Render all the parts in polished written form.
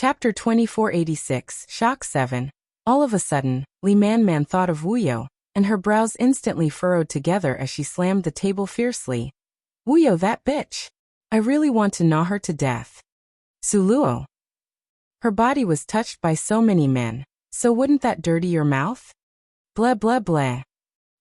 Chapter 2486, Shock 7. All of a sudden, Li Man thought of Wuyo, and her brows instantly furrowed together as she slammed the table fiercely. Wuyo, that bitch! I really want to gnaw her to death. Suluo. Her body was touched by so many men, so wouldn't that dirty your mouth? Blah blah blah.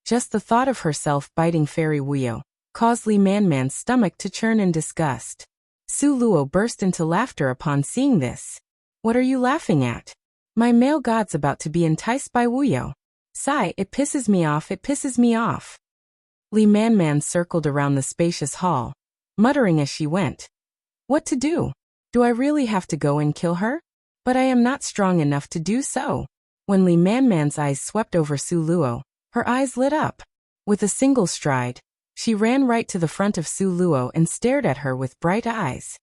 Just the thought of herself biting Fairy Wuyo caused Li Man's stomach to churn in disgust. Suluo burst into laughter upon seeing this. What are you laughing at? My male god's about to be enticed by Wuyo. Sigh, it pisses me off, it pisses me off. Li Man circled around the spacious hall, muttering as she went. What to do? Do I really have to go and kill her? But I am not strong enough to do so. When Li Man's eyes swept over Suluo, her eyes lit up. With a single stride, she ran right to the front of Suluo and stared at her with bright eyes.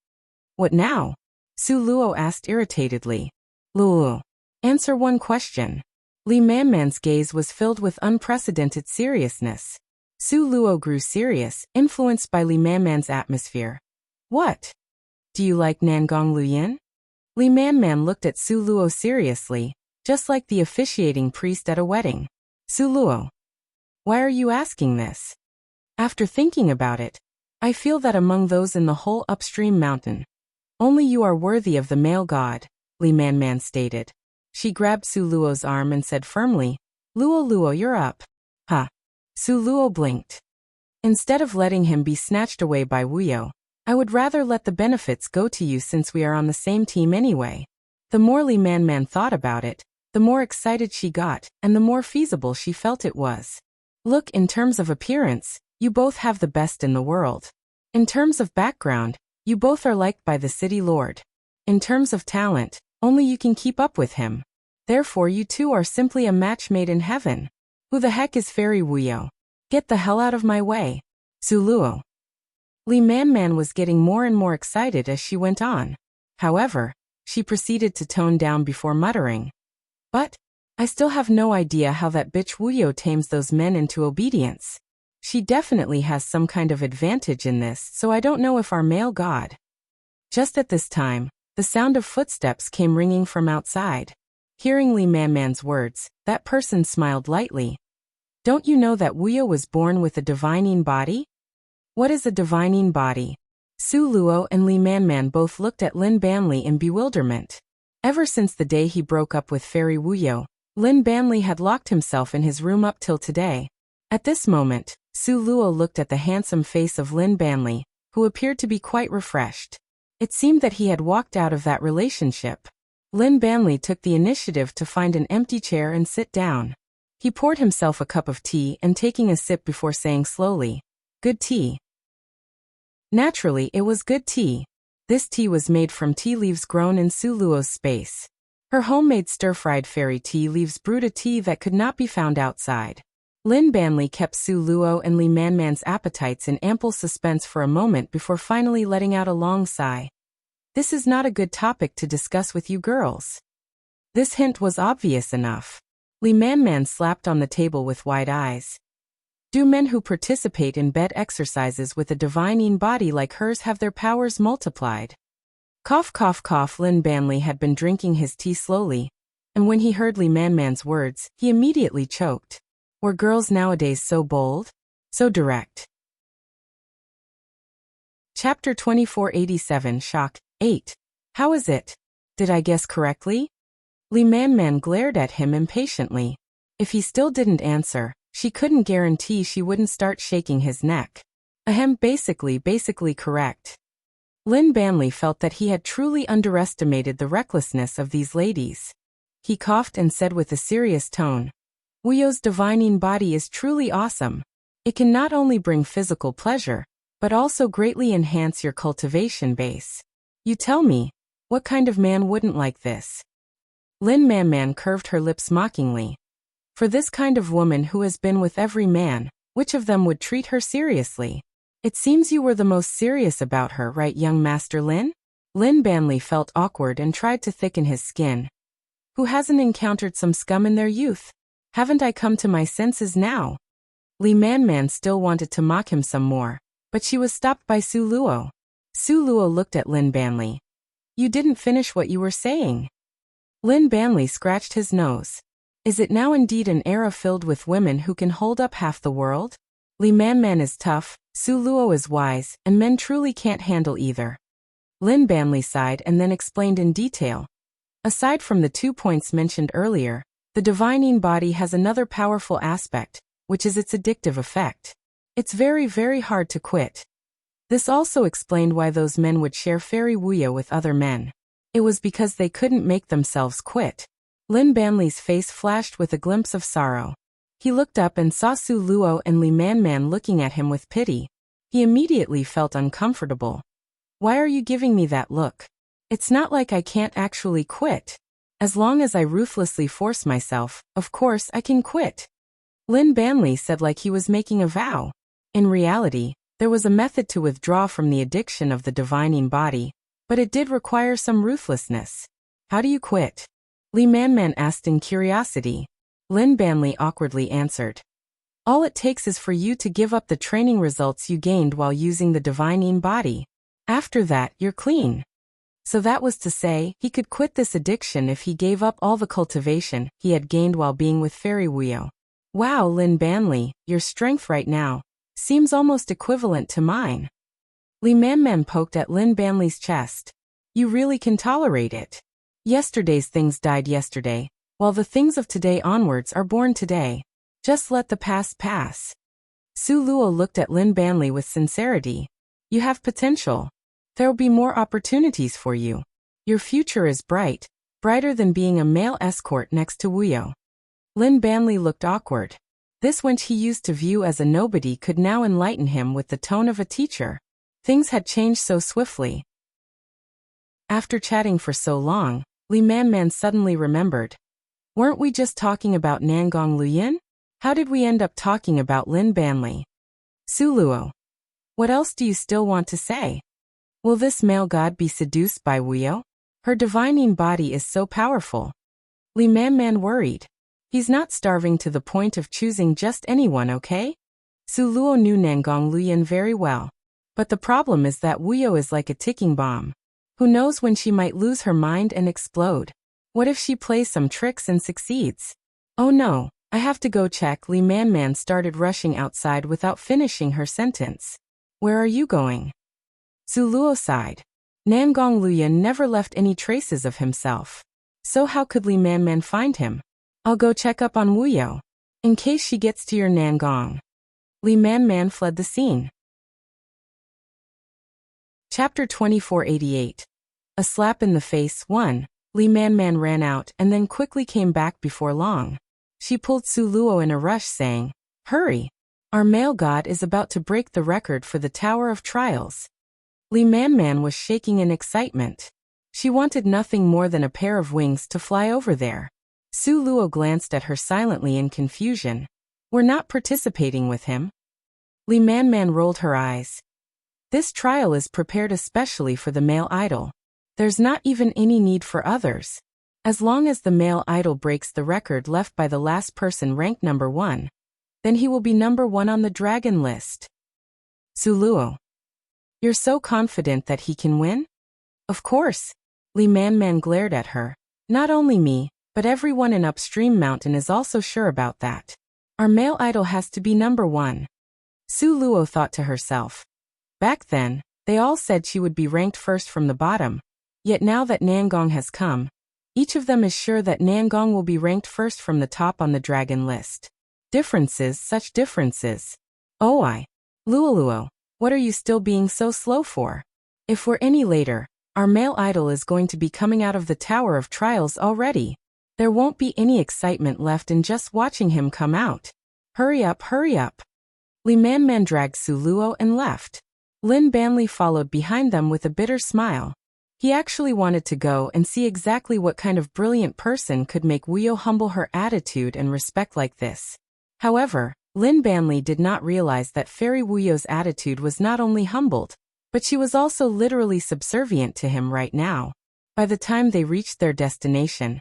What now? Suluo asked irritatedly. Lulu. Answer one question. Li Man's gaze was filled with unprecedented seriousness. Suluo grew serious, influenced by Li Man's atmosphere. What? Do you like Nangong Luyin? Li Man looked at Suluo seriously, just like the officiating priest at a wedding. Suluo. Why are you asking this? After thinking about it, I feel that among those in the whole upstream mountain, only you are worthy of the male god, Li Man stated. She grabbed Suluo's arm and said firmly, Luo, you're up. Huh. Suluo blinked. Instead of letting him be snatched away by Wuyo, I would rather let the benefits go to you since we are on the same team anyway. The more Li Man thought about it, the more excited she got, and the more feasible she felt it was. Look, in terms of appearance, you both have the best in the world. In terms of background, you both are liked by the city lord. In terms of talent, only you can keep up with him. Therefore you two are simply a match made in heaven. Who the heck is Fairy Wuyo? Get the hell out of my way. Suluo. Li Man was getting more and more excited as she went on. However, she proceeded to tone down before muttering. But, I still have no idea how that bitch Wuyo tames those men into obedience. She definitely has some kind of advantage in this, so I don't know if our male god. Just at this time, the sound of footsteps came ringing from outside. Hearing Li Man's words, that person smiled lightly. Don't you know that Wuyo was born with a divining body? What is a divining body? Suluo and Li Man both looked at Lin Banli in bewilderment. Ever since the day he broke up with Fairy Wuyo, Lin Banli had locked himself in his room up till today. At this moment, Suluo looked at the handsome face of Lin Banli, who appeared to be quite refreshed. It seemed that he had walked out of that relationship. Lin Banli took the initiative to find an empty chair and sit down. He poured himself a cup of tea and taking a sip before saying slowly, "Good tea." Naturally, it was good tea. This tea was made from tea leaves grown in Suluo's space. Her homemade stir-fried fairy tea leaves brewed a tea that could not be found outside. Lin Banli kept Suluo and Li Man's appetites in ample suspense for a moment before finally letting out a long sigh. This is not a good topic to discuss with you girls. This hint was obvious enough. Li Man slapped on the table with wide eyes. Do men who participate in bed exercises with a divining body like hers have their powers multiplied? Cough cough cough. Lin Banli had been drinking his tea slowly, and when he heard Li Man's words, he immediately choked. Were girls nowadays so bold? So direct? Chapter 2487, Shock 8. How is it? Did I guess correctly? Li Man glared at him impatiently. If he still didn't answer, she couldn't guarantee she wouldn't start shaking his neck. Ahem, basically correct. Lin Banli felt that he had truly underestimated the recklessness of these ladies. He coughed and said with a serious tone, Wuyo's divining body is truly awesome. It can not only bring physical pleasure, but also greatly enhance your cultivation base. You tell me, what kind of man wouldn't like this? Lin Man curved her lips mockingly. For this kind of woman who has been with every man, which of them would treat her seriously? It seems you were the most serious about her, right, young Master Lin? Lin Banli felt awkward and tried to thicken his skin. Who hasn't encountered some scum in their youth? Haven't I come to my senses now? Li Man still wanted to mock him some more, but she was stopped by Suluo. Suluo looked at Lin Banli. You didn't finish what you were saying. Lin Banley scratched his nose. Is it now indeed an era filled with women who can hold up half the world? Li Manman is tough, Su Luo is wise, and men truly can't handle either. Lin Banley sighed and then explained in detail. Aside from the 2 points mentioned earlier, the divining body has another powerful aspect, which is its addictive effect. It's very, very hard to quit. This also explained why those men would share Fairy Wuya with other men. It was because they couldn't make themselves quit. Lin Banley's face flashed with a glimpse of sorrow. He looked up and saw Su Luo and Li Manman looking at him with pity. He immediately felt uncomfortable. Why are you giving me that look? It's not like I can't actually quit. As long as I ruthlessly force myself, of course I can quit. Lin Banley said like he was making a vow. In reality, there was a method to withdraw from the addiction of the divining body, but it did require some ruthlessness. How do you quit? Li Manman asked in curiosity. Lin Banley awkwardly answered. All it takes is for you to give up the training results you gained while using the divining body. After that, you're clean. So that was to say, he could quit this addiction if he gave up all the cultivation he had gained while being with Fairy Wuyo. Wow, Lin Banley, your strength right now seems almost equivalent to mine. Li Manman poked at Lin Banley's chest. You really can tolerate it. Yesterday's things died yesterday, while the things of today onwards are born today. Just let the past pass. Su Luo looked at Lin Banley with sincerity. You have potential. There'll be more opportunities for you. Your future is bright, brighter than being a male escort next to Wuyo. Lin Banley looked awkward. This wench he used to view as a nobody could now enlighten him with the tone of a teacher. Things had changed so swiftly. After chatting for so long, Li Manman suddenly remembered. Weren't we just talking about Nangong Luyin? How did we end up talking about Lin Banley? Su Luo. What else do you still want to say? Will this male god be seduced by Wuyo? Her divining body is so powerful. Li Manman worried. He's not starving to the point of choosing just anyone, okay? Su Luo knew Nangong Luyin very well. But the problem is that Wuyo is like a ticking bomb. Who knows when she might lose her mind and explode? What if she plays some tricks and succeeds? Oh no, I have to go check. Li Manman started rushing outside without finishing her sentence. Where are you going? Su Luo sighed. Nangong Luyin never left any traces of himself. So how could Li Manman find him? I'll go check up on Wuyo. In case she gets to your Nangong. Li Manman fled the scene. Chapter 2488. A slap in the face. 1. Li Manman ran out and then quickly came back before long. She pulled Su Luo in a rush saying, Hurry! Our male god is about to break the record for the Tower of Trials. Li Manman was shaking in excitement. She wanted nothing more than a pair of wings to fly over there. Su Luo glanced at her silently in confusion. We're not participating with him. Li Manman rolled her eyes. This trial is prepared especially for the male idol. There's not even any need for others. As long as the male idol breaks the record left by the last person ranked number 1, then he will be number 1 on the dragon list. Su Luo. You're so confident that he can win? Of course. Li Manman glared at her. Not only me, but everyone in Upstream Mountain is also sure about that. Our male idol has to be number 1. Su Luo thought to herself. Back then, they all said she would be ranked first from the bottom. Yet now that Nangong has come, each of them is sure that Nangong will be ranked first from the top on the dragon list. Differences, such differences. Oh Luoluo, what are you still being so slow for? If we're any later, our male idol is going to be coming out of the Tower of Trials already. There won't be any excitement left in just watching him come out. Hurry up, hurry up. Li Manman dragged Su Luo and left. Lin Banley followed behind them with a bitter smile. He actually wanted to go and see exactly what kind of brilliant person could make Wuyo humble her attitude and respect like this. However, Lin Banley did not realize that Fairy Wuyo's attitude was not only humbled, but she was also literally subservient to him right now. By the time they reached their destination,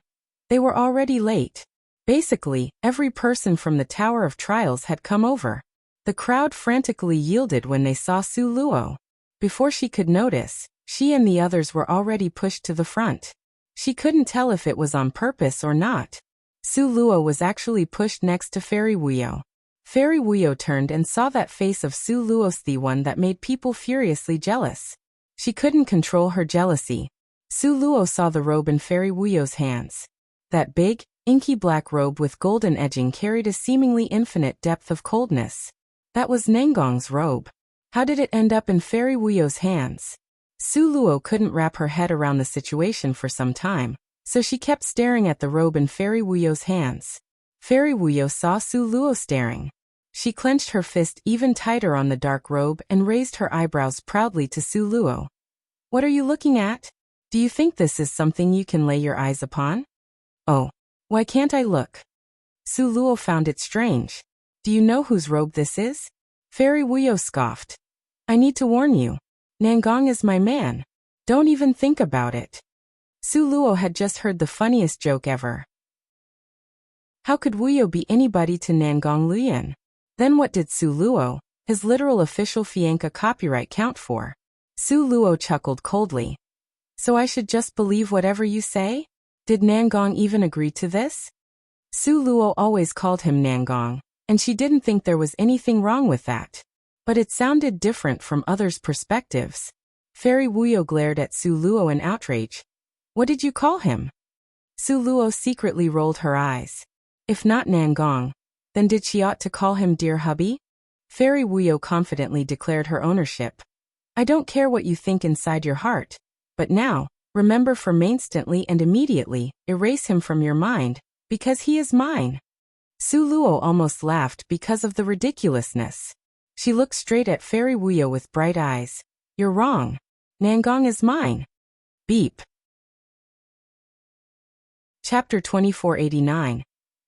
they were already late. Basically, every person from the Tower of Trials had come over. The crowd frantically yielded when they saw Su Luo. Before she could notice, She and the others were already pushed to the front. She couldn't tell if it was on purpose or not. Su Luo was actually pushed next to Fairy Wuyo. Fairy Wuyo turned and saw that face of Su Luo's, the one that made people furiously jealous. She couldn't control her jealousy. Su Luo saw the robe in Fairy Wuyo's hands. That big, inky black robe with golden edging carried a seemingly infinite depth of coldness. That was Nangong's robe. How did it end up in Fairy Wuyo's hands? Su Luo couldn't wrap her head around the situation for some time, so she kept staring at the robe in Fairy Wuyo's hands. Fairy Wuyo saw Su Luo staring. She clenched her fist even tighter on the dark robe and raised her eyebrows proudly to Su Luo. "What are you looking at? Do you think this is something you can lay your eyes upon?" "Oh, why can't I look?" Su Luo found it strange. "Do you know whose robe this is?" Fairy Wuyo scoffed. "I need to warn you. Nangong is my man. Don't even think about it." Su Luo had just heard the funniest joke ever. How could Wuyo be anybody to Nangong Luyan? Then what did Su Luo, his literal official fianca copyright, count for? Su Luo chuckled coldly. "So I should just believe whatever you say? Did Nangong even agree to this?" Su Luo always called him Nangong, and she didn't think there was anything wrong with that. But it sounded different from others' perspectives. Fairy Wuyo glared at Su Luo in outrage. "What did you call him?" Su Luo secretly rolled her eyes. If not Nangong, then did she ought to call him Dear Hubby? Fairy Wuyo confidently declared her ownership. "I don't care what you think inside your heart, but now, remember from instantly and immediately, erase him from your mind, because he is mine." Su Luo almost laughed because of the ridiculousness. She looked straight at Fairy Wuyo with bright eyes. "You're wrong. Nangong is mine." Beep. Chapter 2489.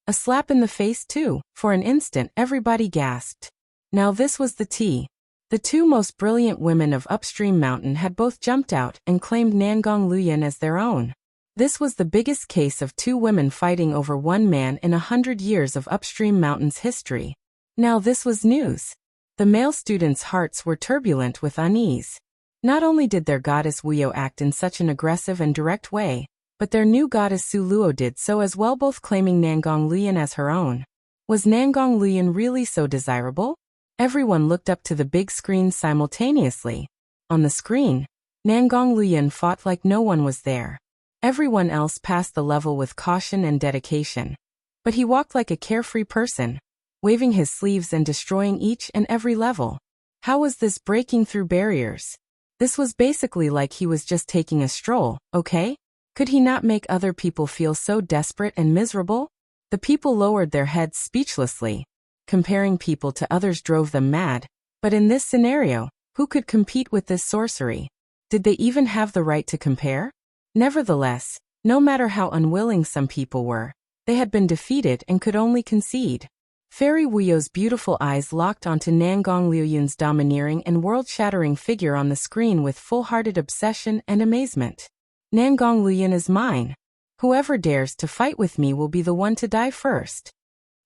A slap in the face too. For an instant everybody gasped. Now this was the tea. The two most brilliant women of Upstream Mountain had both jumped out and claimed Nangong Luyan as their own. This was the biggest case of two women fighting over one man in 100 years of Upstream Mountain's history. Now this was news. The male students' hearts were turbulent with unease. Not only did their goddess Wuyo act in such an aggressive and direct way, but their new goddess Su Luo did so as well, both claiming Nangong Luyan as her own. Was Nangong Luyan really so desirable? Everyone looked up to the big screen simultaneously. On the screen, Nangong Luyan fought like no one was there. Everyone else passed the level with caution and dedication. But he walked like a carefree person, waving his sleeves and destroying each and every level. How was this breaking through barriers? This was basically like he was just taking a stroll, okay? Could he not make other people feel so desperate and miserable? The people lowered their heads speechlessly. Comparing people to others drove them mad. But in this scenario, who could compete with this sorcery? Did they even have the right to compare? Nevertheless, no matter how unwilling some people were, they had been defeated and could only concede. Fairy Wuyo's beautiful eyes locked onto Nangong Luyan's domineering and world-shattering figure on the screen with full-hearted obsession and amazement. "Nangong Luyan is mine. Whoever dares to fight with me will be the one to die first."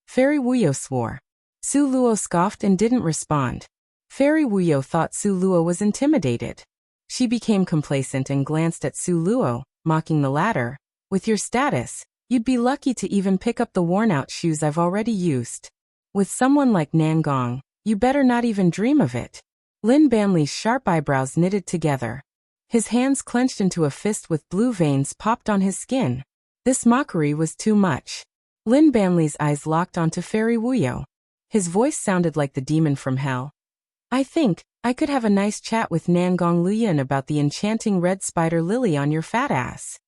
Fairy Wuyo swore. Su Luo scoffed and didn't respond. Fairy Wuyo thought Su Luo was intimidated. She became complacent and glanced at Su Luo, mocking the latter. "With your status, you'd be lucky to even pick up the worn-out shoes I've already used. With someone like Nangong, you better not even dream of it." Lin Banley's sharp eyebrows knitted together. His hands clenched into a fist with blue veins popped on his skin. This mockery was too much. Lin Banley's eyes locked onto Fairy Wuyo. His voice sounded like the demon from hell. "I think I could have a nice chat with Nangong Luyan about the enchanting red spider lily on your fat ass."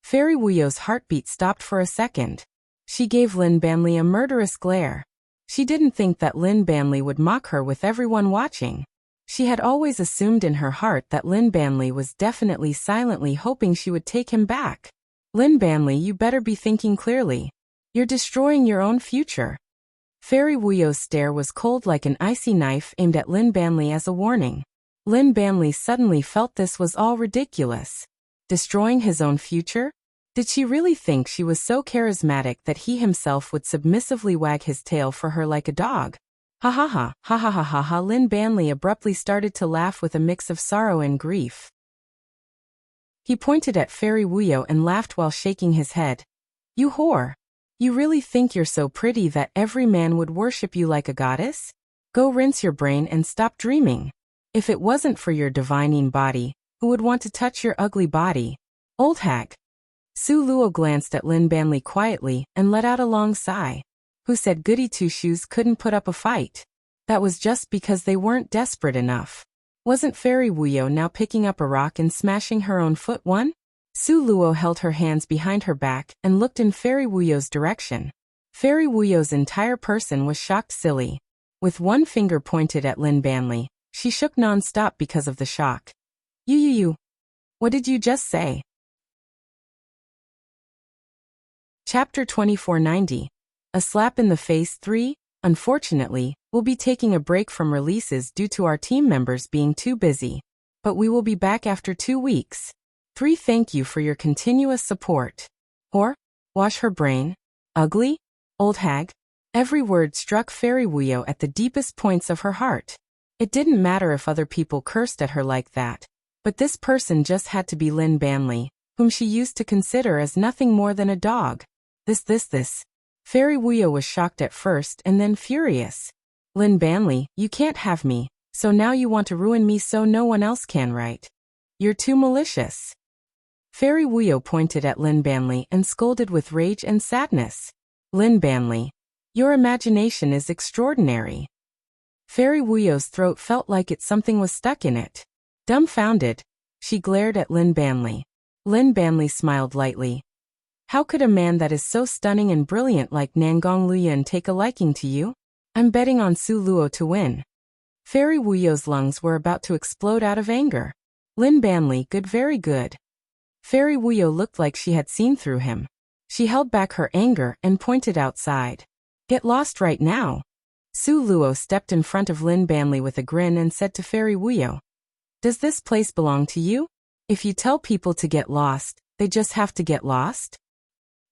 Fairy Wuyo's heartbeat stopped for a second. She gave Lin Banley a murderous glare. She didn't think that Lin Banley would mock her with everyone watching. She had always assumed in her heart that Lin Banley was definitely silently hoping she would take him back. "Lin Banley, you better be thinking clearly. You're destroying your own future." Fairy Wuyo's stare was cold like an icy knife aimed at Lin Banley as a warning. Lin Banley suddenly felt this was all ridiculous. Destroying his own future? Did she really think she was so charismatic that he himself would submissively wag his tail for her like a dog? Ha ha ha, ha ha ha ha ha. Lin Banley abruptly started to laugh with a mix of sorrow and grief. He pointed at Fairy Wuyo and laughed while shaking his head. You whore! You really think you're so pretty that every man would worship you like a goddess? Go rinse your brain and stop dreaming. If it wasn't for your divining body, who would want to touch your ugly body? Old hag. Su Luo glanced at Lin Banli quietly and let out a long sigh. Who said goody two-shoes couldn't put up a fight? That was just because they weren't desperate enough. Wasn't Fairy Wuyo now picking up a rock and smashing her own foot one? Su Luo held her hands behind her back and looked in Fairy Wuyo's direction. Fairy Wuyo's entire person was shocked silly. With one finger pointed at Lin Banli, she shook non-stop because of the shock. You. What did you just say? Chapter 2490. A Slap in the Face 3. Unfortunately, we'll be taking a break from releases due to our team members being too busy. But we will be back after 2 weeks. 3. Thank you for your continuous support. Or, wash her brain. Ugly? Old hag? Every word struck Fairy Wuyo at the deepest points of her heart. It didn't matter if other people cursed at her like that. But this person just had to be Lin Banli, whom she used to consider as nothing more than a dog. This. Fairy Wuyo was shocked at first and then furious. Lin Banli, you can't have me, so now you want to ruin me so no one else can, right? You're too malicious. Fairy Wuyo pointed at Lin Banli and scolded with rage and sadness. Lin Banli, your imagination is extraordinary. Fairy Wuyo's throat felt like something was stuck in it. Dumbfounded, she glared at Lin Banli. Lin Banli smiled lightly. How could a man that is so stunning and brilliant like Nangong Luyan take a liking to you? I'm betting on Su Luo to win. Fairy Wuyo's lungs were about to explode out of anger. Lin Banli, good, very good. Fairy Wuyo looked like she had seen through him. She held back her anger and pointed outside. Get lost right now. Su Luo stepped in front of Lin Banli with a grin and said to Fairy Wuyo, does this place belong to you? If you tell people to get lost, they just have to get lost?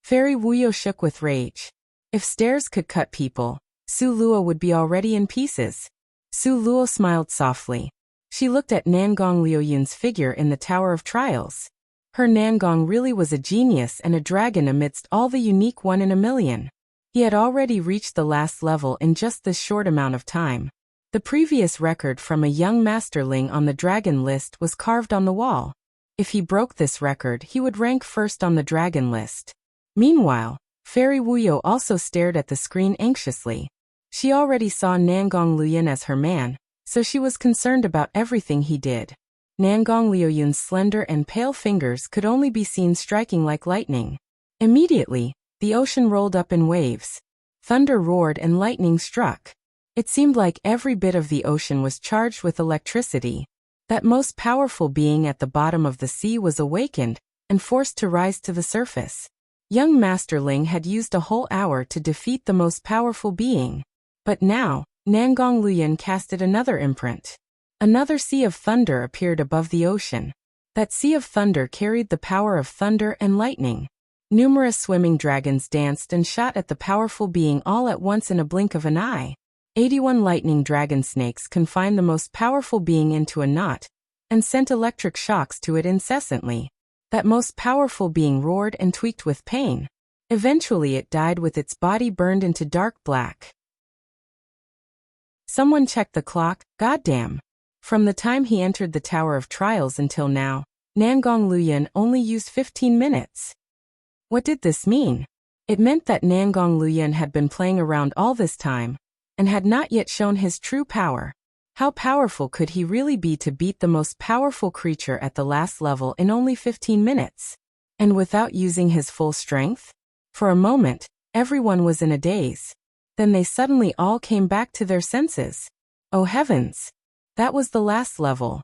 Fairy Wuyo shook with rage. If stairs could cut people, Su Luo would be already in pieces. Su Luo smiled softly. She looked at Nangong Liuyun's figure in the Tower of Trials. Her Nangong really was a genius and a dragon amidst all the unique 1 in a million. He had already reached the last level in just this short amount of time. The previous record from a young masterling on the dragon list was carved on the wall. If he broke this record, he would rank first on the dragon list. Meanwhile, Fairy Wuyo also stared at the screen anxiously. She already saw Nangong Luyan as her man, so she was concerned about everything he did. Nangong Liuyun's slender and pale fingers could only be seen striking like lightning. Immediately, the ocean rolled up in waves. Thunder roared and lightning struck. It seemed like every bit of the ocean was charged with electricity. That most powerful being at the bottom of the sea was awakened and forced to rise to the surface. Young Masterling had used a whole hour to defeat the most powerful being. But now, Nangong Luyan casted another imprint. Another sea of thunder appeared above the ocean. That sea of thunder carried the power of thunder and lightning. Numerous swimming dragons danced and shot at the powerful being all at once in a blink of an eye. 81 lightning dragon snakes confined the most powerful being into a knot and sent electric shocks to it incessantly. That most powerful being roared and tweaked with pain. Eventually it died with its body burned into dark black. Someone checked the clock, goddamn. From the time he entered the Tower of Trials until now, Nangong Luyan only used 15 minutes. What did this mean? It meant that Nangong Luyan had been playing around all this time, and had not yet shown his true power. How powerful could he really be to beat the most powerful creature at the last level in only 15 minutes? And without using his full strength? For a moment, everyone was in a daze. Then they suddenly all came back to their senses. Oh heavens! That was the last level.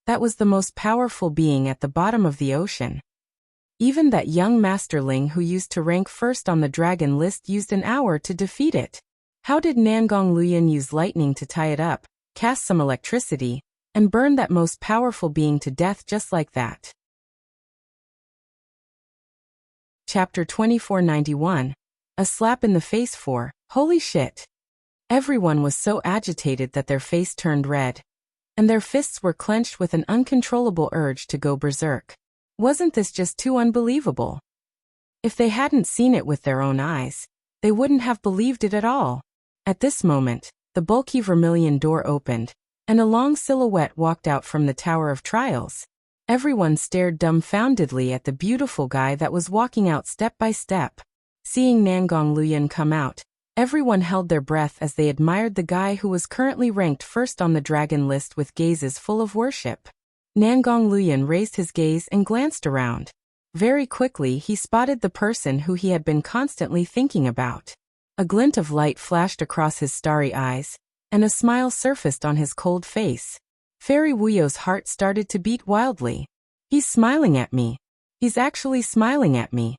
That was the most powerful being at the bottom of the ocean. Even that young masterling who used to rank first on the dragon list used an hour to defeat it. How did Nangong Luyan use lightning to tie it up, cast some electricity, and burn that most powerful being to death just like that? Chapter 2491. A Slap in the Face 4. Holy shit! Everyone was so agitated that their face turned red, and their fists were clenched with an uncontrollable urge to go berserk. Wasn't this just too unbelievable? If they hadn't seen it with their own eyes, they wouldn't have believed it at all. At this moment, the bulky vermilion door opened, and a long silhouette walked out from the Tower of Trials. Everyone stared dumbfoundedly at the beautiful guy that was walking out step by step. Seeing Nangong Luyan come out, everyone held their breath as they admired the guy who was currently ranked first on the dragon list with gazes full of worship. Nangong Luyan raised his gaze and glanced around. Very quickly he spotted the person who he had been constantly thinking about. A glint of light flashed across his starry eyes, and a smile surfaced on his cold face. Fairy Wuyo's heart started to beat wildly. He's smiling at me. He's actually smiling at me.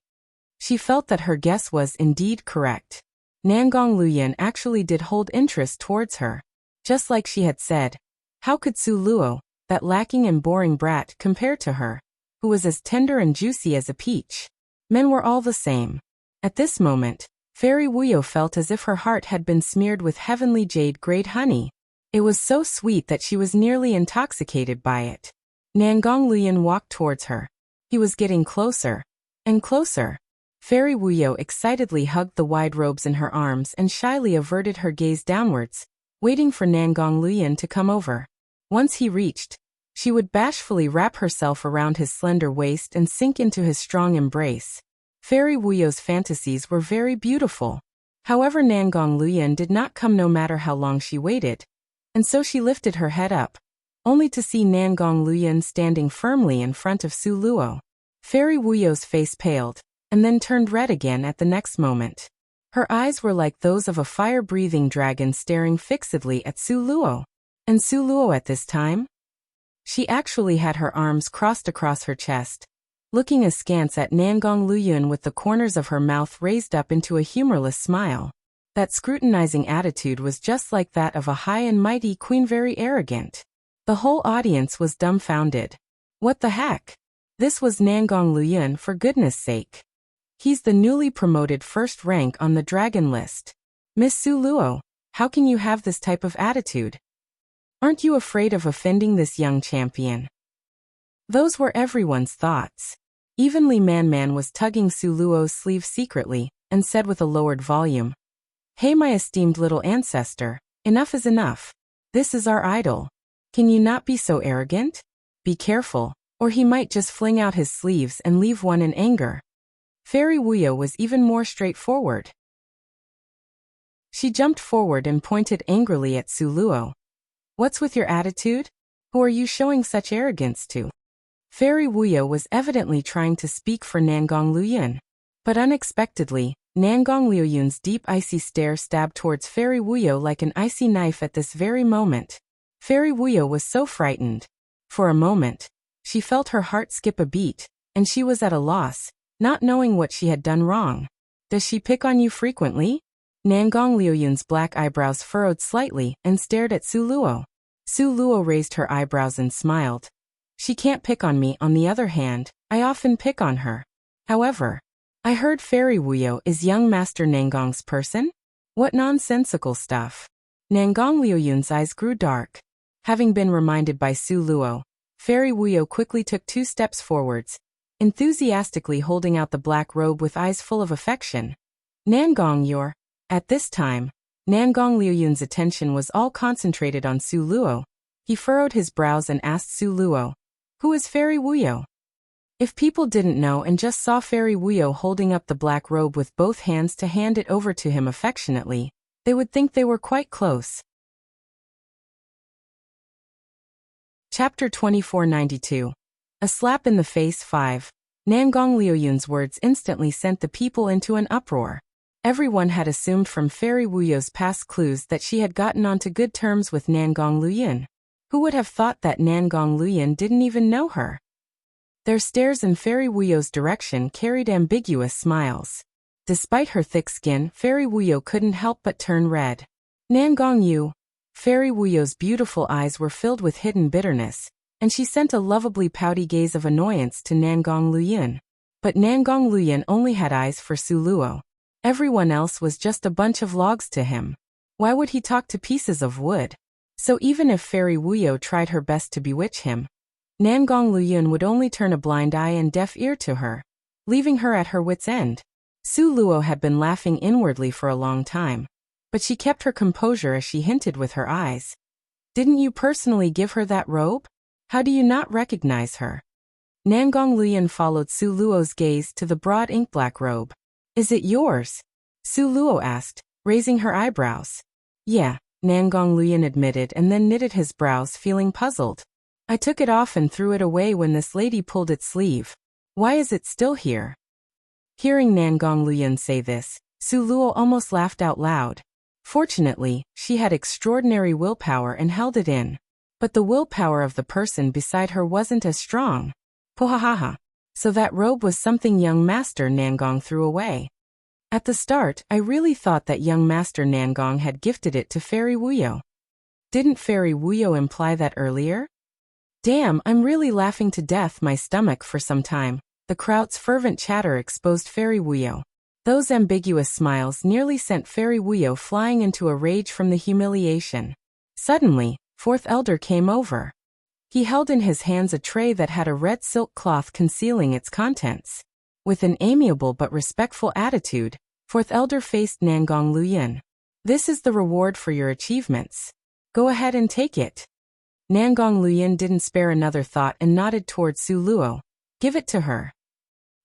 She felt that her guess was indeed correct. Nangong Luyan actually did hold interest towards her. Just like she had said, how could Su Luo, that lacking and boring brat, compare to her, who was as tender and juicy as a peach? Men were all the same. At this moment, Fairy Wuyo felt as if her heart had been smeared with heavenly jade-grade honey. It was so sweet that she was nearly intoxicated by it. Nangong Luyan walked towards her. He was getting closer and closer. Fairy Wuyo excitedly hugged the wide robes in her arms and shyly averted her gaze downwards, waiting for Nangong Luyan to come over. Once he reached, she would bashfully wrap herself around his slender waist and sink into his strong embrace. Fairy Wuyo's fantasies were very beautiful. However, Nangong Luyan did not come no matter how long she waited, and so she lifted her head up, only to see Nangong Luyan standing firmly in front of Su Luo. Fairy Wuyo's face paled, and then turned red again at the next moment. Her eyes were like those of a fire-breathing dragon staring fixedly at Su Luo. And Su Luo at this time? She actually had her arms crossed across her chest, looking askance at Nangong Luyan with the corners of her mouth raised up into a humorless smile. That scrutinizing attitude was just like that of a high and mighty queen, very arrogant. The whole audience was dumbfounded. What the heck? This was Nangong Luyan, for goodness sake. He's the newly promoted first rank on the dragon list. Miss Su Luo, how can you have this type of attitude? Aren't you afraid of offending this young champion? Those were everyone's thoughts. Even Li Man was tugging Su Luo's sleeve secretly, and said with a lowered volume, "Hey, my esteemed little ancestor, enough is enough. This is our idol. Can you not be so arrogant? Be careful, or he might just fling out his sleeves and leave one in anger." Fairy Wuyo was even more straightforward. She jumped forward and pointed angrily at Su Luo. "What's with your attitude? Who are you showing such arrogance to?" Fairy Wuyo was evidently trying to speak for Nangong Luyan. But unexpectedly, Nangong Luyan's deep icy stare stabbed towards Fairy Wuyo like an icy knife at this very moment. Fairy Wuyo was so frightened. For a moment, she felt her heart skip a beat, and she was at a loss, not knowing what she had done wrong. "Does she pick on you frequently?" Nangong Luyan's black eyebrows furrowed slightly and stared at Su Luo. Su Luo raised her eyebrows and smiled. "She can't pick on me. On the other hand, I often pick on her. However, I heard Fairy Wuyo is young Master Nangong's person? What nonsensical stuff." Nangong Luyan's eyes grew dark. Having been reminded by Su Luo, Fairy Wuyo quickly took 2 steps forwards, enthusiastically holding out the black robe with eyes full of affection. "Nangong, you're..." At this time, Nangong Luyan's attention was all concentrated on Su Luo. He furrowed his brows and asked Su Luo, "Who is Fairy Wuyo?" If people didn't know and just saw Fairy Wuyo holding up the black robe with both hands to hand it over to him affectionately, they would think they were quite close. Chapter 2492. A Slap in the Face 5. Nangong Luyan's words instantly sent the people into an uproar. Everyone had assumed from Fairy Wuyo's past clues that she had gotten onto good terms with Nangong Luyan. Who would have thought that Nangong Luyan didn't even know her? Their stares in Fairy Wuyo's direction carried ambiguous smiles. Despite her thick skin, Fairy Wuyo couldn't help but turn red. "Nangong you." Fairy Wuyo's beautiful eyes were filled with hidden bitterness, and she sent a lovably pouty gaze of annoyance to Nangong Luyan. But Nangong Luyan only had eyes for Su Luo. Everyone else was just a bunch of logs to him. Why would he talk to pieces of wood? So even if Fairy Wuyo tried her best to bewitch him, Nangong Luyun would only turn a blind eye and deaf ear to her, leaving her at her wits' end. Su Luo had been laughing inwardly for a long time, but she kept her composure as she hinted with her eyes. Didn't you personally give her that robe? How do you not recognize her? Nangong Luyun followed Su Luo's gaze to the broad ink-black robe. Is it yours? Su Luo asked, raising her eyebrows. Yeah, Nangong Luyun admitted and then knitted his brows, feeling puzzled. I took it off and threw it away when this lady pulled its sleeve. Why is it still here? Hearing Nangong Luyun say this, Su Luo almost laughed out loud. Fortunately, she had extraordinary willpower and held it in. But the willpower of the person beside her wasn't as strong. Pohahaha. So that robe was something young Master Nangong threw away. At the start, I really thought that young Master Nangong had gifted it to Fairy Wuyo. Didn't Fairy Wuyo imply that earlier? Damn, I'm really laughing to death my stomach for some time. The crowd's fervent chatter exposed Fairy Wuyo. Those ambiguous smiles nearly sent Fairy Wuyo flying into a rage from the humiliation. Suddenly, Fourth Elder came over. He held in his hands a tray that had a red silk cloth concealing its contents. With an amiable but respectful attitude, Fourth Elder faced Nangong Luyun. This is the reward for your achievements. Go ahead and take it. Nangong Luyun didn't spare another thought and nodded towards Su Luo. Give it to her.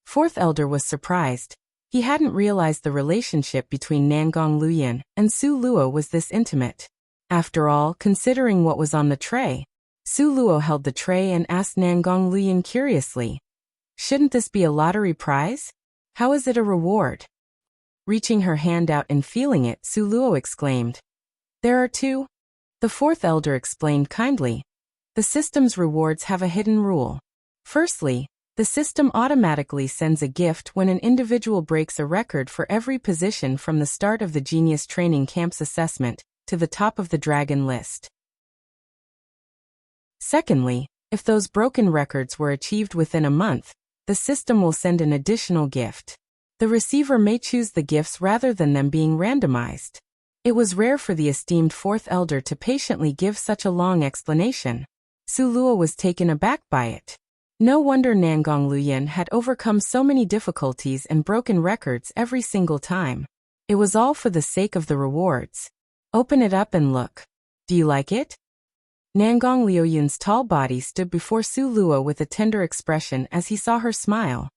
Fourth Elder was surprised. He hadn't realized the relationship between Nangong Luyun and Su Luo was this intimate. After all, considering what was on the tray, Su Luo held the tray and asked Nangong Luyun curiously. Shouldn't this be a lottery prize? How is it a reward? Reaching her hand out and feeling it, Su Luo exclaimed. There are two. The Fourth Elder explained kindly. The system's rewards have a hidden rule. Firstly, the system automatically sends a gift when an individual breaks a record for every position from the start of the Genius Training Camp's assessment to the top of the Dragon list. Secondly, if those broken records were achieved within a month, the system will send an additional gift. The receiver may choose the gifts rather than them being randomized. It was rare for the esteemed Fourth Elder to patiently give such a long explanation. Su Luo was taken aback by it. No wonder Nangong Luyun had overcome so many difficulties and broken records every single time. It was all for the sake of the rewards. Open it up and look. Do you like it? Nangong Luyun's tall body stood before Su Luo with a tender expression as he saw her smile.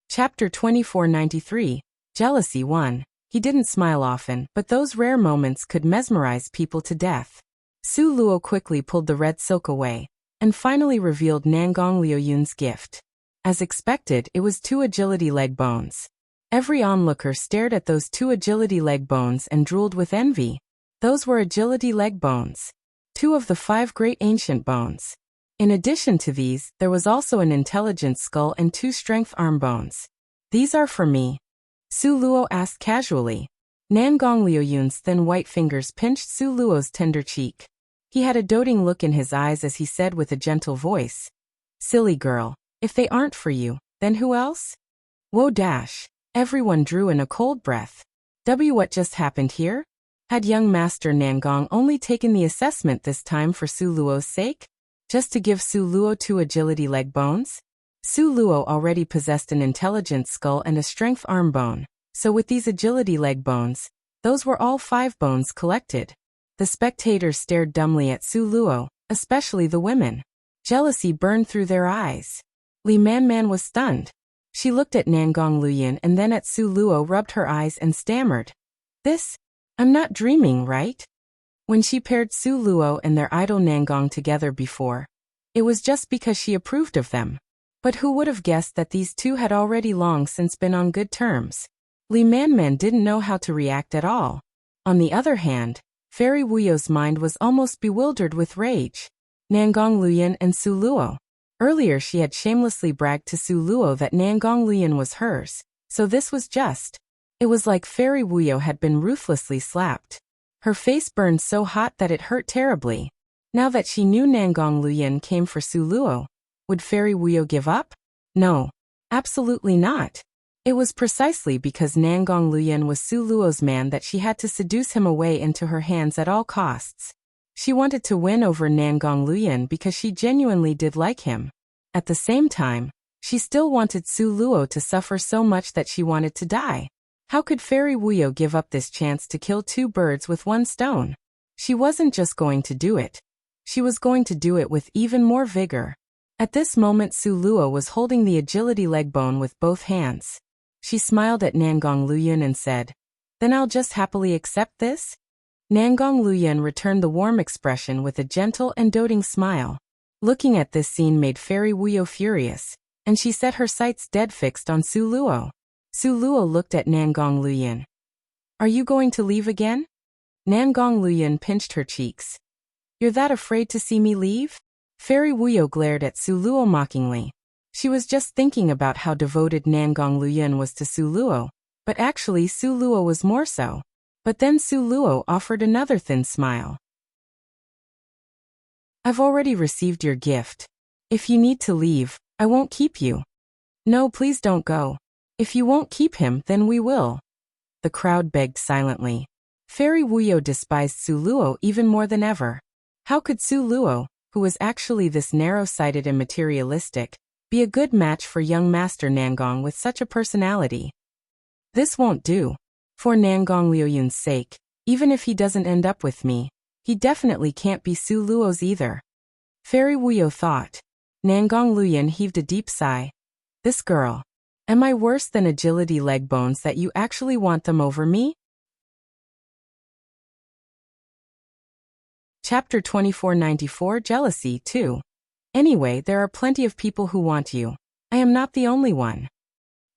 Chapter 2493, Jealousy 1. He didn't smile often, but those rare moments could mesmerize people to death. Su Luo quickly pulled the red silk away, and finally revealed Nangong Luyun's gift. As expected, it was 2 agility leg bones. Every onlooker stared at those 2 agility leg bones and drooled with envy. Those were agility leg bones. 2 of the 5 great ancient bones. In addition to these, there was also an intelligence skull and 2 strength arm bones. These are for me. Su Luo asked casually. Nangong Luyun's thin white fingers pinched Su Luo's tender cheek. He had a doting look in his eyes as he said with a gentle voice. Silly girl, if they aren't for you, then who else? Whoa dash. Everyone drew in a cold breath. What just happened here? Had young Master Nangong only taken the assessment this time for Su Luo's sake? Just to give Su Luo 2 agility leg bones? Su Luo already possessed an intelligence skull and a strength arm bone, so with these agility leg bones, those were all 5 bones collected. The spectators stared dumbly at Su Luo, especially the women. Jealousy burned through their eyes. Li Man was stunned. She looked at Nangong Luyun and then at Su Luo, rubbed her eyes and stammered. I'm not dreaming, right? When she paired Su Luo and their idol Nangong together before, it was just because she approved of them. But who would have guessed that these two had already long since been on good terms? Li Man didn't know how to react at all. On the other hand, Fairy Wuyo's mind was almost bewildered with rage. Nangong Luyun and Su Luo. Earlier she had shamelessly bragged to Su Luo that Nangong Luyun was hers, so this was just. It was like Fairy Wuyo had been ruthlessly slapped. Her face burned so hot that it hurt terribly. Now that she knew Nangong Luyun came for Su Luo, would Fairy Wuyo give up? No. Absolutely not. It was precisely because Nangong Luyun was Su Luo's man that she had to seduce him away into her hands at all costs. She wanted to win over Nangong Luoyun because she genuinely did like him. At the same time, she still wanted Su Luo to suffer so much that she wanted to die. How could Fairy Wuyo give up this chance to kill two birds with one stone? She wasn't just going to do it. She was going to do it with even more vigor. At this moment Su Luo was holding the agility leg bone with both hands. She smiled at Nangong Luoyun and said, "Then I'll just happily accept this?" Nangong Luoyun returned the warm expression with a gentle and doting smile. Looking at this scene made Fairy Wuyo furious, and she set her sights dead fixed on Su Luo. Su Luo looked at Nangong Luoyun. "Are you going to leave again?" Nangong Luoyun pinched her cheeks. "You're that afraid to see me leave?" Fairy Wuyo glared at Su Luo mockingly. She was just thinking about how devoted Nangong Luoyun was to Su Luo, but actually Su Luo was more so. But then Su Luo offered another thin smile. "I've already received your gift. If you need to leave, I won't keep you." "No, please don't go. If you won't keep him, then we will." The crowd begged silently. Fairy Wuyo despised Su Luo even more than ever. How could Su Luo, who was actually this narrow-sighted and materialistic, be a good match for young Master Nangong with such a personality? "This won't do. For Nangong Luoyun's sake, even if he doesn't end up with me, he definitely can't be Su Luo's either." Fairy Wuyo thought. Nangong Luoyun heaved a deep sigh. "This girl. Am I worse than agility leg bones that you actually want them over me?" Chapter 2494 Jealousy 2. "Anyway, there are plenty of people who want you. I am not the only one."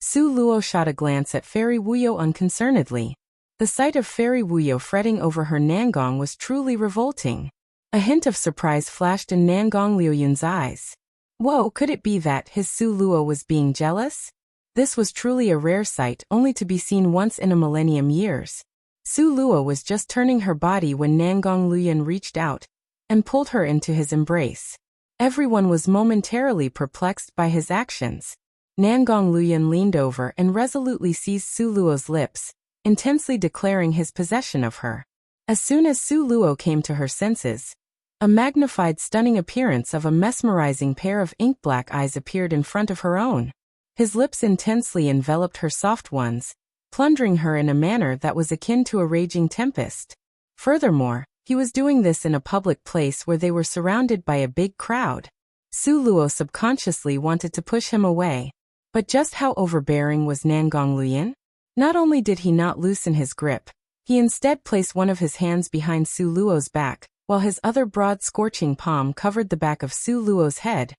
Su Luo shot a glance at Fairy Wuyo unconcernedly. The sight of Fairy Wuyo fretting over her Nangong was truly revolting. A hint of surprise flashed in Nangong Luoyun's eyes. Whoa, could it be that his Su Luo was being jealous? This was truly a rare sight, only to be seen once in a millennium years. Su Luo was just turning her body when Nangong Luoyun reached out and pulled her into his embrace. Everyone was momentarily perplexed by his actions. Nangong Luoyun leaned over and resolutely seized Su Luo's lips, intensely declaring his possession of her. As soon as Su Luo came to her senses, a magnified stunning appearance of a mesmerizing pair of ink-black eyes appeared in front of her own. His lips intensely enveloped her soft ones, plundering her in a manner that was akin to a raging tempest. Furthermore, he was doing this in a public place where they were surrounded by a big crowd. Su Luo subconsciously wanted to push him away. But just how overbearing was Nangong Luoyun? Not only did he not loosen his grip, he instead placed one of his hands behind Su Luo's back, while his other broad scorching palm covered the back of Su Luo's head,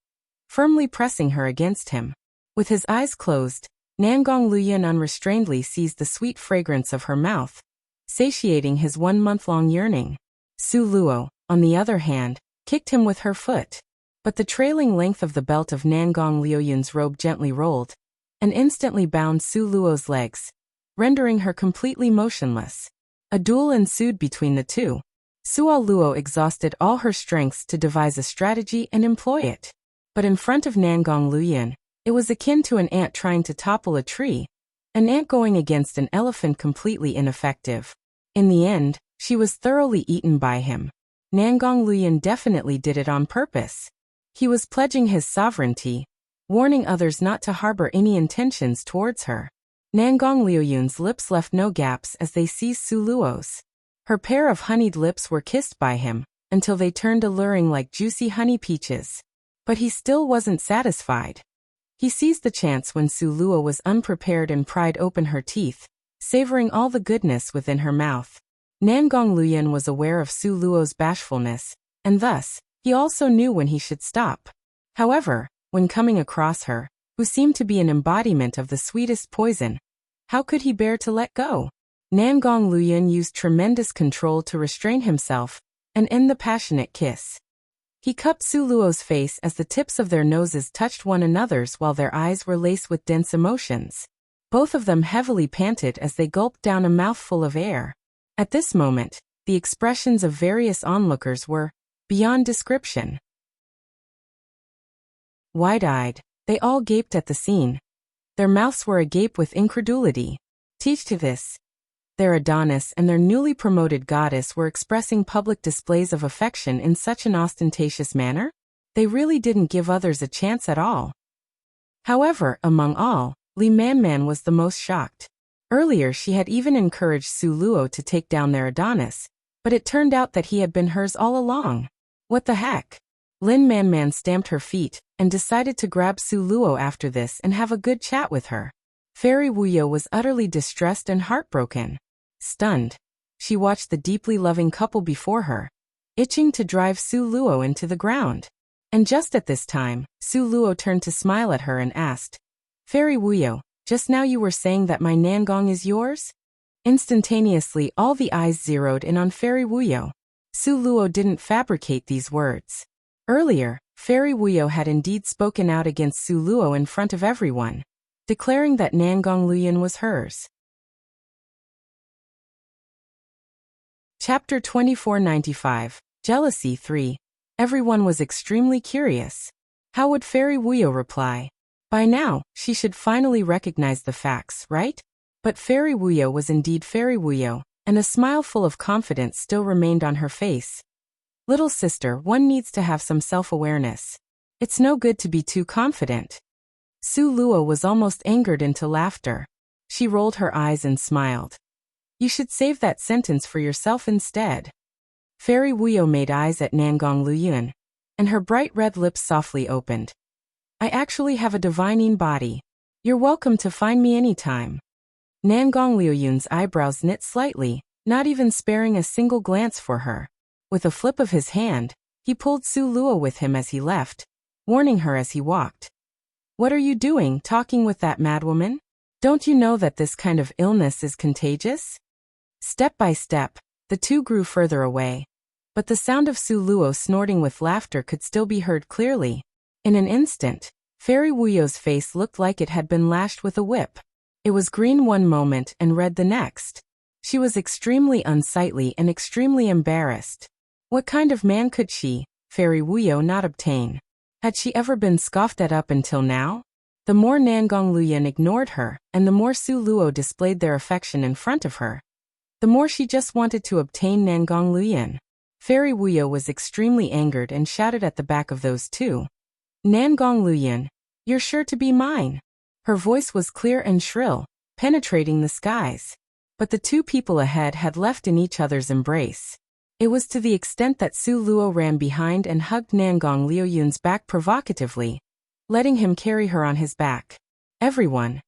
firmly pressing her against him. With his eyes closed, Nangong Luoyun unrestrainedly seized the sweet fragrance of her mouth, satiating his 1-month-long yearning. Su Luo, on the other hand, kicked him with her foot. But the trailing length of the belt of Nangong Luoyun's robe gently rolled, and instantly bound Su Luo's legs, rendering her completely motionless. A duel ensued between the two. Su Luo exhausted all her strengths to devise a strategy and employ it. But in front of Nangong Luoyun, it was akin to an ant trying to topple a tree, an ant going against an elephant completely ineffective. In the end, she was thoroughly eaten by him. Nangong Luoyun definitely did it on purpose. He was pledging his sovereignty, warning others not to harbor any intentions towards her. Nangong Luoyun's lips left no gaps as they seized Su Luo's. Her pair of honeyed lips were kissed by him, until they turned alluring like juicy honey peaches. But he still wasn't satisfied. He seized the chance when Su Luo was unprepared and pried open her teeth, savoring all the goodness within her mouth. Nangong Luoyun was aware of Su Luo's bashfulness, and thus, he also knew when he should stop. However, when coming across her, who seemed to be an embodiment of the sweetest poison, how could he bear to let go? Nangong Luoyun used tremendous control to restrain himself and end the passionate kiss. He cupped Su Luo's face as the tips of their noses touched one another's while their eyes were laced with dense emotions. Both of them heavily panted as they gulped down a mouthful of air. At this moment, the expressions of various onlookers were beyond description. Wide-eyed, they all gaped at the scene. Their mouths were agape with incredulity. Teach to this. Their Adonis and their newly promoted goddess were expressing public displays of affection in such an ostentatious manner? They really didn't give others a chance at all. However, among all, Li Manman was the most shocked. Earlier she had even encouraged Su Luo to take down their Adonis, but it turned out that he had been hers all along. What the heck? Lin Manman stamped her feet and decided to grab Su Luo after this and have a good chat with her. Fairy Wuyo was utterly distressed and heartbroken. Stunned, she watched the deeply loving couple before her, itching to drive Su Luo into the ground. And just at this time, Su Luo turned to smile at her and asked, "Fairy Wuyo, just now you were saying that my Nangong is yours?" Instantaneously all the eyes zeroed in on Fairy Wuyo. Su Luo didn't fabricate these words. Earlier, Fairy Wuyo had indeed spoken out against Su Luo in front of everyone, declaring that Nangong Luyan was hers. Chapter 2495, Jealousy 3. Everyone was extremely curious. How would Fairy Wuyo reply? By now, she should finally recognize the facts, right? But Fairy Wuyo was indeed Fairy Wuyo, and a smile full of confidence still remained on her face. Little sister, one needs to have some self-awareness. It's no good to be too confident. Su Luo was almost angered into laughter. She rolled her eyes and smiled. You should save that sentence for yourself instead. Fairy Wuyo made eyes at Nangong Luyan, and her bright red lips softly opened. I actually have a divining body. You're welcome to find me anytime. Nangong Luyan's eyebrows knit slightly, not even sparing a single glance for her. With a flip of his hand, he pulled Su Luo with him as he left, warning her as he walked. What are you doing, talking with that madwoman? Don't you know that this kind of illness is contagious? Step by step, the two grew further away, but the sound of Su Luo snorting with laughter could still be heard clearly. In an instant, Fairy Wuyo's face looked like it had been lashed with a whip. It was green one moment and red the next. She was extremely unsightly and extremely embarrassed. What kind of man could she, Fairy Wuyo, not obtain? Had she ever been scoffed at up until now? The more Nangong Luyan ignored her, and the more Su Luo displayed their affection in front of her, the more she just wanted to obtain Nangong Luyan. Fairy Wuyo was extremely angered and shouted at the back of those two. Nangong Luyan, you're sure to be mine. Her voice was clear and shrill, penetrating the skies. But the two people ahead had left in each other's embrace. It was to the extent that Su Luo ran behind and hugged Nangong Luyan's back provocatively, letting him carry her on his back. Everyone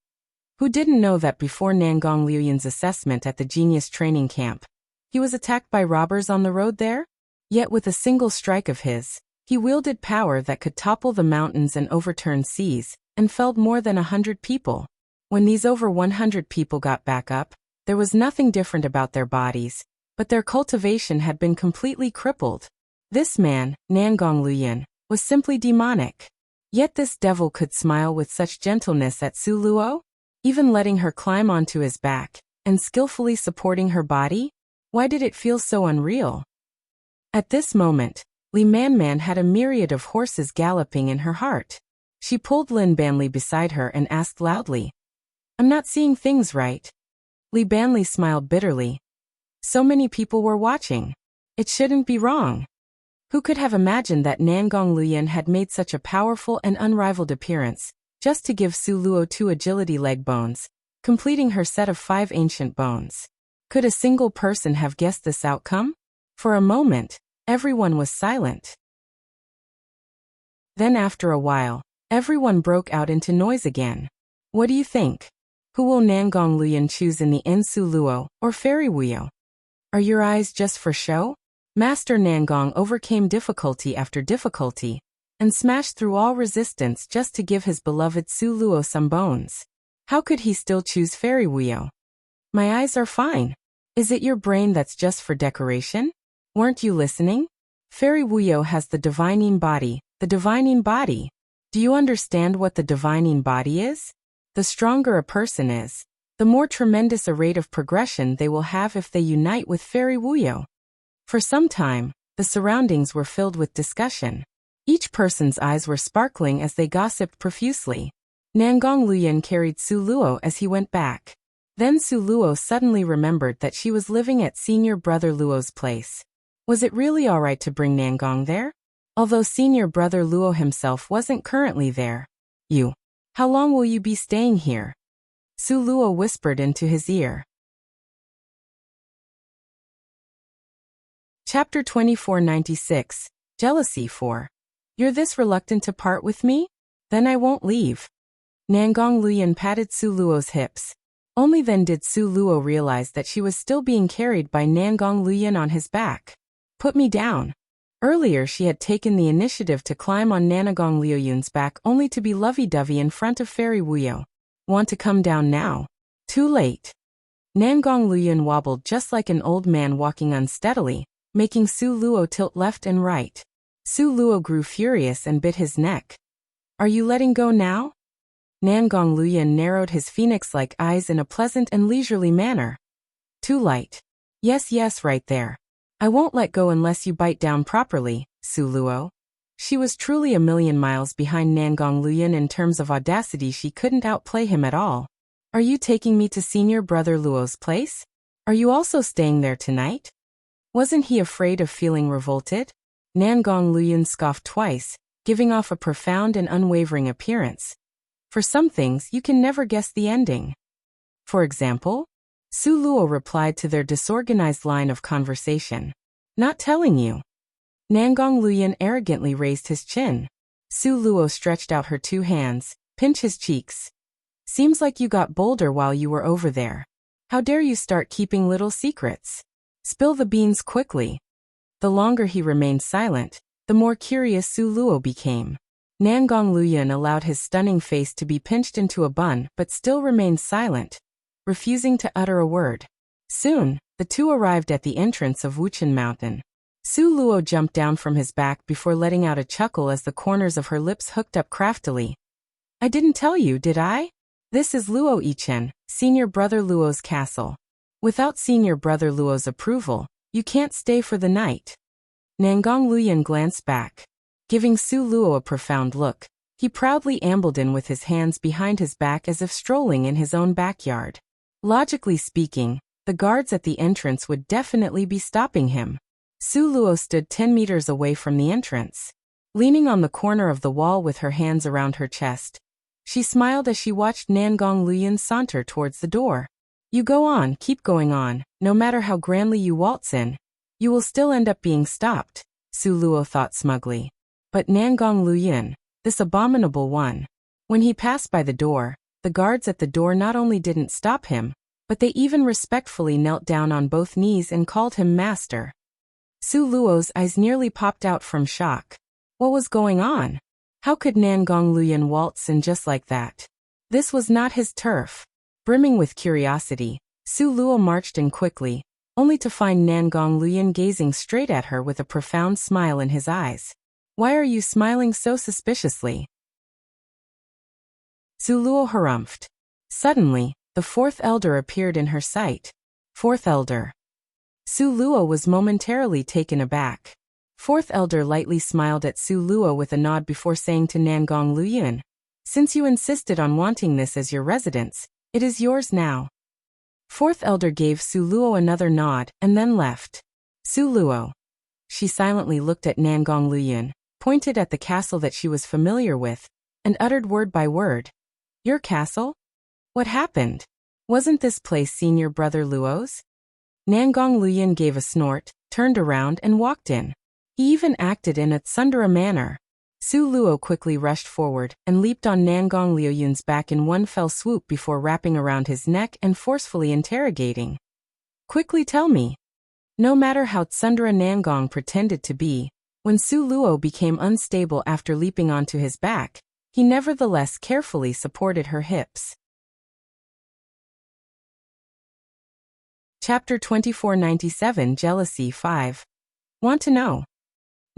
who didn't know that before Nangong Luyan's assessment at the Genius Training Camp, he was attacked by robbers on the road there? Yet with a single strike of his, he wielded power that could topple the mountains and overturn seas, and felled more than 100 people. When these over 100 people got back up, there was nothing different about their bodies, but their cultivation had been completely crippled. This man, Nangong Luyan, was simply demonic. Yet this devil could smile with such gentleness at Su Luo, even letting her climb onto his back, and skillfully supporting her body? Why did it feel so unreal? At this moment, Li Manman had a myriad of horses galloping in her heart. She pulled Lin Banli beside her and asked loudly, I'm not seeing things right. Li Banli smiled bitterly. So many people were watching. It shouldn't be wrong. Who could have imagined that Nangong Luyan had made such a powerful and unrivaled appearance, just to give Su Luo 2 agility leg bones, completing her set of 5 ancient bones. Could a single person have guessed this outcome? For a moment, everyone was silent. Then after a while, everyone broke out into noise again. What do you think? Who will Nangong Luyan choose in the end, Su Luo or Fairy Wuyo? Are your eyes just for show? Master Nangong overcame difficulty after difficulty, and smashed through all resistance just to give his beloved Su Luo some bones. How could he still choose Fairy Wuyo? My eyes are fine. Is it your brain that's just for decoration? Weren't you listening? Fairy Wuyo has the divining body, the divining body. Do you understand what the divining body is? The stronger a person is, the more tremendous a rate of progression they will have if they unite with Fairy Wuyo. For some time, the surroundings were filled with discussion. Each person's eyes were sparkling as they gossiped profusely. Nangong Luyan carried Su Luo as he went back. Then Su Luo suddenly remembered that she was living at senior brother Luo's place. Was it really alright to bring Nangong there? Although senior brother Luo himself wasn't currently there. How long will you be staying here? Su Luo whispered into his ear. Chapter 2496, Jealousy 4. You're this reluctant to part with me? Then I won't leave. Nangong Luyan patted Su Luo's hips. Only then did Su Luo realize that she was still being carried by Nangong Luyan on his back. Put me down. Earlier she had taken the initiative to climb on Nangong Luoyun's back only to be lovey-dovey in front of Fairy Wuyo. Want to come down now? Too late. Nangong Luyan wobbled just like an old man walking unsteadily, making Su Luo tilt left and right. Su Luo grew furious and bit his neck. Are you letting go now? Nangong Luyan narrowed his phoenix-like eyes in a pleasant and leisurely manner. Too light. Yes, right there. I won't let go unless you bite down properly, Su Luo. She was truly a million miles behind Nangong Luyan in terms of audacity. She couldn't outplay him at all. Are you taking me to senior brother Luo's place? Are you also staying there tonight? Wasn't he afraid of feeling revolted? Nangong Luyan scoffed twice, giving off a profound and unwavering appearance. For some things you can never guess the ending. For example? Su Luo replied to their disorganized line of conversation. Not telling you. Nangong Luyan arrogantly raised his chin. Su Luo stretched out her two hands, pinched his cheeks. Seems like you got bolder while you were over there. How dare you start keeping little secrets? Spill the beans quickly. The longer he remained silent, the more curious Su Luo became. Nangong Luyan allowed his stunning face to be pinched into a bun but still remained silent, refusing to utter a word. Soon, the two arrived at the entrance of Wuxia Mountain. Su Luo jumped down from his back before letting out a chuckle as the corners of her lips hooked up craftily. I didn't tell you, did I? This is Luo Yichen, senior brother Luo's castle. Without senior brother Luo's approval, you can't stay for the night. Nangong Luyan glanced back. Giving Su Luo a profound look, he proudly ambled in with his hands behind his back as if strolling in his own backyard. Logically speaking, the guards at the entrance would definitely be stopping him. Su Luo stood 10 meters away from the entrance. Leaning on the corner of the wall with her hands around her chest, she smiled as she watched Nangong Luyan saunter towards the door. You go on, keep going on, no matter how grandly you waltz in, you will still end up being stopped, Su Luo thought smugly. But Nangong Luyan, this abominable one. When he passed by the door, the guards at the door not only didn't stop him, but they even respectfully knelt down on both knees and called him master. Su Luo's eyes nearly popped out from shock. What was going on? How could Nangong Luyan waltz in just like that? This was not his turf. Brimming with curiosity, Su Luo marched in quickly, only to find Nangong Luyan gazing straight at her with a profound smile in his eyes. Why are you smiling so suspiciously? Su Luo harumphed. Suddenly, the fourth elder appeared in her sight. Fourth elder. Su Luo was momentarily taken aback. Fourth elder lightly smiled at Su Luo with a nod before saying to Nangong Luyan, since you insisted on wanting this as your residence, it is yours now. Fourth elder gave Su Luo another nod and then left. Su Luo. She silently looked at Nangong Luyan, pointed at the castle that she was familiar with, and uttered word by word. Your castle? What happened? Wasn't this place senior brother Luo's? Nangong Luyan gave a snort, turned around and walked in. He even acted in a tsundere manner. Su Luo quickly rushed forward and leaped on Nangong Luoyun's back in one fell swoop before wrapping around his neck and forcefully interrogating. Quickly tell me. No matter how tsundere Nangong pretended to be, when Su Luo became unstable after leaping onto his back, he nevertheless carefully supported her hips. Chapter 2497, Jealousy 5. Want to know?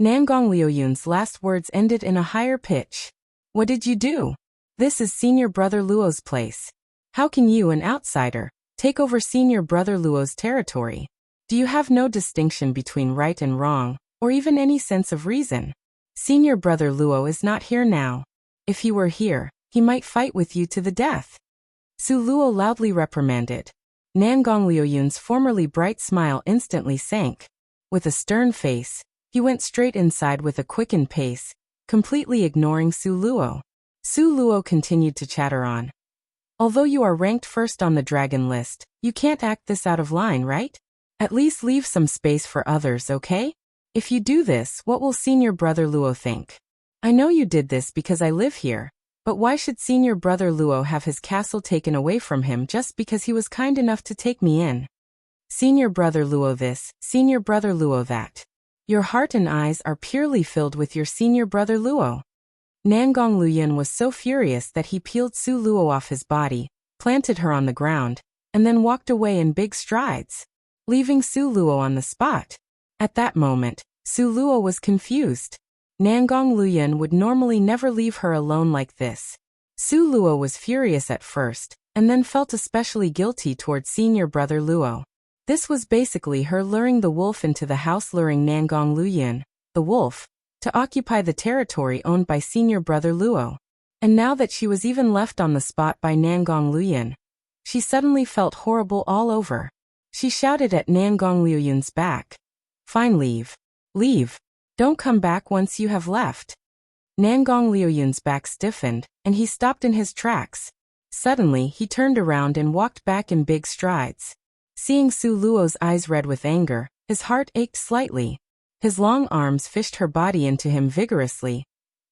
Nangong Luoyun's last words ended in a higher pitch. What did you do? This is senior brother Luo's place. How can you, an outsider, take over senior brother Luo's territory? Do you have no distinction between right and wrong, or even any sense of reason? Senior brother Luo is not here now. If he were here, he might fight with you to the death. Su Luo loudly reprimanded. Nangong Liuyun's formerly bright smile instantly sank. With a stern face, he went straight inside with a quickened pace, completely ignoring Su Luo. Su Luo continued to chatter on. Although you are ranked first on the dragon list, you can't act this out of line, right? At least leave some space for others, okay? If you do this, what will senior brother Luo think? I know you did this because I live here, but why should senior brother Luo have his castle taken away from him just because he was kind enough to take me in? Senior brother Luo this, senior brother Luo that. Your heart and eyes are purely filled with your senior brother Luo. Nangong Luyun was so furious that he peeled Su Luo off his body, planted her on the ground, and then walked away in big strides, leaving Su Luo on the spot. At that moment, Su Luo was confused. Nangong Luyun would normally never leave her alone like this. Su Luo was furious at first, and then felt especially guilty towards senior brother Luo. This was basically her luring the wolf into the house, luring Nangong Luyun, the wolf, to occupy the territory owned by senior brother Luo. And now that she was even left on the spot by Nangong Luyun, she suddenly felt horrible all over. She shouted at Nangong Luyun's back. Fine, leave. Leave. Don't come back once you have left. Nangong Luyun's back stiffened, and he stopped in his tracks. Suddenly, he turned around and walked back in big strides. Seeing Su Luo's eyes red with anger, his heart ached slightly. His long arms fished her body into him vigorously,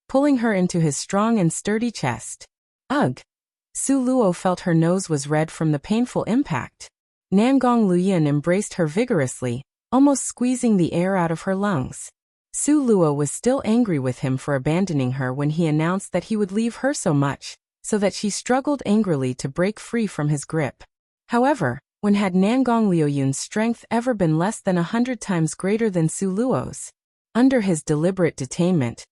pulling her into his strong and sturdy chest. Ugh! Su Luo felt her nose was red from the painful impact. Nangong Luyun embraced her vigorously, almost squeezing the air out of her lungs. Su Luo was still angry with him for abandoning her when he announced that he would leave her so much, so that she struggled angrily to break free from his grip. However, when had Nangong Liuyun's strength ever been less than 100 times greater than Su Luo's? Under his deliberate detainment,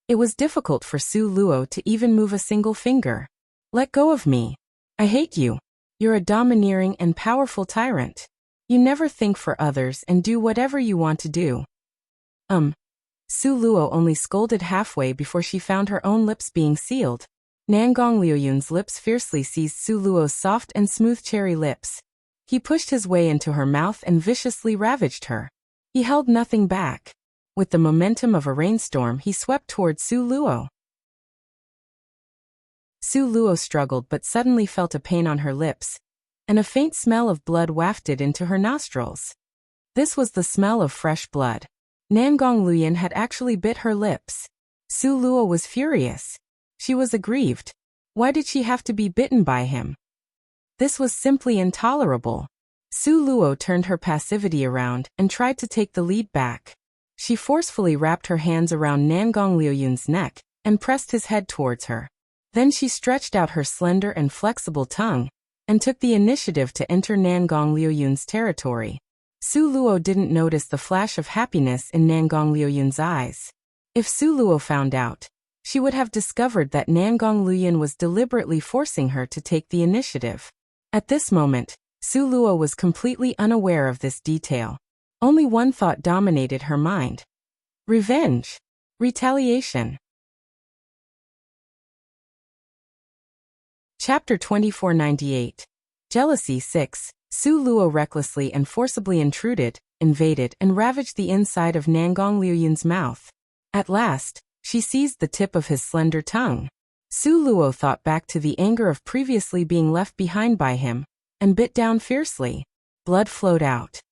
it was difficult for Su Luo to even move a single finger. Let go of me. I hate you. You're a domineering and powerful tyrant. You never think for others and do whatever you want to do. Su Luo only scolded halfway before she found her own lips being sealed. Nangong Liuyun's lips fiercely seized Su Luo's soft and smooth cherry lips. He pushed his way into her mouth and viciously ravaged her. He held nothing back. With the momentum of a rainstorm, he swept towards Su Luo. Su Luo struggled but suddenly felt a pain on her lips, and a faint smell of blood wafted into her nostrils. This was the smell of fresh blood. Nangong Luyun had actually bit her lips. Su Luo was furious. She was aggrieved. Why did she have to be bitten by him? This was simply intolerable. Su Luo turned her passivity around and tried to take the lead back. She forcefully wrapped her hands around Nangong Liuyun's neck and pressed his head towards her. Then she stretched out her slender and flexible tongue and took the initiative to enter Nangong Liuyun's territory. Su Luo didn't notice the flash of happiness in Nangong Liuyun's eyes. If Su Luo found out, she would have discovered that Nangong Luyun was deliberately forcing her to take the initiative. At this moment, Su Luo was completely unaware of this detail. Only one thought dominated her mind. Revenge. Retaliation. Chapter 2498. Jealousy 6. Su Luo recklessly and forcibly intruded, invaded and ravaged the inside of Nangong Liuyun's mouth. At last, she seized the tip of his slender tongue. Su Luo thought back to the anger of previously being left behind by him, and bit down fiercely. Blood flowed out.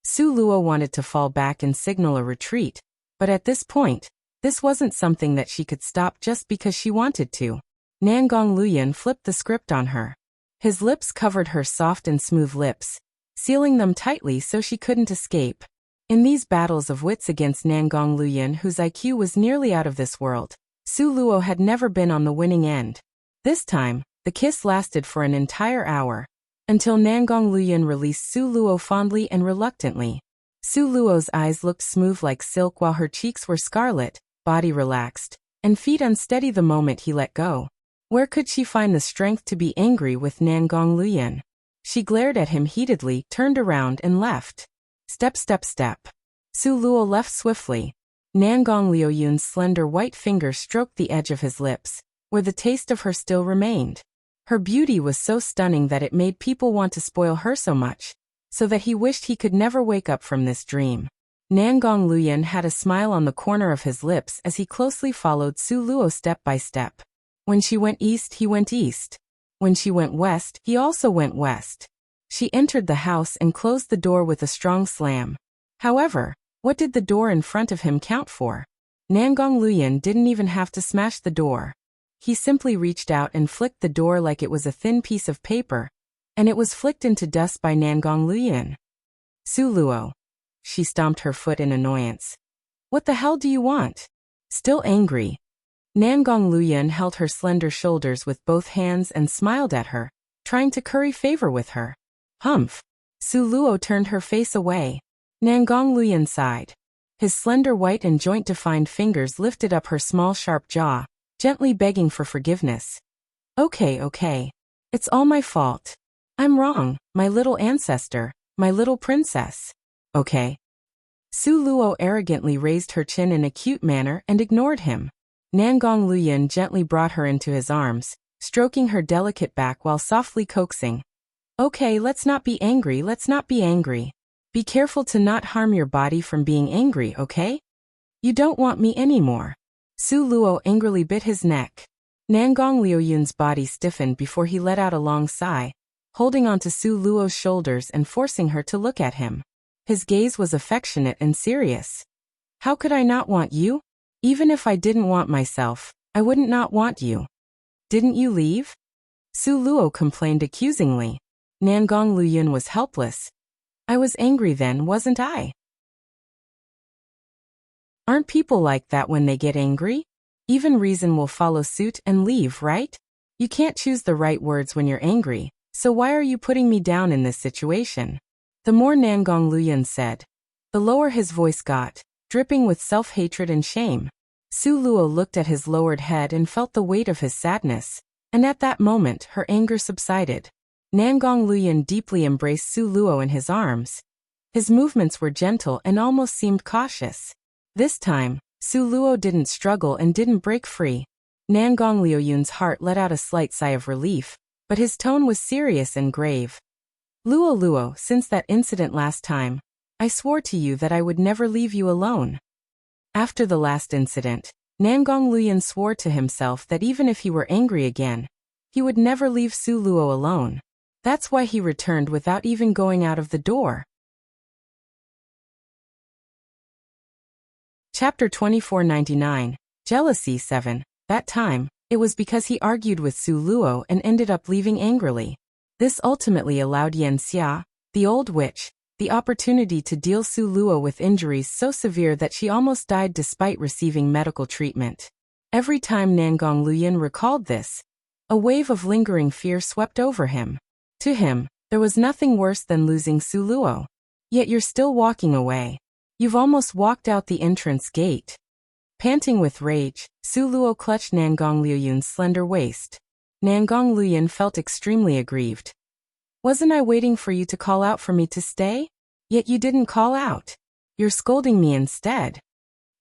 Su Luo wanted to fall back and signal a retreat, but at this point, this wasn't something that she could stop just because she wanted to. Nangong Luyun flipped the script on her. His lips covered her soft and smooth lips, sealing them tightly so she couldn't escape. In these battles of wits against Nangong Luyun, whose IQ was nearly out of this world, Su Luo had never been on the winning end. This time, the kiss lasted for an entire hour, until Nangong Luyun released Su Luo fondly and reluctantly. Su Luo's eyes looked smooth like silk while her cheeks were scarlet, body relaxed, and feet unsteady the moment he let go. Where could she find the strength to be angry with Nangong Luyun? She glared at him heatedly, turned around and left. Step, step, step. Su Luo left swiftly. Nangong Liuyun's slender white fingers stroked the edge of his lips, where the taste of her still remained. Her beauty was so stunning that it made people want to spoil her so much, so that he wished he could never wake up from this dream. Nangong Luoyun had a smile on the corner of his lips as he closely followed Su Luo step by step. When she went east, he went east. When she went west, he also went west. She entered the house and closed the door with a strong slam. However, what did the door in front of him count for? Nangong Luoyun didn't even have to smash the door. He simply reached out and flicked the door like it was a thin piece of paper, and it was flicked into dust by Nangong Luoyun. Su Luo. She stomped her foot in annoyance. What the hell do you want? Still angry. Nangong Luoyun held her slender shoulders with both hands and smiled at her, trying to curry favor with her. Humph. Su Luo turned her face away. Nangong Luoyun sighed. His slender white and joint-defined fingers lifted up her small sharp jaw, gently begging for forgiveness. Okay. It's all my fault. I'm wrong, my little ancestor, my little princess. Okay. Su Luo arrogantly raised her chin in a cute manner and ignored him. Nangong Luoyun gently brought her into his arms, stroking her delicate back while softly coaxing. Okay, let's not be angry. Be careful to not harm your body from being angry, okay? You don't want me anymore. Su Luo angrily bit his neck. Nangong Luoyun's body stiffened before he let out a long sigh, holding onto Su Luo's shoulders and forcing her to look at him. His gaze was affectionate and serious. How could I not want you? Even if I didn't want myself, I wouldn't not want you. Didn't you leave? Su Luo complained accusingly. Nangong Luoyun was helpless. I was angry then, wasn't I? Aren't people like that when they get angry? Even reason will follow suit and leave, right? You can't choose the right words when you're angry, so why are you putting me down in this situation? The more Nangong Luoyun said, the lower his voice got, dripping with self-hatred and shame. Su Luo looked at his lowered head and felt the weight of his sadness, and at that moment her anger subsided. Nangong Luoyun deeply embraced Su Luo in his arms. His movements were gentle and almost seemed cautious. This time, Su Luo didn't struggle and didn't break free. Nangong Luoyun's heart let out a slight sigh of relief, but his tone was serious and grave. Luo, since that incident last time, I swore to you that I would never leave you alone. After the last incident, Nangong Luoyun swore to himself that even if he were angry again, he would never leave Su Luo alone. That's why he returned without even going out of the door. Chapter 2499, Jealousy 7. That time, it was because he argued with Su Luo and ended up leaving angrily. This ultimately allowed Yan Xia, the old witch, the opportunity to deal Su Luo with injuries so severe that she almost died despite receiving medical treatment. Every time Nangong Luoyun recalled this, a wave of lingering fear swept over him. To him, there was nothing worse than losing Su Luo. Yet you're still walking away. You've almost walked out the entrance gate. Panting with rage, Su Luo clutched Nangong Luoyun's slender waist. Nangong Luoyun felt extremely aggrieved. Wasn't I waiting for you to call out for me to stay? Yet you didn't call out. You're scolding me instead.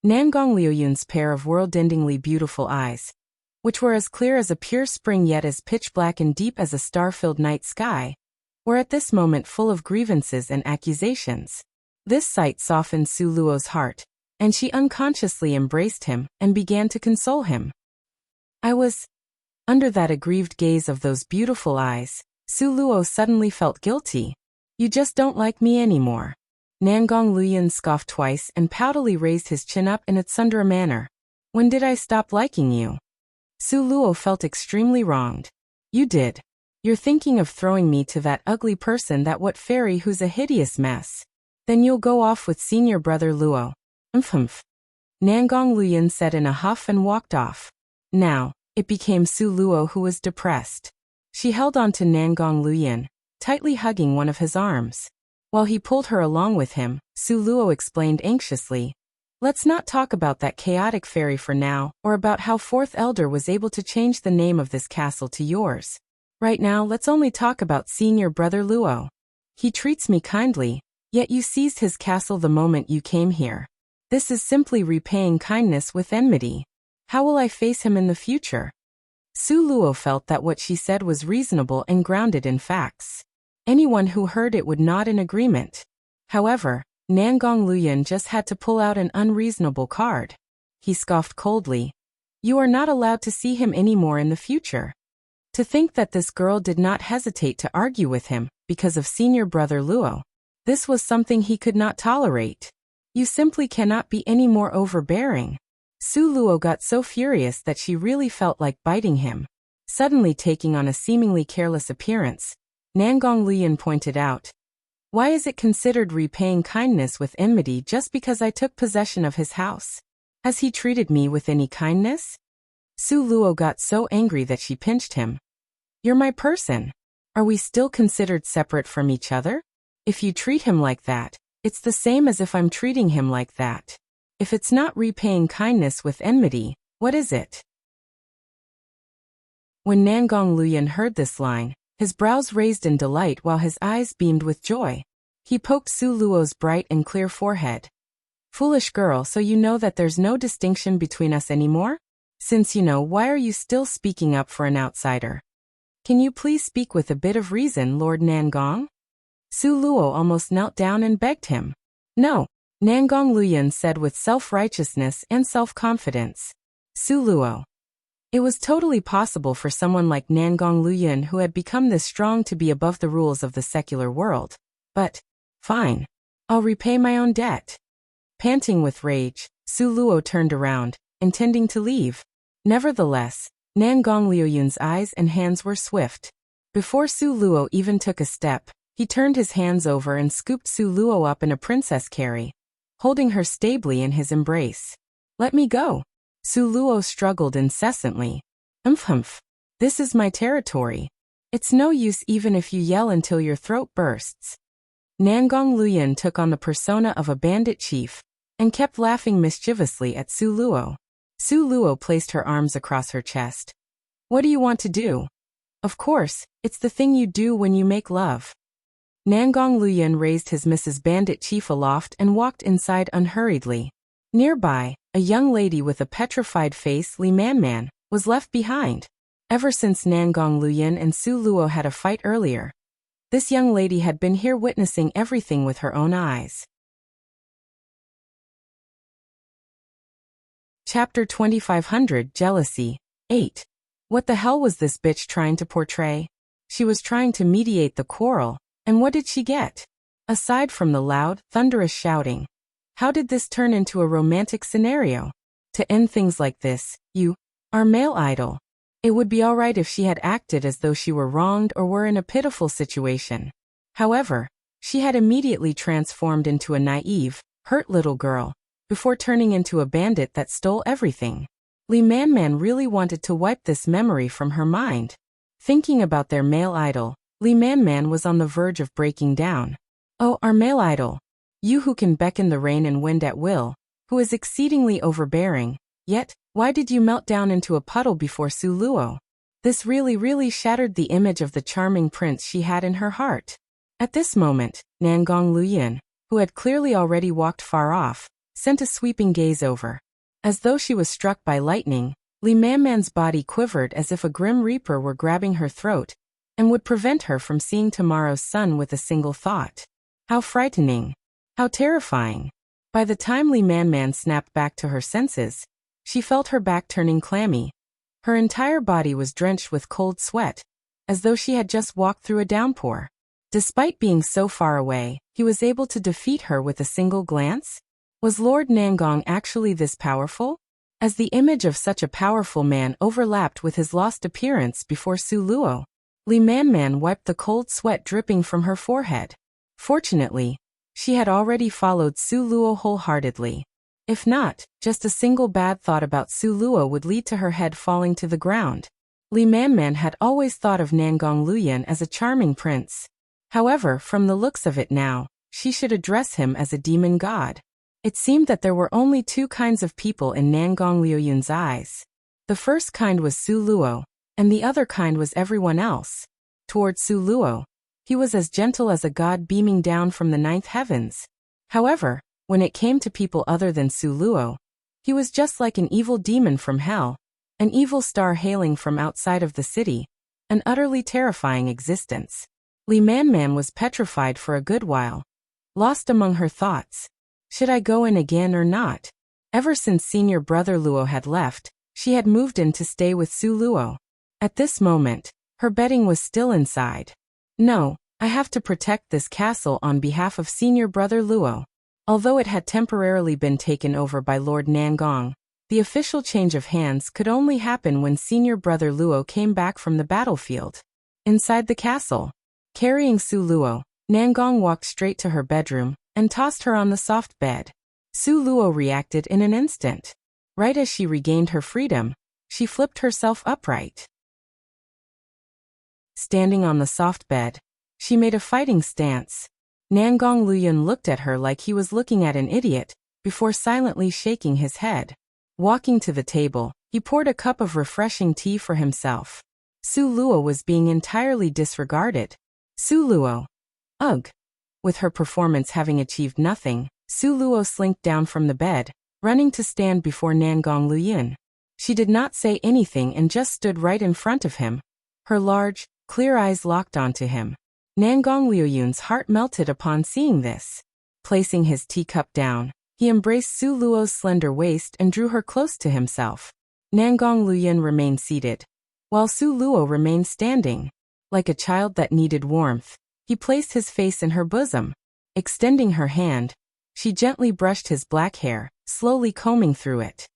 Nangong Luoyun's pair of world-endingly beautiful eyes, which were as clear as a pure spring yet as pitch-black and deep as a star-filled night sky, were at this moment full of grievances and accusations. This sight softened Su Luo's heart, and she unconsciously embraced him and began to console him. Under that aggrieved gaze of those beautiful eyes, Su Luo suddenly felt guilty. You just don't like me anymore. Nangong Luoyun scoffed twice and poutily raised his chin up in a tsundere manner. When did I stop liking you? Su Luo felt extremely wronged. You did. You're thinking of throwing me to that ugly person, that what fairy who's a hideous mess. Then you'll go off with senior brother Luo. Humph. Nangong Luoyun said in a huff and walked off. Now, it became Su Luo who was depressed. She held on to Nangong Luoyun, tightly hugging one of his arms. While he pulled her along with him, Su Luo explained anxiously, let's not talk about that chaotic fairy for now, or about how Fourth Elder was able to change the name of this castle to yours. Right now, let's only talk about senior brother Luo. He treats me kindly, yet you seized his castle the moment you came here. This is simply repaying kindness with enmity. How will I face him in the future? Su Luo felt that what she said was reasonable and grounded in facts. Anyone who heard it would nod in agreement. However, Nangong Luyan just had to pull out an unreasonable card. He scoffed coldly. You are not allowed to see him anymore in the future. To think that this girl did not hesitate to argue with him because of senior brother Luo. This was something he could not tolerate. You simply cannot be any more overbearing. Su Luo got so furious that she really felt like biting him. Suddenly taking on a seemingly careless appearance, Nangong Luyan pointed out, why is it considered repaying kindness with enmity just because I took possession of his house? Has he treated me with any kindness? Su Luo got so angry that she pinched him. You're my person. Are we still considered separate from each other? If you treat him like that, it's the same as if I'm treating him like that. If it's not repaying kindness with enmity, what is it? When Nangong Luyan heard this line, his brows raised in delight while his eyes beamed with joy. He poked Su Luo's bright and clear forehead. Foolish girl, so you know that there's no distinction between us anymore? Since you know, why are you still speaking up for an outsider? Can you please speak with a bit of reason, Lord Nangong? Su Luo almost knelt down and begged him. No, Nangong Luyan said with self-righteousness and self-confidence. Su Luo. It was totally possible for someone like Nangong Luyan who had become this strong to be above the rules of the secular world. But, fine. I'll repay my own debt. Panting with rage, Su Luo turned around, intending to leave. Nevertheless, Nangong Luoyun's eyes and hands were swift. Before Su Luo even took a step, he turned his hands over and scooped Su Luo up in a princess carry, holding her stably in his embrace. Let me go. Su Luo struggled incessantly. Humph. This is my territory. It's no use even if you yell until your throat bursts. Nangong Luyan took on the persona of a bandit chief, and kept laughing mischievously at Su Luo. Su Luo placed her arms across her chest. What do you want to do? Of course, it's the thing you do when you make love. Nangong Luyan raised his Mrs. Bandit Chief aloft and walked inside unhurriedly. Nearby, a young lady with a petrified face, Li Man, was left behind. Ever since Nangong Luyan and Su Luo had a fight earlier, this young lady had been here witnessing everything with her own eyes. Chapter 2500 Jealousy 8. What the hell was this bitch trying to portray? She was trying to mediate the quarrel, and what did she get? Aside from the loud, thunderous shouting, how did this turn into a romantic scenario? To end things like this, you are male idol. It would be alright if she had acted as though she were wronged or were in a pitiful situation. However, she had immediately transformed into a naive, hurt little girl, before turning into a bandit that stole everything. Li Man really wanted to wipe this memory from her mind. Thinking about their male idol, Li Man was on the verge of breaking down. Oh, our male idol. You who can beckon the rain and wind at will, who is exceedingly overbearing, yet, why did you melt down into a puddle before Su Luo? This really shattered the image of the charming prince she had in her heart. At this moment, Nangong Luyan, who had clearly already walked far off, sent a sweeping gaze over. As though she was struck by lightning, Li Man's body quivered as if a grim reaper were grabbing her throat, and would prevent her from seeing tomorrow's sun with a single thought. How frightening! How terrifying! By the time Li Man snapped back to her senses, she felt her back turning clammy. Her entire body was drenched with cold sweat, as though she had just walked through a downpour. Despite being so far away, he was able to defeat her with a single glance? Was Lord Nangong actually this powerful? As the image of such a powerful man overlapped with his lost appearance before Su Luo, Li Man wiped the cold sweat dripping from her forehead. Fortunately, she had already followed Su Luo wholeheartedly. If not, just a single bad thought about Su Luo would lead to her head falling to the ground. Li Man had always thought of Nangong Luyan as a charming prince. However, from the looks of it now, she should address him as a demon god. It seemed that there were only two kinds of people in Nangong Luoyun's eyes. The first kind was Su Luo, and the other kind was everyone else. Toward Su Luo, he was as gentle as a god beaming down from the ninth heavens. However, when it came to people other than Su Luo, he was just like an evil demon from hell, an evil star hailing from outside of the city, an utterly terrifying existence. Li Man was petrified for a good while, lost among her thoughts. Should I go in again or not? Ever since senior brother Luo had left, she had moved in to stay with Su Luo. At this moment, her bedding was still inside. No, I have to protect this castle on behalf of senior brother Luo. Although it had temporarily been taken over by Lord Nangong, the official change of hands could only happen when senior brother Luo came back from the battlefield. Inside the castle, carrying Su Luo, Nangong walked straight to her bedroom and tossed her on the soft bed. Su Luo reacted in an instant. Right as she regained her freedom, she flipped herself upright. Standing on the soft bed, she made a fighting stance. Nangong Luyan looked at her like he was looking at an idiot, before silently shaking his head. Walking to the table, he poured a cup of refreshing tea for himself. Su Luo was being entirely disregarded. Su Luo. Ugh. With her performance having achieved nothing, Su Luo slinked down from the bed, running to stand before Nangong Luyan. She did not say anything and just stood right in front of him, her large, clear eyes locked onto him. Nangong Luoyun's heart melted upon seeing this. Placing his teacup down, he embraced Su Luo's slender waist and drew her close to himself. Nangong Luoyun remained seated, while Su Luo remained standing. Like a child that needed warmth, he placed his face in her bosom. Extending her hand, she gently brushed his black hair, slowly combing through it.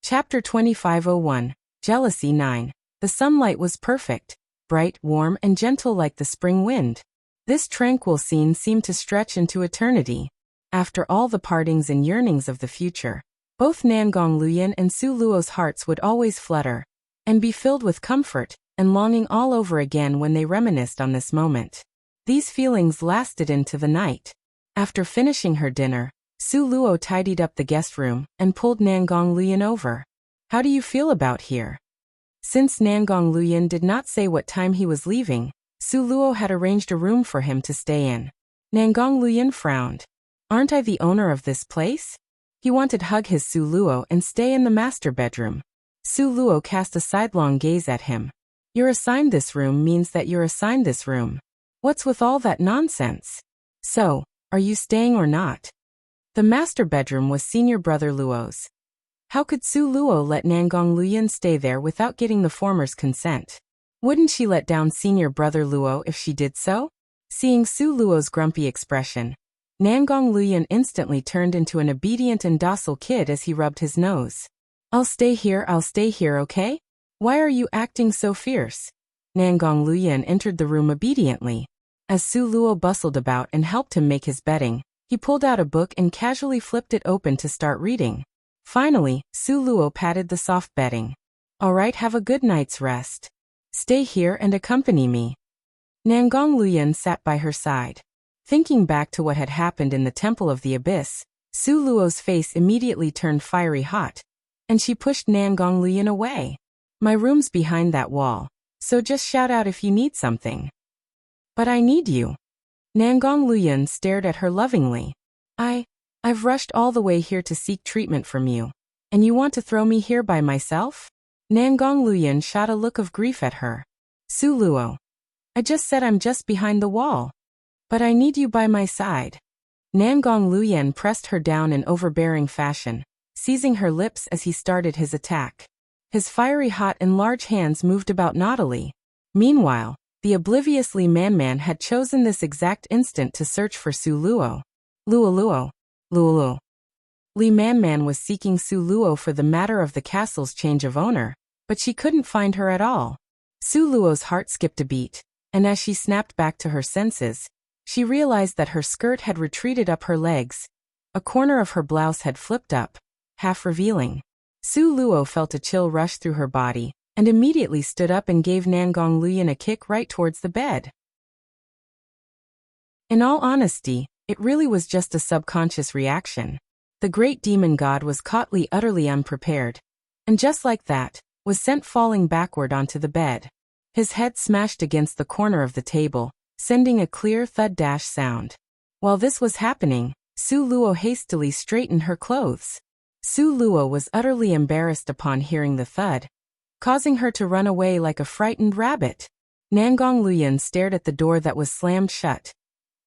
Chapter 2501, Jealousy 9. The sunlight was perfect, bright, warm, and gentle like the spring wind. This tranquil scene seemed to stretch into eternity. After all the partings and yearnings of the future, both Nangong Luyan and Su Luo's hearts would always flutter, and be filled with comfort and longing all over again when they reminisced on this moment. These feelings lasted into the night. After finishing her dinner, Su Luo tidied up the guest room and pulled Nangong Luyan over. How do you feel about here? Since Nangong Luyan did not say what time he was leaving, Su Luo had arranged a room for him to stay in. Nangong Luyan frowned. Aren't I the owner of this place? He wanted to hug his Su Luo and stay in the master bedroom. Su Luo cast a sidelong gaze at him. You're assigned this room means that you're assigned this room. What's with all that nonsense? So, are you staying or not? The master bedroom was senior brother Luo's. How could Su Luo let Nangong Luyan stay there without getting the former's consent? Wouldn't she let down senior brother Luo if she did so? Seeing Su Luo's grumpy expression, Nangong Luyan instantly turned into an obedient and docile kid as he rubbed his nose. I'll stay here, okay? Why are you acting so fierce? Nangong Luyan entered the room obediently. As Su Luo bustled about and helped him make his bedding, he pulled out a book and casually flipped it open to start reading. Finally, Su Luo patted the soft bedding. All right, have a good night's rest. Stay here and accompany me. Nangong Luyan sat by her side. Thinking back to what had happened in the Temple of the Abyss, Su Luo's face immediately turned fiery hot, and she pushed Nangong Luyan away. My room's behind that wall, so just shout out if you need something. But I need you. Nangong Luyan stared at her lovingly. I've rushed all the way here to seek treatment from you, and you want to throw me here by myself? Nangong Luyan shot a look of grief at her. Su Luo. I just said I'm just behind the wall. But I need you by my side. Nangong Luyan pressed her down in overbearing fashion, seizing her lips as he started his attack. His fiery hot and large hands moved about naughtily. Meanwhile, the oblivious Li Man had chosen this exact instant to search for Su Luo. Luo. Li Man was seeking Su Luo for the matter of the castle's change of owner, but she couldn't find her at all. Su Luo's heart skipped a beat, and as she snapped back to her senses, she realized that her skirt had retreated up her legs. A corner of her blouse had flipped up, half revealing. Su Luo felt a chill rush through her body, and immediately stood up and gave Nangong Luyan a kick right towards the bed. In all honesty, it really was just a subconscious reaction. The great demon god was caughtly utterly unprepared, and just like that, was sent falling backward onto the bed. His head smashed against the corner of the table, sending a clear thud-dash sound. While this was happening, Su Luo hastily straightened her clothes. Su Luo was utterly embarrassed upon hearing the thud, causing her to run away like a frightened rabbit. Nangong Luoyun stared at the door that was slammed shut.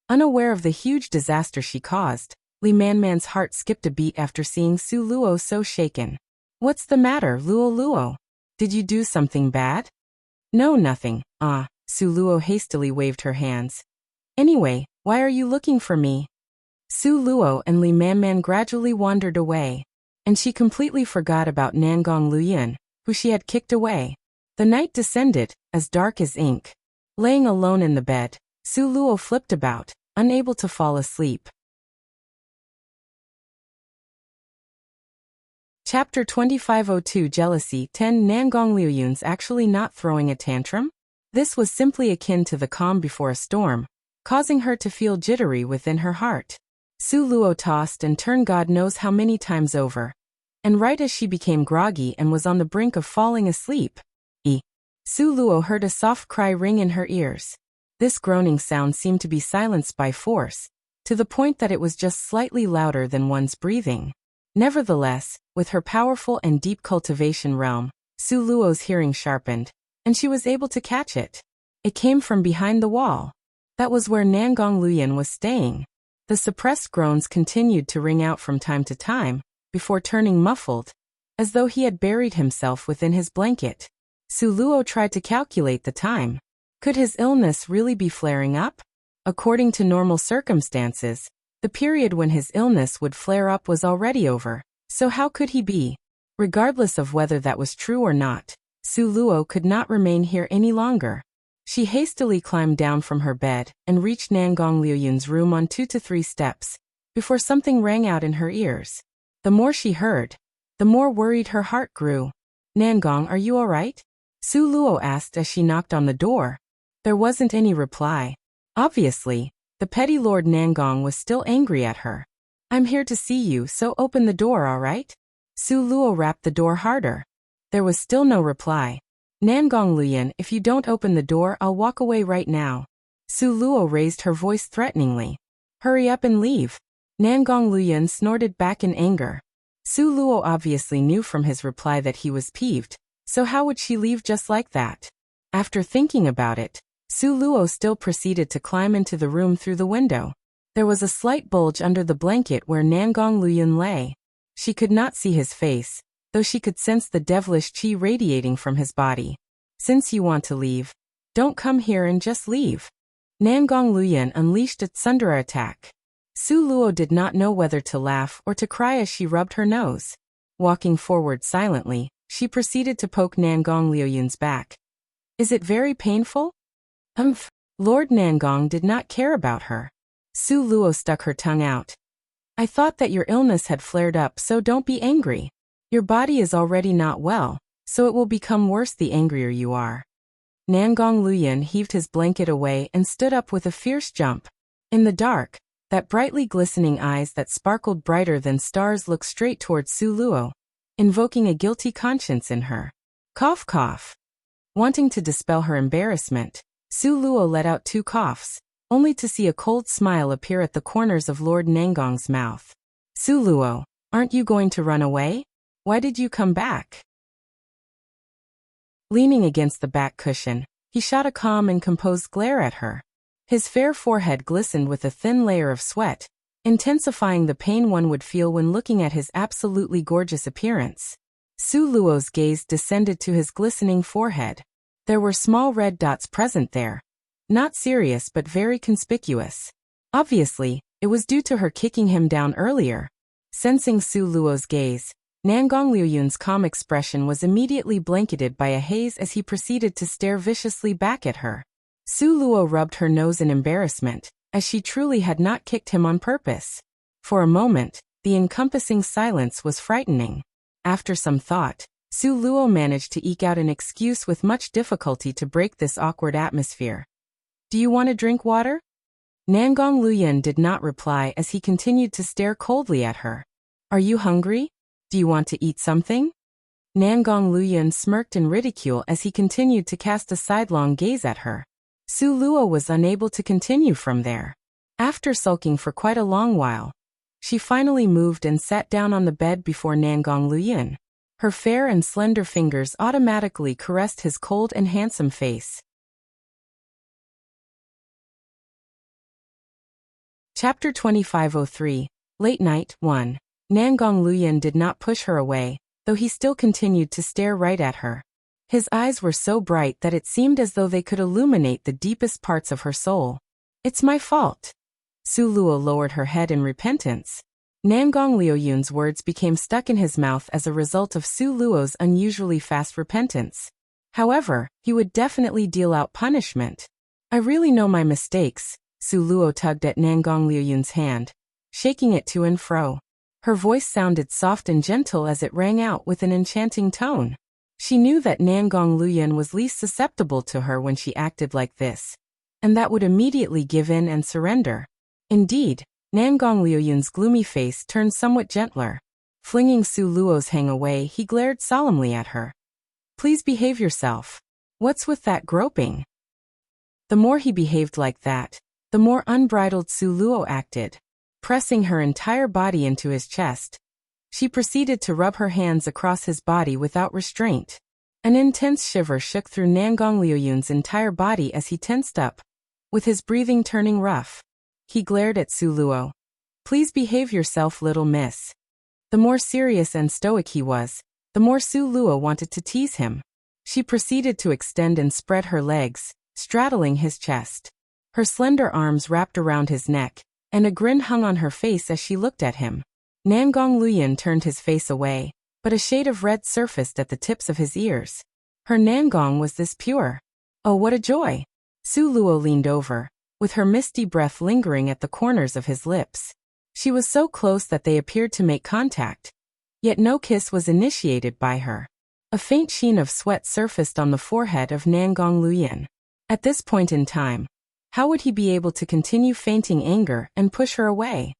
Unaware of the huge disaster she caused, Li Manman's heart skipped a beat after seeing Su Luo so shaken. "What's the matter, Luo Luo? Did you do something bad?" "No, nothing." Su Luo hastily waved her hands. "Anyway, why are you looking for me?" Su Luo and Li Manman gradually wandered away, and she completely forgot about Nangong Luoyun, who she had kicked away. The night descended, as dark as ink. Laying alone in the bed, Su Luo flipped about, unable to fall asleep. Chapter 2502 Jealousy 10 Nangong Luoyun's actually not throwing a tantrum? This was simply akin to the calm before a storm, causing her to feel jittery within her heart. Su Luo tossed and turned God knows how many times over, and right as she became groggy and was on the brink of falling asleep, Su Luo heard a soft cry ring in her ears. This groaning sound seemed to be silenced by force, to the point that it was just slightly louder than one's breathing. Nevertheless, with her powerful and deep cultivation realm, Su Luo's hearing sharpened, and she was able to catch it. It came from behind the wall. That was where Nangong Luoyun was staying. The suppressed groans continued to ring out from time to time, before turning muffled, as though he had buried himself within his blanket. Su Luo tried to calculate the time. Could his illness really be flaring up? According to normal circumstances, the period when his illness would flare up was already over, so how could he be? Regardless of whether that was true or not, Su Luo could not remain here any longer. She hastily climbed down from her bed and reached Nangong Luoyun's room on 2 to 3 steps, before something rang out in her ears. The more she heard, the more worried her heart grew. "Nangong, are you all right?" Su Luo asked as she knocked on the door. There wasn't any reply. Obviously, the petty Lord Nangong was still angry at her. "I'm here to see you, so open the door, all right?" Su Luo rapped the door harder. There was still no reply. "Nangong Luoyun, if you don't open the door, I'll walk away right now." Su Luo raised her voice threateningly. "Hurry up and leave." Nangong Luoyun snorted back in anger. Su Luo obviously knew from his reply that he was peeved, so how would she leave just like that? After thinking about it, Su Luo still proceeded to climb into the room through the window. There was a slight bulge under the blanket where Nangong Luoyun lay. She could not see his face, though she could sense the devilish qi radiating from his body. "Since you want to leave, don't come here and just leave." Nangong Luoyun unleashed a Tsundere attack. Su Luo did not know whether to laugh or to cry as she rubbed her nose. Walking forward silently, she proceeded to poke Nangong Luoyun's back. "Is it very painful?" Lord Nangong did not care about her. Su Luo stuck her tongue out. "I thought that your illness had flared up, so don't be angry. Your body is already not well, so it will become worse the angrier you are." Nangong Luoyun heaved his blanket away and stood up with a fierce jump. In the dark, that brightly glistening eyes that sparkled brighter than stars looked straight towards Su Luo, invoking a guilty conscience in her. Cough cough. Wanting to dispel her embarrassment, Su Luo let out 2 coughs, only to see a cold smile appear at the corners of Lord Nangong's mouth. "Su Luo, aren't you going to run away? Why did you come back?" Leaning against the back cushion, he shot a calm and composed glare at her. His fair forehead glistened with a thin layer of sweat, intensifying the pain one would feel when looking at his absolutely gorgeous appearance. Su Luo's gaze descended to his glistening forehead. There were small red dots present there. Not serious but very conspicuous. Obviously, it was due to her kicking him down earlier. Sensing Su Luo's gaze, Nangong Luoyun's calm expression was immediately blanketed by a haze as he proceeded to stare viciously back at her. Su Luo rubbed her nose in embarrassment, as she truly had not kicked him on purpose. For a moment, the encompassing silence was frightening. After some thought, Su Luo managed to eke out an excuse with much difficulty to break this awkward atmosphere. "Do you want to drink water?" Nangong Luoyun did not reply as he continued to stare coldly at her. "Are you hungry? Do you want to eat something?" Nangong Luoyun smirked in ridicule as he continued to cast a sidelong gaze at her. Su Luo was unable to continue from there. After sulking for quite a long while, She finally moved and sat down on the bed before Nangong Luyin. Her fair and slender fingers automatically caressed his cold and handsome face. Chapter 2503. Late Night 1. Nangong Luyin did not push her away, though he still continued to stare right at her. His eyes were so bright that it seemed as though they could illuminate the deepest parts of her soul. It's my fault. Su Luo lowered her head in repentance. Nangong Liuyun's words became stuck in his mouth as a result of Su Luo's unusually fast repentance. However, he would definitely deal out punishment. I really know my mistakes. Su Luo tugged at Nangong Liuyun's hand, shaking it to and fro. Her voice sounded soft and gentle as it rang out with an enchanting tone. She knew that Nangong Luyin was least susceptible to her when she acted like this, and that would immediately give in and surrender. Indeed, Nangong Liuyun's gloomy face turned somewhat gentler. Flinging Su Luo's hang away, he glared solemnly at her. Please behave yourself. What's with that groping? The more he behaved like that, the more unbridled Su Luo acted. Pressing her entire body into his chest, she proceeded to rub her hands across his body without restraint. An intense shiver shook through Nangong Liuyun's entire body as he tensed up, with his breathing turning rough. He glared at Su Luo. Please behave yourself, little miss. The more serious and stoic he was, the more Su Luo wanted to tease him. She proceeded to extend and spread her legs, straddling his chest. Her slender arms wrapped around his neck, and a grin hung on her face as she looked at him. Nangong Luyin turned his face away, but a shade of red surfaced at the tips of his ears. Her Nangong was this pure. Oh, what a joy! Su Luo leaned over, with her misty breath lingering at the corners of his lips. She was so close that they appeared to make contact, yet no kiss was initiated by her. A faint sheen of sweat surfaced on the forehead of Nangong Luyin. At this point in time, how would he be able to continue feigning anger and push her away?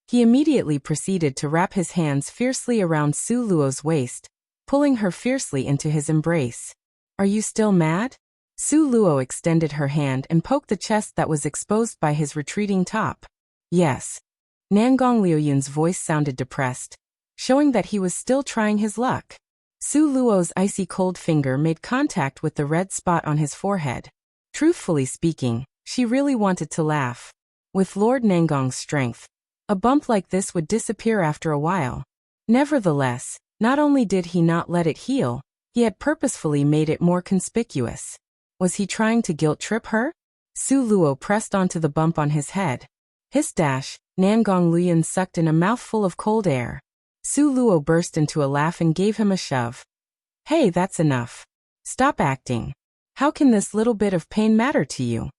He immediately proceeded to wrap his hands fiercely around Su Luo's waist, pulling her fiercely into his embrace. Are you still mad? Su Luo extended her hand and poked the chest that was exposed by his retreating top. Yes. Nangong Liuyun's voice sounded depressed, showing that he was still trying his luck. Su Luo's icy cold finger made contact with the red spot on his forehead. Truthfully speaking, she really wanted to laugh. With Lord Nangong's strength, a bump like this would disappear after a while. Nevertheless, not only did he not let it heal, he had purposefully made it more conspicuous. Was he trying to guilt-trip her? Su Luo pressed onto the bump on his head. Hiss dash, Nangong Luyin sucked in a mouthful of cold air. Su Luo burst into a laugh and gave him a shove. Hey, that's enough. Stop acting. How can this little bit of pain matter to you?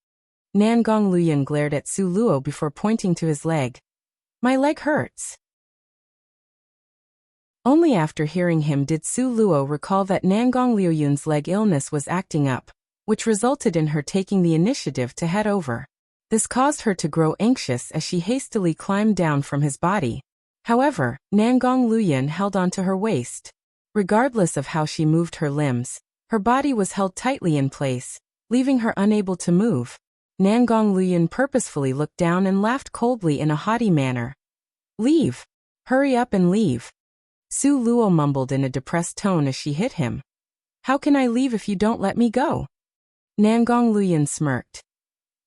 Nangong Luyin glared at Su Luo before pointing to his leg. My leg hurts. Only after hearing him did Su Luo recall that Nangong Liuyun's leg illness was acting up, which resulted in her taking the initiative to head over. This caused her to grow anxious as she hastily climbed down from his body. However, Nangong Luyin held onto her waist. Regardless of how she moved her limbs, her body was held tightly in place, leaving her unable to move. Nangong Luyin purposefully looked down and laughed coldly in a haughty manner. Leave. Hurry up and leave. Su Luo mumbled in a depressed tone as she hit him. How can I leave if you don't let me go? Nangong Luyin smirked.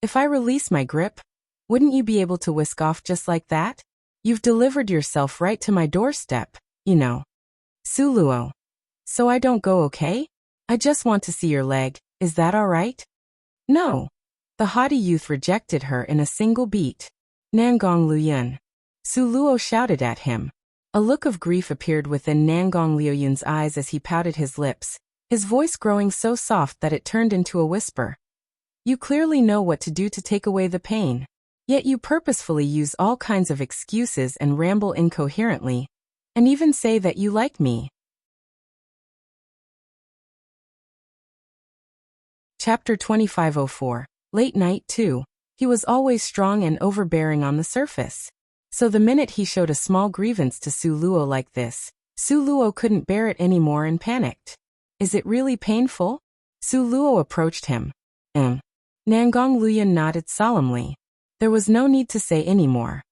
If I release my grip, wouldn't you be able to whisk off just like that? You've delivered yourself right to my doorstep, you know. Su Luo. So I don't go, okay? I just want to see your leg, is that all right? No. The haughty youth rejected her in a single beat. Nangong Luyin. Su Luo shouted at him. A look of grief appeared within Nangong Liuyun's eyes as he pouted his lips, his voice growing so soft that it turned into a whisper. You clearly know what to do to take away the pain. Yet you purposefully use all kinds of excuses and ramble incoherently, and even say that you like me. Chapter 2504. Late Night 2. He was always strong and overbearing on the surface. So the minute he showed a small grievance to Su Luo like this, Su Luo couldn't bear it anymore and panicked. Is it really painful? Su Luo approached him. Nangong Luyin nodded solemnly. There was no need to say any more.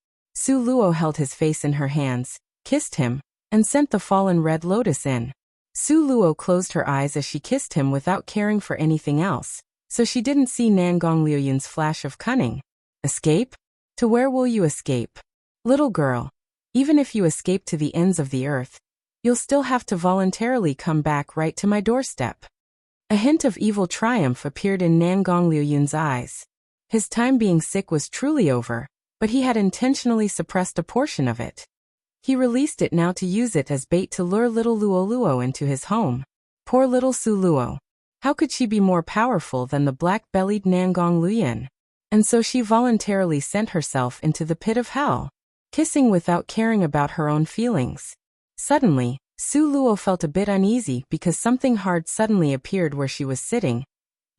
Su Luo held his face in her hands, kissed him, and sent the fallen red lotus in. Su Luo closed her eyes as she kissed him without caring for anything else, so she didn't see Nangong Liuyun's flash of cunning. Escape? To where will you escape? Little girl, even if you escape to the ends of the earth, you'll still have to voluntarily come back right to my doorstep. A hint of evil triumph appeared in Nangong Liuyun's eyes. His time being sick was truly over, but he had intentionally suppressed a portion of it. He released it now to use it as bait to lure little Luo Luo into his home. Poor little Su Luo. How could she be more powerful than the black-bellied Nangong Liuyun? And so she voluntarily sent herself into the pit of hell, kissing without caring about her own feelings. Suddenly, Su Luo felt a bit uneasy because something hard suddenly appeared where she was sitting,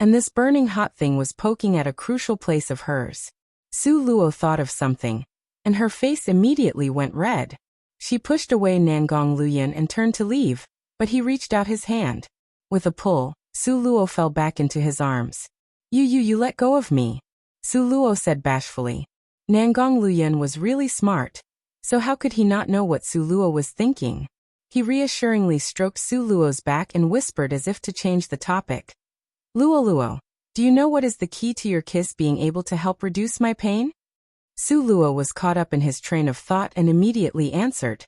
and this burning hot thing was poking at a crucial place of hers. Su Luo thought of something, and her face immediately went red. She pushed away Nangong Liuyun and turned to leave, but he reached out his hand. With a pull, Su Luo fell back into his arms. You let go of me," Su Luo said bashfully. Nangong Liuyun was really smart, so how could he not know what Su Luo was thinking? He reassuringly stroked Su Luo's back and whispered as if to change the topic. Luo Luo, do you know what is the key to your kiss being able to help reduce my pain? Su Luo was caught up in his train of thought and immediately answered.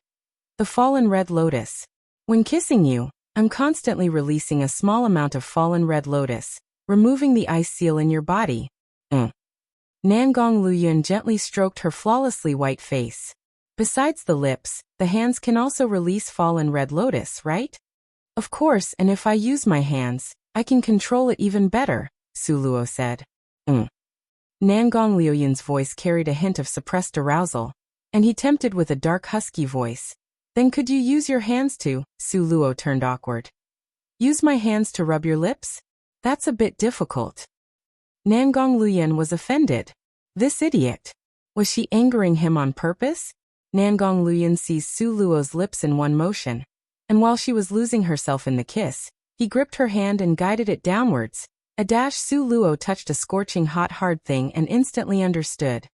The fallen red lotus. When kissing you, I'm constantly releasing a small amount of fallen red lotus, removing the ice seal in your body. Nangong Liuyun gently stroked her flawlessly white face. Besides the lips, the hands can also release fallen red lotus, right? Of course, and if I use my hands, I can control it even better, Su Luo said. Nangong Liuyun's voice carried a hint of suppressed arousal, and he tempted with a dark husky voice. Then could you use your hands to? Su Luo turned awkward. Use my hands to rub your lips? That's a bit difficult. Nangong Liuyun was offended. This idiot. Was she angering him on purpose? Nangong Liuyun seized Su Luo's lips in one motion, and while she was losing herself in the kiss, he gripped her hand and guided it downwards. A dash. Su Luo touched a scorching hot hard thing and instantly understood.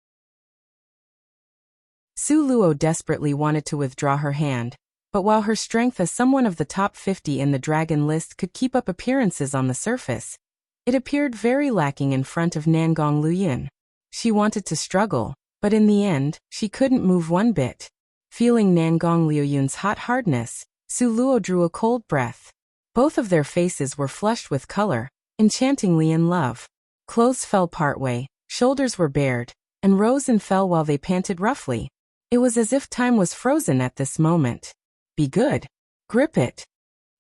Su Luo desperately wanted to withdraw her hand, but while her strength as someone of the top 50 in the dragon list could keep up appearances on the surface, it appeared very lacking in front of Nangong Liuyun. She wanted to struggle, but in the end, she couldn't move one bit. Feeling Nangong Liuyun's hot hardness, Su Luo drew a cold breath. Both of their faces were flushed with color, enchantingly in love. Clothes fell partway, shoulders were bared, and rose and fell while they panted roughly. It was as if time was frozen at this moment. Be good. Grip it.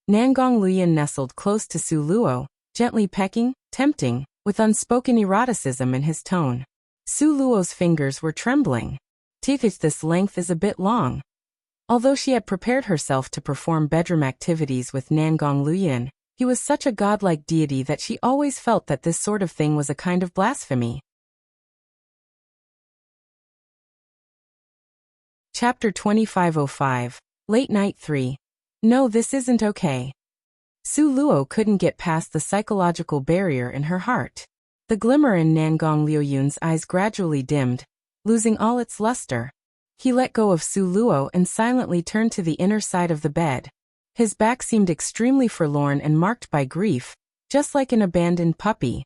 Nangong Liuyun nestled close to Su Luo, gently pecking, tempting, with unspoken eroticism in his tone. Su Luo's fingers were trembling. This length is a bit long. Although she had prepared herself to perform bedroom activities with Nangong Liuyun, he was such a godlike deity that she always felt that this sort of thing was a kind of blasphemy. Chapter 2505, Late Night 3. No, this isn't okay. Su Luo couldn't get past the psychological barrier in her heart. The glimmer in Nangong Liuyun's eyes gradually dimmed, losing all its luster. He let go of Su Luo and silently turned to the inner side of the bed. His back seemed extremely forlorn and marked by grief, just like an abandoned puppy.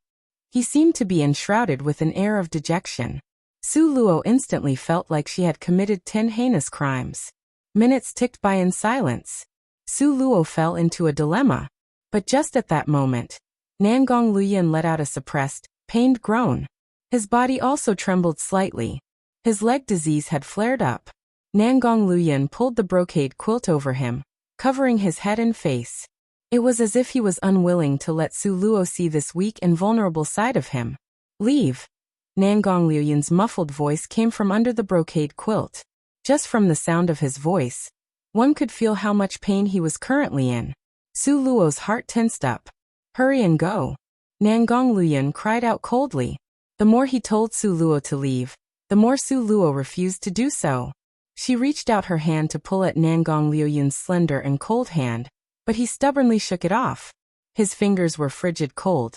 He seemed to be enshrouded with an air of dejection. Su Luo instantly felt like she had committed 10 heinous crimes. Minutes ticked by in silence. Su Luo fell into a dilemma. But just at that moment, Nangong Liuyun let out a suppressed, pained groan. His body also trembled slightly. His leg disease had flared up. Nangong Liuyun pulled the brocade quilt over him, covering his head and face. It was as if he was unwilling to let Su Luo see this weak and vulnerable side of him. Leave. Nangong Liuyun's muffled voice came from under the brocade quilt. Just from the sound of his voice, one could feel how much pain he was currently in. Su Luo's heart tensed up. Hurry and go. Nangong Liuyun cried out coldly. The more he told Su Luo to leave, the more Su Luo refused to do so. She reached out her hand to pull at Nangong Liuyun's slender and cold hand, but he stubbornly shook it off. His fingers were frigid cold,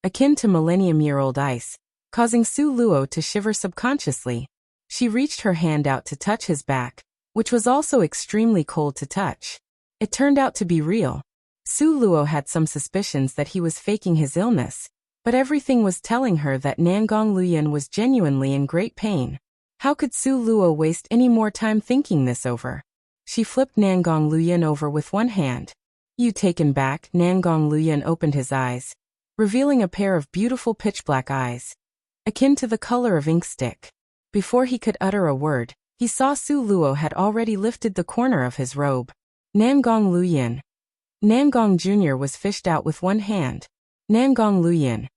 akin to millennium-year-old ice, causing Su Luo to shiver subconsciously. She reached her hand out to touch his back, which was also extremely cold to touch. It turned out to be real. Su Luo had some suspicions that he was faking his illness, but everything was telling her that Nangong Luyan was genuinely in great pain. How could Su Luo waste any more time thinking this over? She flipped Nangong Luyan over with one hand. You taken back? Nangong Luyan opened his eyes, revealing a pair of beautiful pitch-black eyes, akin to the color of ink stick. Before he could utter a word, he saw Su Luo had already lifted the corner of his robe. Nangong Luyan. Nangong Jr. was fished out with one hand. Nangong Luyan.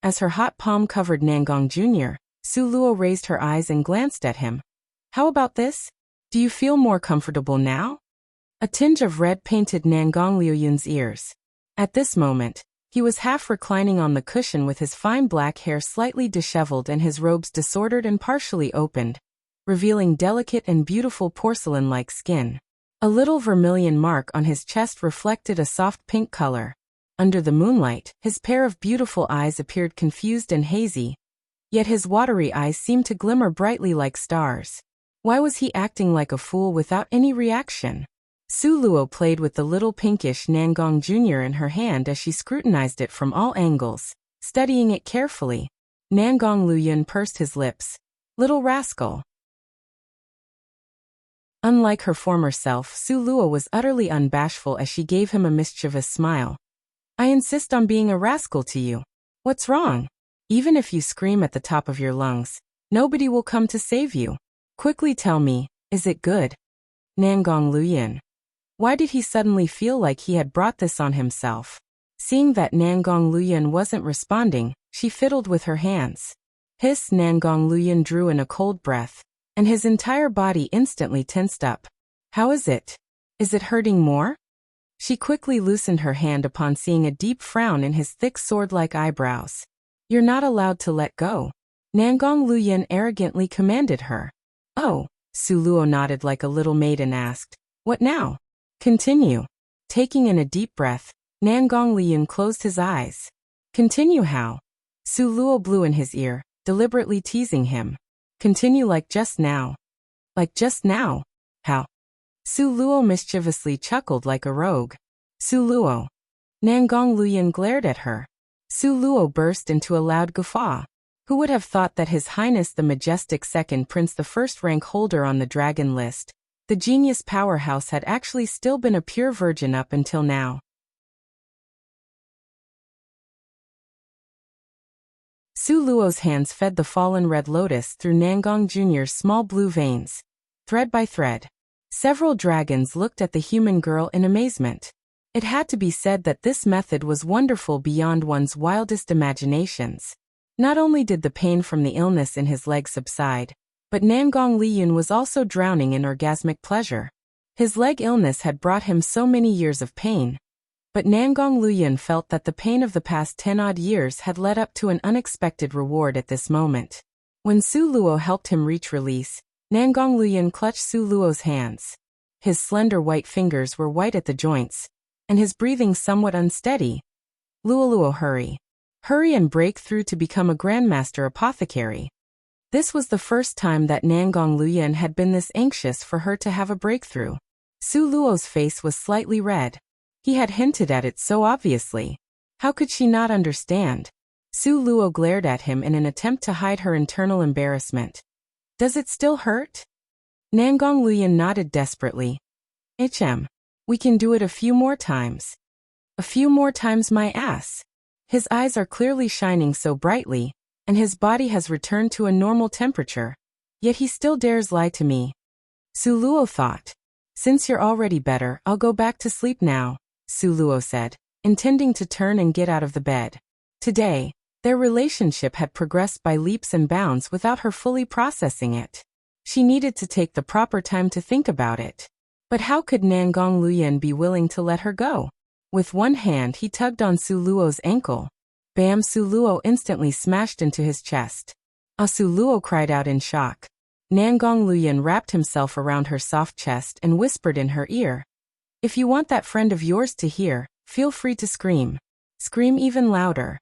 As her hot palm covered Nangong Jr., Su Luo raised her eyes and glanced at him. How about this? Do you feel more comfortable now? A tinge of red painted Nangong Luyan's ears. At this moment, he was half reclining on the cushion with his fine black hair slightly disheveled and his robes disordered and partially opened, revealing delicate and beautiful porcelain-like skin. A little vermilion mark on his chest reflected a soft pink color. Under the moonlight, his pair of beautiful eyes appeared confused and hazy, yet his watery eyes seemed to glimmer brightly like stars. Why was he acting like a fool without any reaction? Su Luo played with the little pinkish Nangong Jr. in her hand as she scrutinized it from all angles, studying it carefully. Nangong Luyan pursed his lips. Little rascal. Unlike her former self, Su Luo was utterly unbashful as she gave him a mischievous smile. I insist on being a rascal to you. What's wrong? Even if you scream at the top of your lungs, nobody will come to save you. Quickly tell me, is it good? Nangong Luyan. Why did he suddenly feel like he had brought this on himself? Seeing that Nangong Luyan wasn't responding, she fiddled with her hands. Hiss! Nangong Luyan drew in a cold breath, and his entire body instantly tensed up. How is it? Is it hurting more? She quickly loosened her hand upon seeing a deep frown in his thick sword-like eyebrows. You're not allowed to let go. Nangong Luyan arrogantly commanded her. Oh, Su Luo nodded like a little maid and asked, what now? Continue. Taking in a deep breath, Nangong Luyan closed his eyes. Continue how? Su Luo blew in his ear, deliberately teasing him. Continue like just now. Like just now? How? Su Luo mischievously chuckled like a rogue. Su Luo. Nangong Luyan glared at her. Su Luo burst into a loud guffaw. Who would have thought that His Highness the Majestic Second Prince, the first rank holder on the dragon list, the genius powerhouse, had actually still been a pure virgin up until now? Su Luo's hands fed the fallen red lotus through Nangong Jr.'s small blue veins, thread by thread. Several dragons looked at the human girl in amazement. It had to be said that this method was wonderful beyond one's wildest imaginations. Not only did the pain from the illness in his leg subside, but Nangong Luyan was also drowning in orgasmic pleasure. His leg illness had brought him so many years of pain, but Nangong Luyan felt that the pain of the past 10-odd years had led up to an unexpected reward at this moment. When Su Luo helped him reach release, Nangong Luyan clutched Su Luo's hands. His slender white fingers were white at the joints, and his breathing somewhat unsteady. Luo, hurry. Hurry and break through to become a Grandmaster Apothecary. This was the first time that Nangong Luyan had been this anxious for her to have a breakthrough. Su Luo's face was slightly red. He had hinted at it so obviously. How could she not understand? Su Luo glared at him in an attempt to hide her internal embarrassment. Does it still hurt? Nangong Luyan nodded desperately. We can do it a few more times. A few more times, my ass. His eyes are clearly shining so brightly, and his body has returned to a normal temperature. Yet he still dares lie to me. Su Luo thought. Since you're already better, I'll go back to sleep now, Su Luo said, intending to turn and get out of the bed. Today, their relationship had progressed by leaps and bounds without her fully processing it. She needed to take the proper time to think about it. But how could Nangong Luyan be willing to let her go? With one hand he tugged on Su Luo's ankle. Bam! Su Luo instantly smashed into his chest. Ah! Su Luo cried out in shock. Nangong Luyan wrapped himself around her soft chest and whispered in her ear. If you want that friend of yours to hear, feel free to scream. Scream even louder.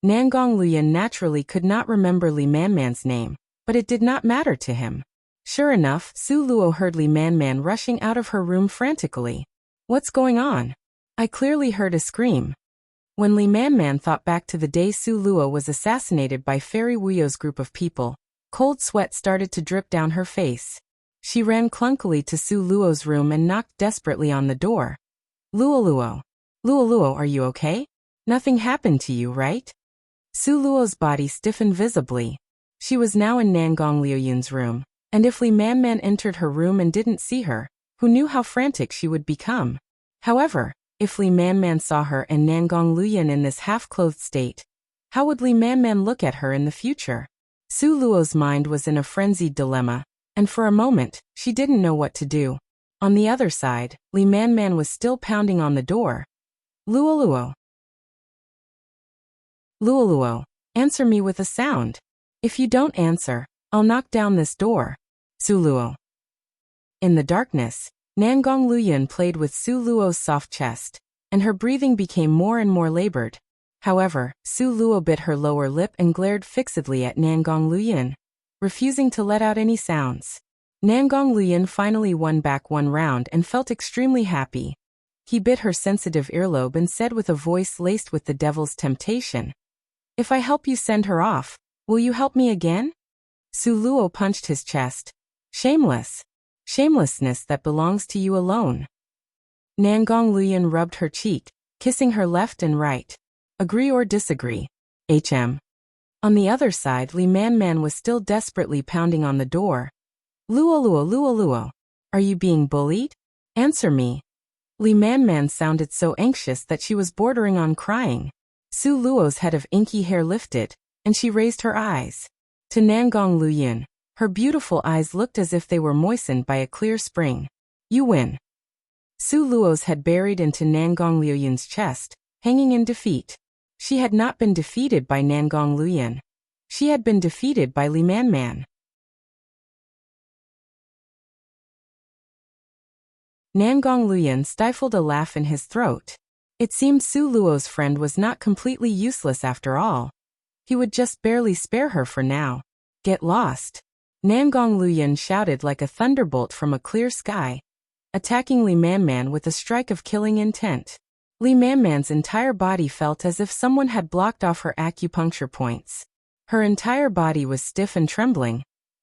Nangong Luyan naturally could not remember Li Manman's name, but it did not matter to him. Sure enough, Su Luo heard Li Man Man rushing out of her room frantically. What's going on? I clearly heard a scream. When Li Man Man thought back to the day Su Luo was assassinated by Fairy Wuyo's group of people, cold sweat started to drip down her face. She ran clunkily to Su Luo's room and knocked desperately on the door. Luo Luo. Luo Luo, are you okay? Nothing happened to you, right? Su Luo's body stiffened visibly. She was now in Nangong Liuyun's room, and if Li Man Man entered her room and didn't see her, who knew how frantic she would become? However, if Li Man Man saw her and Nangong Liuyun in this half-clothed state, how would Li Man Man look at her in the future? Su Luo's mind was in a frenzied dilemma, and for a moment, she didn't know what to do. On the other side, Li Man Man was still pounding on the door. Luo Luo. Luo Luo, answer me with a sound. If you don't answer, I'll knock down this door. Su Luo. In the darkness, Nangong Liuyun played with Su Luo's soft chest, and her breathing became more and more labored. However, Su Luo bit her lower lip and glared fixedly at Nangong Liuyun, refusing to let out any sounds. Nangong Liuyun finally won back one round and felt extremely happy. He bit her sensitive earlobe and said with a voice laced with the devil's temptation, "If I help you send her off, will you help me again?" Su Luo punched his chest. Shameless. Shamelessness that belongs to you alone. Nangong Liuyun rubbed her cheek, kissing her left and right. Agree or disagree? HM. On the other side, Li Man Man was still desperately pounding on the door. Luo Luo Luo Luo. Are you being bullied? Answer me. Li Man Man sounded so anxious that she was bordering on crying. Su Luo's head of inky hair lifted, and she raised her eyes. To Nangong Liuyun, her beautiful eyes looked as if they were moistened by a clear spring. You win. Su Luo's head buried into Nangong Liuyun's chest, hanging in defeat. She had not been defeated by Nangong Liuyun. She had been defeated by Li Man Man. Nangong Liuyun stifled a laugh in his throat. It seemed Su Luo's friend was not completely useless after all. He would just barely spare her for now. Get lost. Nangong Liuyun shouted like a thunderbolt from a clear sky, attacking Li Man Man with a strike of killing intent. Li Man Man's entire body felt as if someone had blocked off her acupuncture points. Her entire body was stiff and trembling,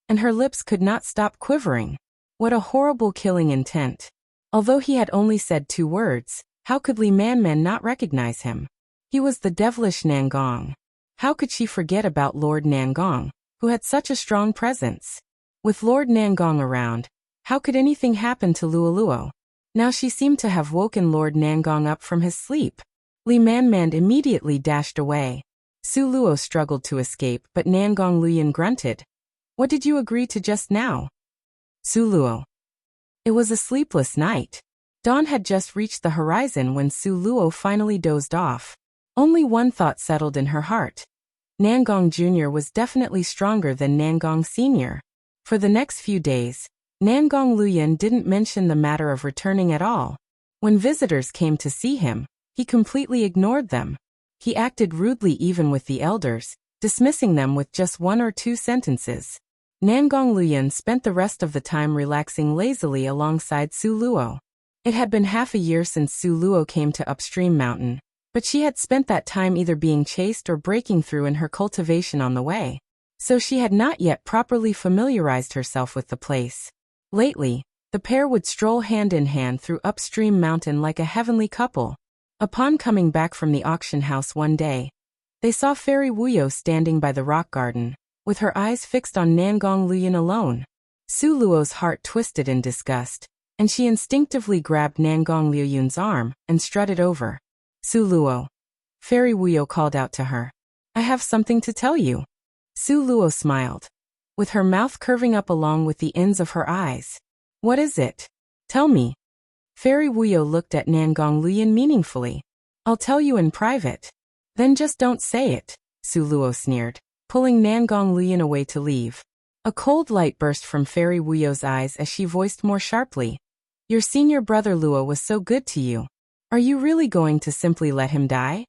and her lips could not stop quivering. What a horrible killing intent. Although he had only said 2 words, how could Li Man Man not recognize him? He was the devilish Nangong. How could she forget about Lord Nangong, who had such a strong presence? With Lord Nangong around, how could anything happen to Luo Luo? Now she seemed to have woken Lord Nangong up from his sleep. Li Man Man immediately dashed away. Su Luo struggled to escape, but Nangong Liuyun grunted. What did you agree to just now? Su Luo. It was a sleepless night. Dawn had just reached the horizon when Su Luo finally dozed off. Only one thought settled in her heart. Nangong Jr. was definitely stronger than Nangong Sr. For the next few days, Nangong Liuyun didn't mention the matter of returning at all. When visitors came to see him, he completely ignored them. He acted rudely even with the elders, dismissing them with just 1 or 2 sentences. Nangong Liuyun spent the rest of the time relaxing lazily alongside Su Luo. It had been half a year since Su Luo came to Upstream Mountain, but she had spent that time either being chased or breaking through in her cultivation on the way, so she had not yet properly familiarized herself with the place. Lately, the pair would stroll hand in hand through Upstream Mountain like a heavenly couple. Upon coming back from the auction house one day, they saw Fairy Wuyo standing by the rock garden, with her eyes fixed on Nangong Liuyun alone. Su Luo's heart twisted in disgust, and she instinctively grabbed Nangong Liuyun's arm and strutted over. Su Luo. Fairy Wuyo called out to her. I have something to tell you. Su Luo smiled, with her mouth curving up along with the ends of her eyes. What is it? Tell me. Fairy Wuyo looked at Nangong Liuyun meaningfully. I'll tell you in private. Then just don't say it, Su Luo sneered, pulling Nangong Liuyun away to leave. A cold light burst from Fairy Wuyo's eyes as she voiced more sharply. Your senior brother Luo was so good to you. Are you really going to simply let him die?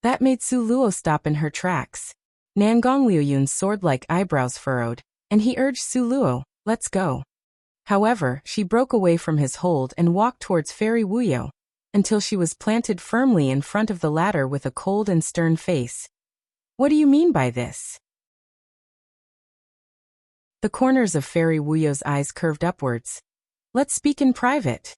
That made Su Luo stop in her tracks. Nangong Liuyun's sword-like eyebrows furrowed, and he urged Su Luo, "Let's go." However, she broke away from his hold and walked towards Fairy Wuyo, until she was planted firmly in front of the latter with a cold and stern face. "What do you mean by this?" The corners of Fairy Wuyo's eyes curved upwards. "Let's speak in private."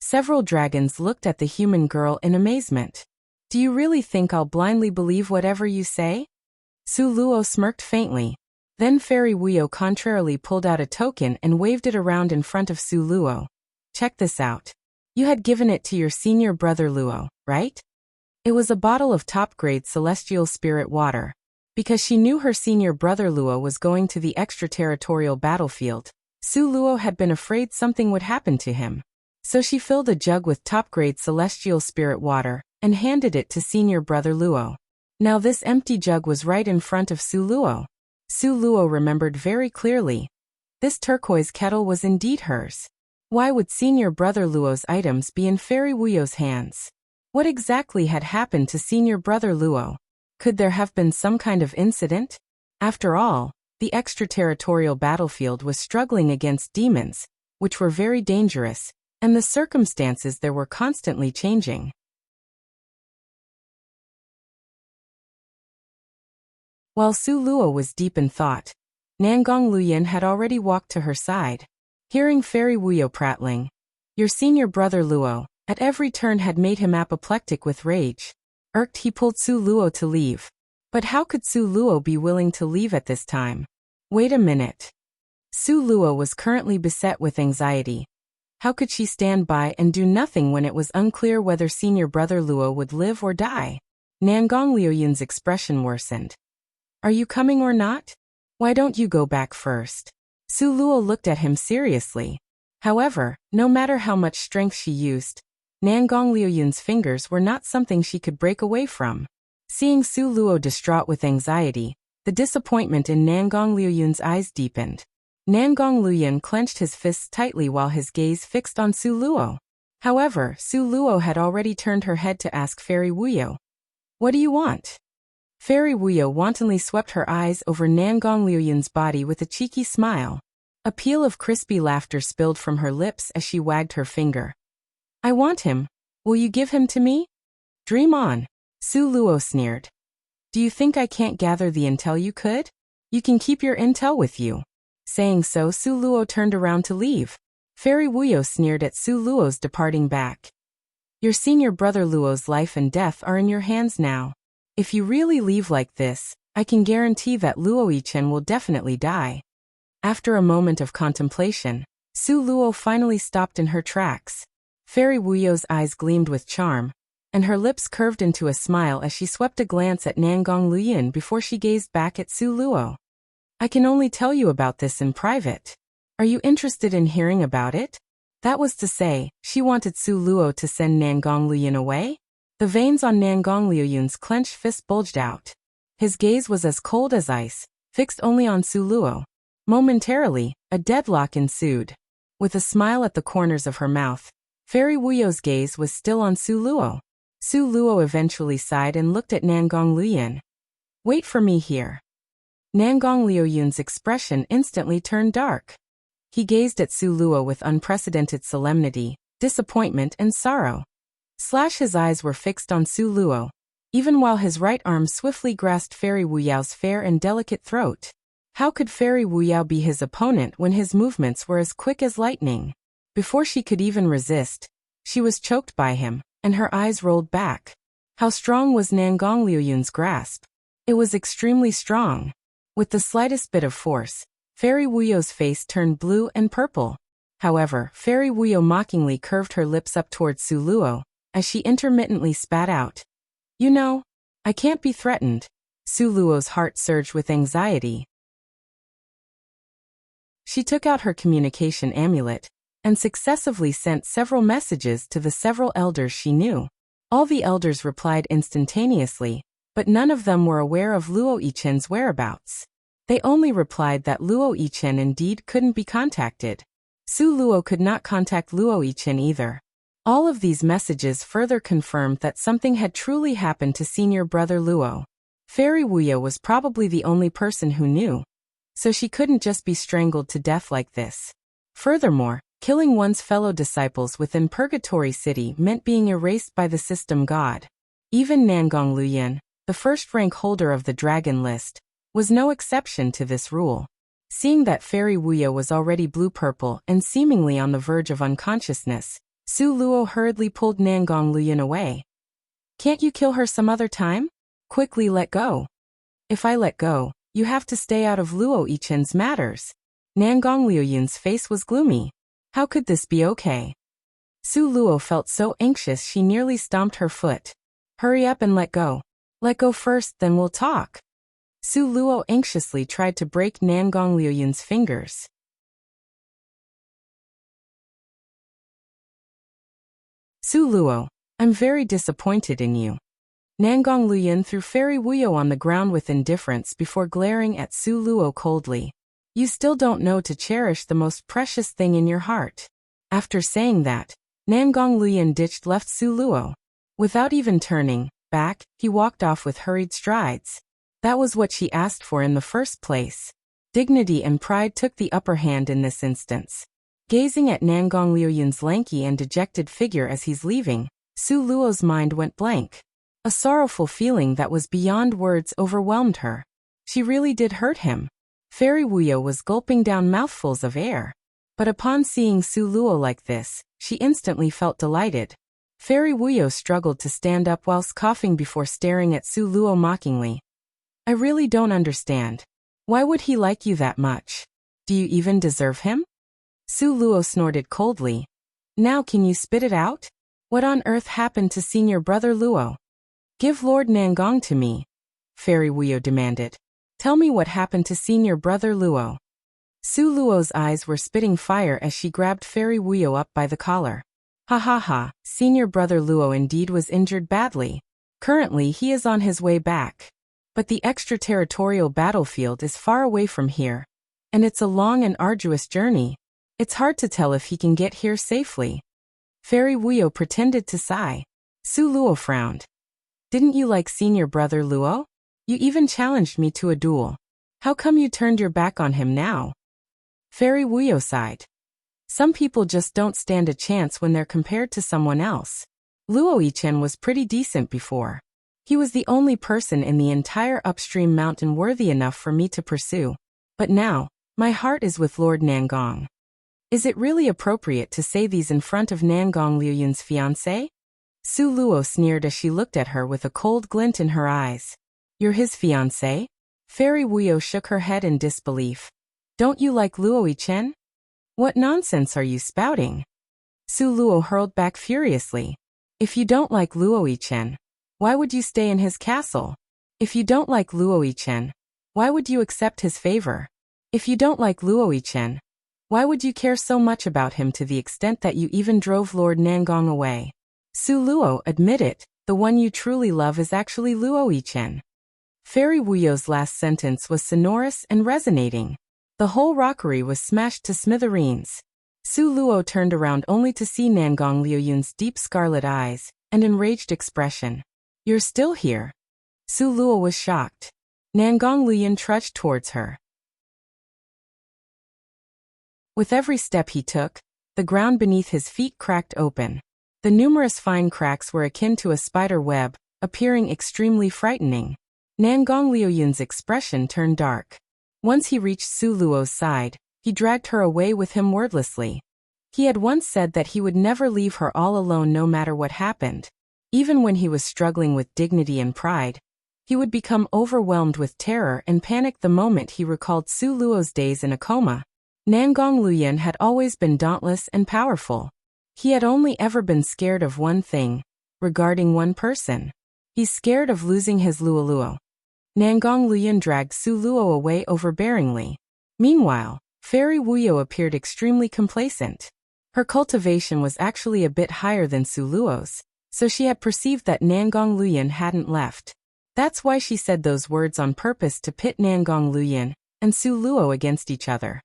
Several dragons looked at the human girl in amazement. "Do you really think I'll blindly believe whatever you say?" Su Luo smirked faintly. Then Fairy Wuyo contrarily pulled out a token and waved it around in front of Su Luo. "Check this out. You had given it to your senior brother Luo, right?" It was a bottle of top-grade celestial spirit water. Because she knew her senior brother Luo was going to the extraterritorial battlefield, Su Luo had been afraid something would happen to him. So she filled a jug with top-grade celestial spirit water and handed it to senior brother Luo. Now this empty jug was right in front of Su Luo. Su Luo remembered very clearly. This turquoise kettle was indeed hers. Why would senior brother Luo's items be in Fairy Wuyo's hands? What exactly had happened to senior brother Luo? Could there have been some kind of incident? After all, the extraterritorial battlefield was struggling against demons, which were very dangerous, and the circumstances there were constantly changing. While Su Luo was deep in thought, Nangong Luyin had already walked to her side. Hearing Fairy Wuyo prattling, "Your senior brother Luo," at every turn had made him apoplectic with rage. Irked, he pulled Su Luo to leave. But how could Su Luo be willing to leave at this time? Wait a minute. Su Luo was currently beset with anxiety. How could she stand by and do nothing when it was unclear whether senior brother Luo would live or die? Nangong Liuyun's expression worsened. "Are you coming or not? Why don't you go back first?" Su Luo looked at him seriously. However, no matter how much strength she used, Nangong Liuyun's fingers were not something she could break away from. Seeing Su Luo distraught with anxiety, the disappointment in Nangong Liuyun's eyes deepened. Nangong Liuyun clenched his fists tightly while his gaze fixed on Su Luo. However, Su Luo had already turned her head to ask Fairy Wuyo, "What do you want?" Fairy Wuyo wantonly swept her eyes over Nangong Liuyun's body with a cheeky smile. A peal of crispy laughter spilled from her lips as she wagged her finger. "I want him. Will you give him to me?" "Dream on," Su Luo sneered. "Do you think I can't gather the intel you could? You can keep your intel with you." Saying so, Su Luo turned around to leave. Fairy Wuyo sneered at Su Luo's departing back. "Your senior brother Luo's life and death are in your hands now. If you really leave like this, I can guarantee that Luo Yichen will definitely die." After a moment of contemplation, Su Luo finally stopped in her tracks. Fairy Wuyo's eyes gleamed with charm, and her lips curved into a smile as she swept a glance at Nangong Liuyun before she gazed back at Su Luo. "I can only tell you about this in private. Are you interested in hearing about it?" That was to say, she wanted Su Luo to send Nangong Liuyun away? The veins on Nangong Liuyun's clenched fist bulged out. His gaze was as cold as ice, fixed only on Su Luo. Momentarily, a deadlock ensued. With a smile at the corners of her mouth, Fairy Wuyo's gaze was still on Su Luo. Su Luo eventually sighed and looked at Nangong Liuyun. "Wait for me here." Nangong Liuyun's expression instantly turned dark. He gazed at Su Luo with unprecedented solemnity, disappointment and sorrow. His eyes were fixed on Su Luo, even while his right arm swiftly grasped Fairy Wuyao's fair and delicate throat. How could Fairy Wuyao be his opponent when his movements were as quick as lightning? Before she could even resist, she was choked by him, and her eyes rolled back. How strong was Nangong Liuyun's grasp? It was extremely strong. With the slightest bit of force, Fairy Wuyo's face turned blue and purple. However, Fairy Wuyo mockingly curved her lips up towards Su Luo, as she intermittently spat out, "You know, I can't be threatened." Su Luo's heart surged with anxiety. She took out her communication amulet, and successively sent several messages to the several elders she knew. All the elders replied instantaneously, but none of them were aware of Luo Yichen's whereabouts. They only replied that Luo Yichen indeed couldn't be contacted. Su Luo could not contact Luo Yichen either. All of these messages further confirmed that something had truly happened to senior brother Luo. Fairy Wuyo was probably the only person who knew. so she couldn't just be strangled to death like this. Furthermore, killing one's fellow disciples within Purgatory City meant being erased by the system god. Even Nangong Luyan, the first rank holder of the dragon list, was no exception to this rule. Seeing that Fairy Wuya was already blue-purple and seemingly on the verge of unconsciousness, Su Luo hurriedly pulled Nangong Luyan away. "Can't you kill her some other time? Quickly let go." "If I let go, you have to stay out of Luo Yichen's matters." Nangong Luoyun's face was gloomy. How could this be okay? Su Luo felt so anxious she nearly stomped her foot. "Hurry up and let go. Let go first, then we'll talk." Su Luo anxiously tried to break Nangong Luoyun's fingers. "Su Luo, I'm very disappointed in you." Nangong Luoyun threw Fairy Wuyo on the ground with indifference before glaring at Su Luo coldly. "You still don't know to cherish the most precious thing in your heart." After saying that, Nangong Luoyun ditched left Su Luo. Without even turning back, he walked off with hurried strides. That was what she asked for in the first place. Dignity and pride took the upper hand in this instance. Gazing at Nangong Luoyun's lanky and dejected figure as he's leaving, Su Luo's mind went blank. A sorrowful feeling that was beyond words overwhelmed her. She really did hurt him. Fairy Wuyo was gulping down mouthfuls of air. But upon seeing Su Luo like this, she instantly felt delighted. Fairy Wuyo struggled to stand up whilst coughing before staring at Su Luo mockingly. "I really don't understand. Why would he like you that much? Do you even deserve him?" Su Luo snorted coldly. "Now can you spit it out? What on earth happened to senior brother Luo?" "Give Lord Nangong to me," Fairy Wuyo demanded. "Tell me what happened to senior brother Luo." Su Luo's eyes were spitting fire as she grabbed Fairy Wuyo up by the collar. "Ha ha ha, senior brother Luo indeed was injured badly. Currently he is on his way back. But the extraterritorial battlefield is far away from here, and it's a long and arduous journey. It's hard to tell if he can get here safely." Fairy Wuyo pretended to sigh. Su Luo frowned. "Didn't you like senior brother Luo? You even challenged me to a duel. How come you turned your back on him now?" Fairy Wuyo sighed. "Some people just don't stand a chance when they're compared to someone else. Luo Yichen was pretty decent before. He was the only person in the entire upstream mountain worthy enough for me to pursue. But now, my heart is with Lord Nangong." "Is it really appropriate to say these in front of Nangong Luoyun's fiancé?" Su Luo sneered as she looked at her with a cold glint in her eyes. "You're his fiancé?" Fairy Wuyo shook her head in disbelief. "Don't you like Luo Yichen? What nonsense are you spouting?" Su Luo hurled back furiously. "If you don't like Luo Yichen, why would you stay in his castle? If you don't like Luo Yichen, why would you accept his favor? If you don't like Luo Yichen, why would you care so much about him to the extent that you even drove Lord Nangong away? Su Luo, admit it, the one you truly love is actually Luo Yichen." Fairy Wuyo's last sentence was sonorous and resonating. The whole rockery was smashed to smithereens. Su Luo turned around only to see Nangong Luoyun's deep scarlet eyes and enraged expression. "You're still here?" Su Luo was shocked. Nangong Luoyun trudged towards her. With every step he took, the ground beneath his feet cracked open. The numerous fine cracks were akin to a spider web, appearing extremely frightening. Nangong Luoyun's expression turned dark. Once he reached Su Luo's side, he dragged her away with him wordlessly. He had once said that he would never leave her all alone no matter what happened. Even when he was struggling with dignity and pride, he would become overwhelmed with terror and panic the moment he recalled Su Luo's days in a coma. Nangong Luoyun had always been dauntless and powerful. He had only ever been scared of one thing, regarding one person. He's scared of losing his Luo Luo. Nangong Luoyun dragged Su Luo away overbearingly. Meanwhile, Fairy Wuyo appeared extremely complacent. Her cultivation was actually a bit higher than Su Luo's, so she had perceived that Nangong Luoyun hadn't left. That's why she said those words on purpose to pit Nangong Luoyun and Su Luo against each other.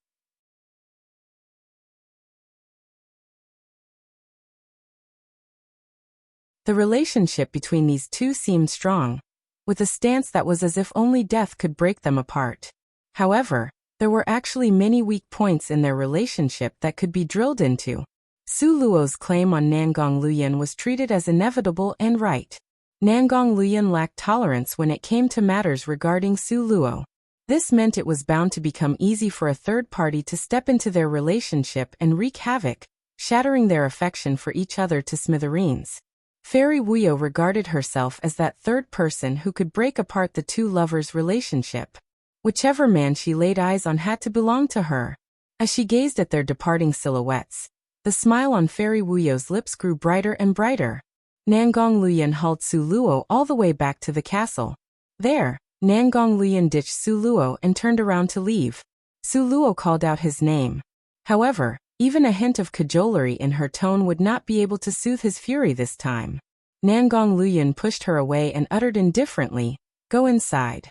The relationship between these two seemed strong, with a stance that was as if only death could break them apart. However, There were actually many weak points in their relationship that could be drilled into. Su Luo's claim on Nangong Luyan was treated as inevitable and right. Nangong Luyan lacked tolerance when it came to matters regarding Su Luo. This meant it was bound to become easy for a third party to step into their relationship and wreak havoc, shattering their affection for each other to smithereens. Fairy Wuyo regarded herself as that third person who could break apart the two lovers' relationship. Whichever man she laid eyes on had to belong to her. As she gazed at their departing silhouettes, the smile on Fairy Wuyo's lips grew brighter and brighter. Nangong Luyan hauled Su Luo all the way back to the castle. There, Nangong Luyan ditched Su Luo and turned around to leave. Su Luo called out his name. However, even a hint of cajolery in her tone would not be able to soothe his fury this time. Nangong Luyan pushed her away and uttered indifferently, "Go inside."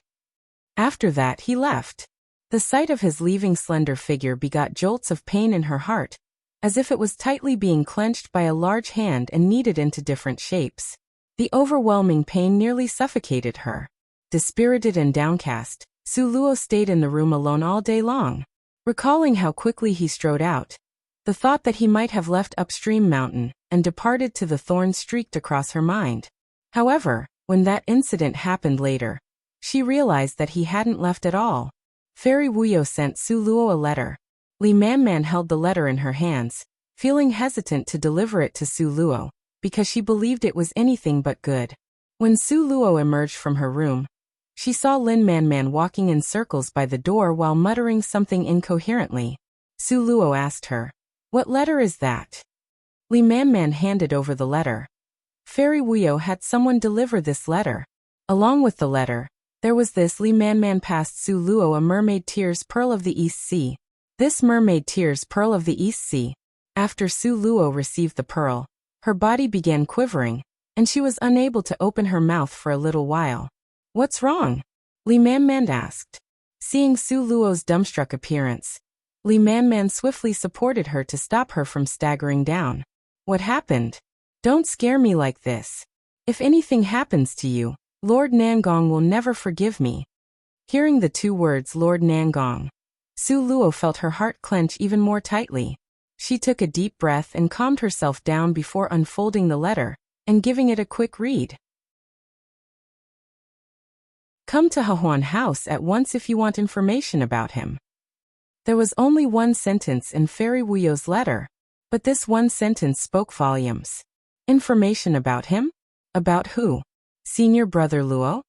After that he left. The sight of his leaving slender figure begot jolts of pain in her heart, as if it was tightly being clenched by a large hand and kneaded into different shapes. The overwhelming pain nearly suffocated her. Dispirited and downcast, Su Luo stayed in the room alone all day long. Recalling how quickly he strode out, the thought that he might have left upstream mountain and departed to the thorns streaked across her mind. However, when that incident happened later, she realized that he hadn't left at all. Fairy Wuyo sent Su Luo a letter. Li Manman held the letter in her hands, feeling hesitant to deliver it to Su Luo, because she believed it was anything but good. When Su Luo emerged from her room, she saw Lin Manman walking in circles by the door while muttering something incoherently. Su Luo asked her, "What letter is that?" Li Manman handed over the letter. Fairy Wuyo had someone deliver this letter. Along with the letter, there was this. Li Manman passed Su Luo a mermaid tears pearl of the East Sea. This mermaid tears pearl of the East Sea. After Su Luo received the pearl, her body began quivering, and she was unable to open her mouth for a little while. "What's wrong?" Li Manman asked. Seeing Su Luo's dumbstruck appearance, Li Manman swiftly supported her to stop her from staggering down. "What happened? Don't scare me like this. If anything happens to you, Lord Nangong will never forgive me." Hearing the two words Lord Nangong, Su Luo felt her heart clench even more tightly. She took a deep breath and calmed herself down before unfolding the letter and giving it a quick read. "Come to Hahuan House at once if you want information about him." There was only one sentence in Fairy Wuyo's letter, but this one sentence spoke volumes. Information about him? About who? Senior Brother Luo?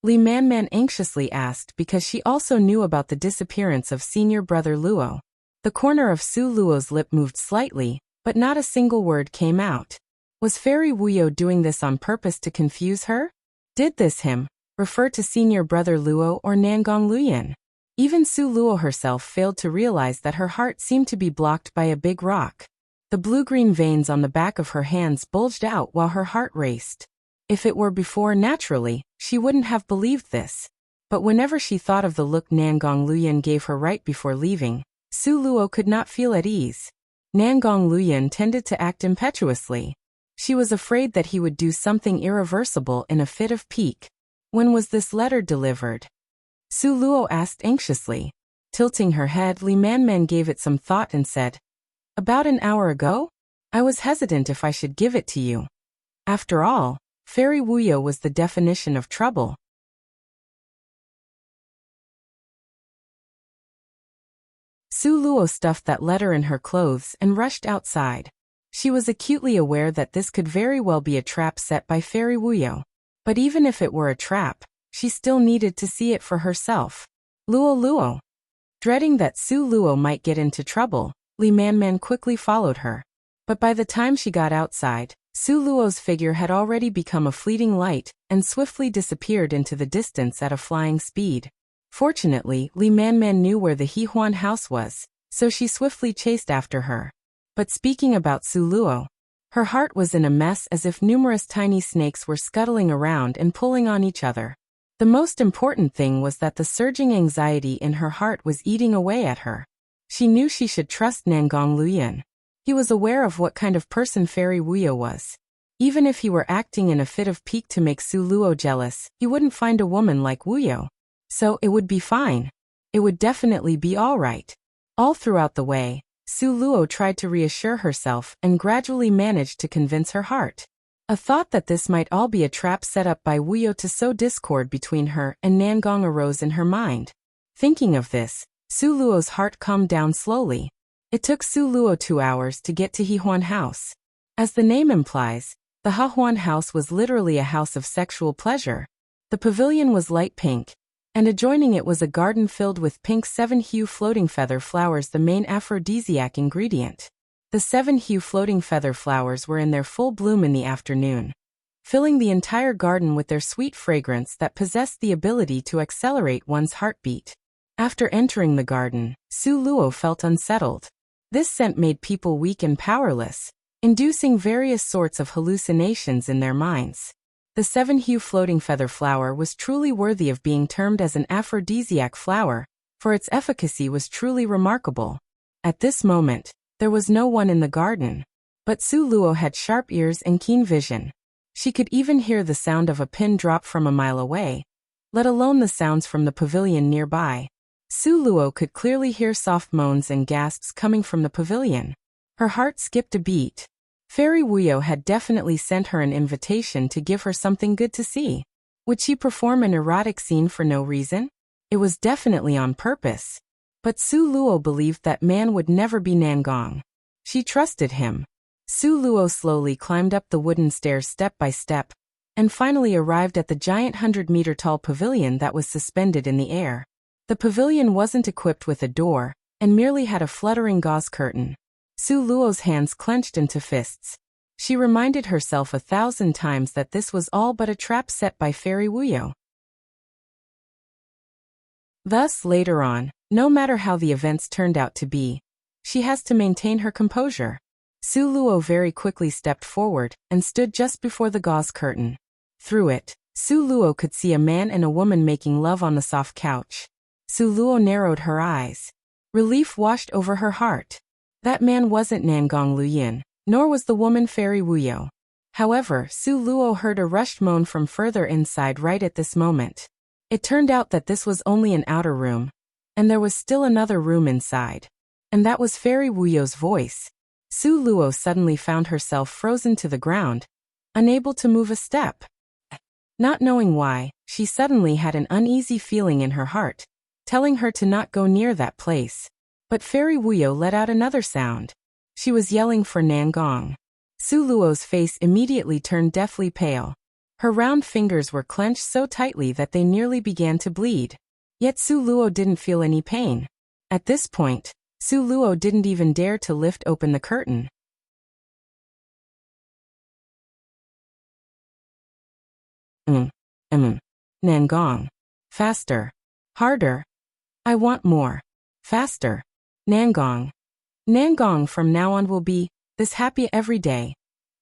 Li Manman anxiously asked because she also knew about the disappearance of Senior Brother Luo. The corner of Su Luo's lip moved slightly, but not a single word came out. Was Fairy Wuyo doing this on purpose to confuse her? Did this him refer to Senior Brother Luo or Nangong Luyan? Even Su Luo herself failed to realize that her heart seemed to be blocked by a big rock. The blue-green veins on the back of her hands bulged out while her heart raced. If it were before, naturally, she wouldn't have believed this. But whenever she thought of the look Nangong Luyan gave her right before leaving, Su Luo could not feel at ease. Nangong Luyan tended to act impetuously. She was afraid that he would do something irreversible in a fit of pique. When was this letter delivered? Su Luo asked anxiously. Tilting her head, Li Manman gave it some thought and said, "About an hour ago? I was hesitant if I should give it to you." After all, Fairy Wuyo was the definition of trouble. Su Luo stuffed that letter in her clothes and rushed outside. She was acutely aware that this could very well be a trap set by Fairy Wuyo. But even if it were a trap, she still needed to see it for herself. Luo Luo. Dreading that Su Luo might get into trouble, Li Manman quickly followed her. But by the time she got outside, Su Luo's figure had already become a fleeting light and swiftly disappeared into the distance at a flying speed. Fortunately, Li Manman knew where the Hehuan house was, so she swiftly chased after her. But speaking about Su Luo, her heart was in a mess as if numerous tiny snakes were scuttling around and pulling on each other. The most important thing was that the surging anxiety in her heart was eating away at her. She knew she should trust Nangong Luyan. He was aware of what kind of person Fairy Wuyo was. Even if he were acting in a fit of pique to make Su Luo jealous, he wouldn't find a woman like Wuyo. So it would be fine. It would definitely be all right. All throughout the way, Su Luo tried to reassure herself and gradually managed to convince her heart. A thought that this might all be a trap set up by Wuyo to sow discord between her and Nangong arose in her mind. Thinking of this, Su Luo's heart calmed down slowly. It took Su Luo 2 hours to get to Hehuan House. As the name implies, the Hehuan House was literally a house of sexual pleasure. The pavilion was light pink, and adjoining it was a garden filled with pink 7-hue floating feather flowers, the main aphrodisiac ingredient. The 7-hue floating feather flowers were in their full bloom in the afternoon, filling the entire garden with their sweet fragrance that possessed the ability to accelerate one's heartbeat. After entering the garden, Su Luo felt unsettled. This scent made people weak and powerless, inducing various sorts of hallucinations in their minds. The 7-hue floating feather flower was truly worthy of being termed as an aphrodisiac flower, for its efficacy was truly remarkable. At this moment, there was no one in the garden, but Su Luo had sharp ears and keen vision. She could even hear the sound of a pin drop from a mile away, let alone the sounds from the pavilion nearby. Su Luo could clearly hear soft moans and gasps coming from the pavilion. Her heart skipped a beat. Fairy Wuyo had definitely sent her an invitation to give her something good to see. Would she perform an erotic scene for no reason? It was definitely on purpose. But Su Luo believed that man would never be Nangong. She trusted him. Su Luo slowly climbed up the wooden stairs step by step, and finally arrived at the giant 100-meter-tall pavilion that was suspended in the air. The pavilion wasn't equipped with a door, and merely had a fluttering gauze curtain. Su Luo's hands clenched into fists. She reminded herself 1,000 times that this was all but a trap set by Fairy Wuyo. Thus, later on, no matter how the events turned out to be, she has to maintain her composure. Su Luo very quickly stepped forward and stood just before the gauze curtain. Through it, Su Luo could see a man and a woman making love on the soft couch. Su Luo narrowed her eyes. Relief washed over her heart. That man wasn't Nangong Luyin, nor was the woman Fairy Wuyo. However, Su Luo heard a rushed moan from further inside right at this moment. It turned out that this was only an outer room, and there was still another room inside. And that was Fairy Wuyo's voice. Su Luo suddenly found herself frozen to the ground, unable to move a step. Not knowing why, she suddenly had an uneasy feeling in her heart, telling her to not go near that place. But Fairy Wuyo let out another sound. She was yelling for Nangong. Su Luo's face immediately turned deathly pale. Her round fingers were clenched so tightly that they nearly began to bleed. Yet Su Luo didn't feel any pain. At this point, Su Luo didn't even dare to lift open the curtain. Nangong. Faster. Harder. I want more. Faster. Nangong. Nangong from now on will be this happy every day.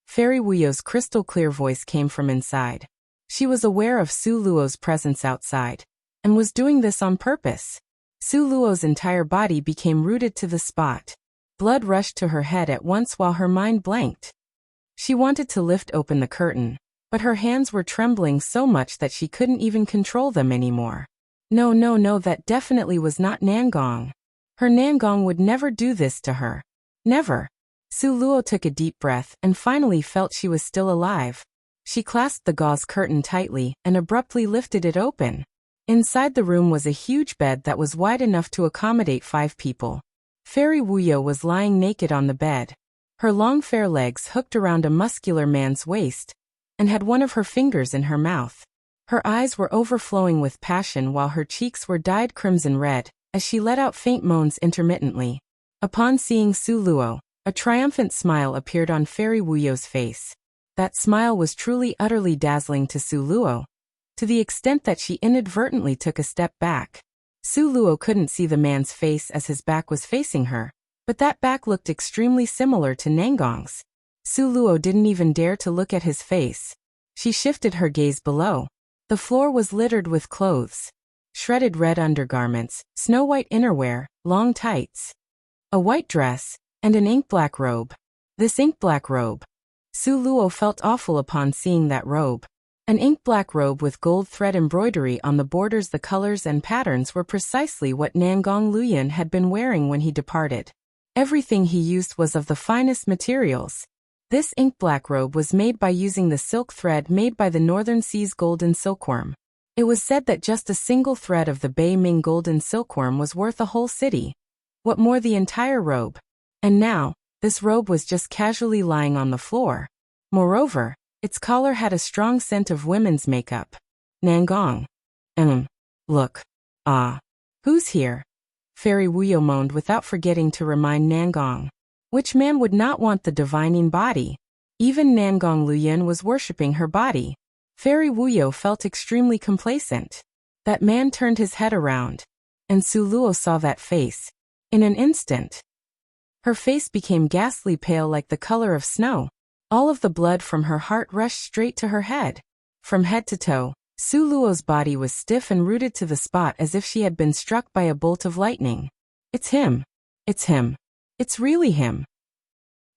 Fairy Wuyo's crystal clear voice came from inside. She was aware of Su Luo's presence outside, and was doing this on purpose. Su Luo's entire body became rooted to the spot. Blood rushed to her head at once while her mind blanked. She wanted to lift open the curtain, but her hands were trembling so much that she couldn't even control them anymore. No, that definitely was not Nangong. Her Nangong would never do this to her. Never. Su Luo took a deep breath and finally felt she was still alive. She clasped the gauze curtain tightly and abruptly lifted it open. Inside the room was a huge bed that was wide enough to accommodate 5 people. Fairy Wuyo was lying naked on the bed. Her long fair legs hooked around a muscular man's waist, and had one of her fingers in her mouth. Her eyes were overflowing with passion while her cheeks were dyed crimson red, as she let out faint moans intermittently. Upon seeing Su Luo, a triumphant smile appeared on Fairy Wuyo's face. That smile was truly utterly dazzling to Su Luo, to the extent that she inadvertently took a step back. Su Luo couldn't see the man's face as his back was facing her, but that back looked extremely similar to Nangong's. Su Luo didn't even dare to look at his face. She shifted her gaze below. The floor was littered with clothes. Shredded red undergarments, snow-white innerwear, long tights, a white dress, and an ink-black robe. This ink-black robe. Su Luo felt awful upon seeing that robe. An ink-black robe with gold thread embroidery on the borders. The colors and patterns were precisely what Nangong Luyan had been wearing when he departed. Everything he used was of the finest materials. This ink-black robe was made by using the silk thread made by the Northern Sea's golden silkworm. It was said that just a single thread of the Bei Ming golden silkworm was worth a whole city. What more, the entire robe. And now, this robe was just casually lying on the floor. Moreover, its collar had a strong scent of women's makeup. Nangong. Look. Ah. Who's here? Fairy Wuyo moaned without forgetting to remind Nangong. Which man would not want the divining body? Even Nangong Luyan was worshipping her body. Fairy Wuyo felt extremely complacent. That man turned his head around, and Su Luo saw that face. In an instant, her face became ghastly pale like the color of snow. All of the blood from her heart rushed straight to her head. From head to toe, Su Luo's body was stiff and rooted to the spot as if she had been struck by a bolt of lightning. It's him. It's him. It's really him.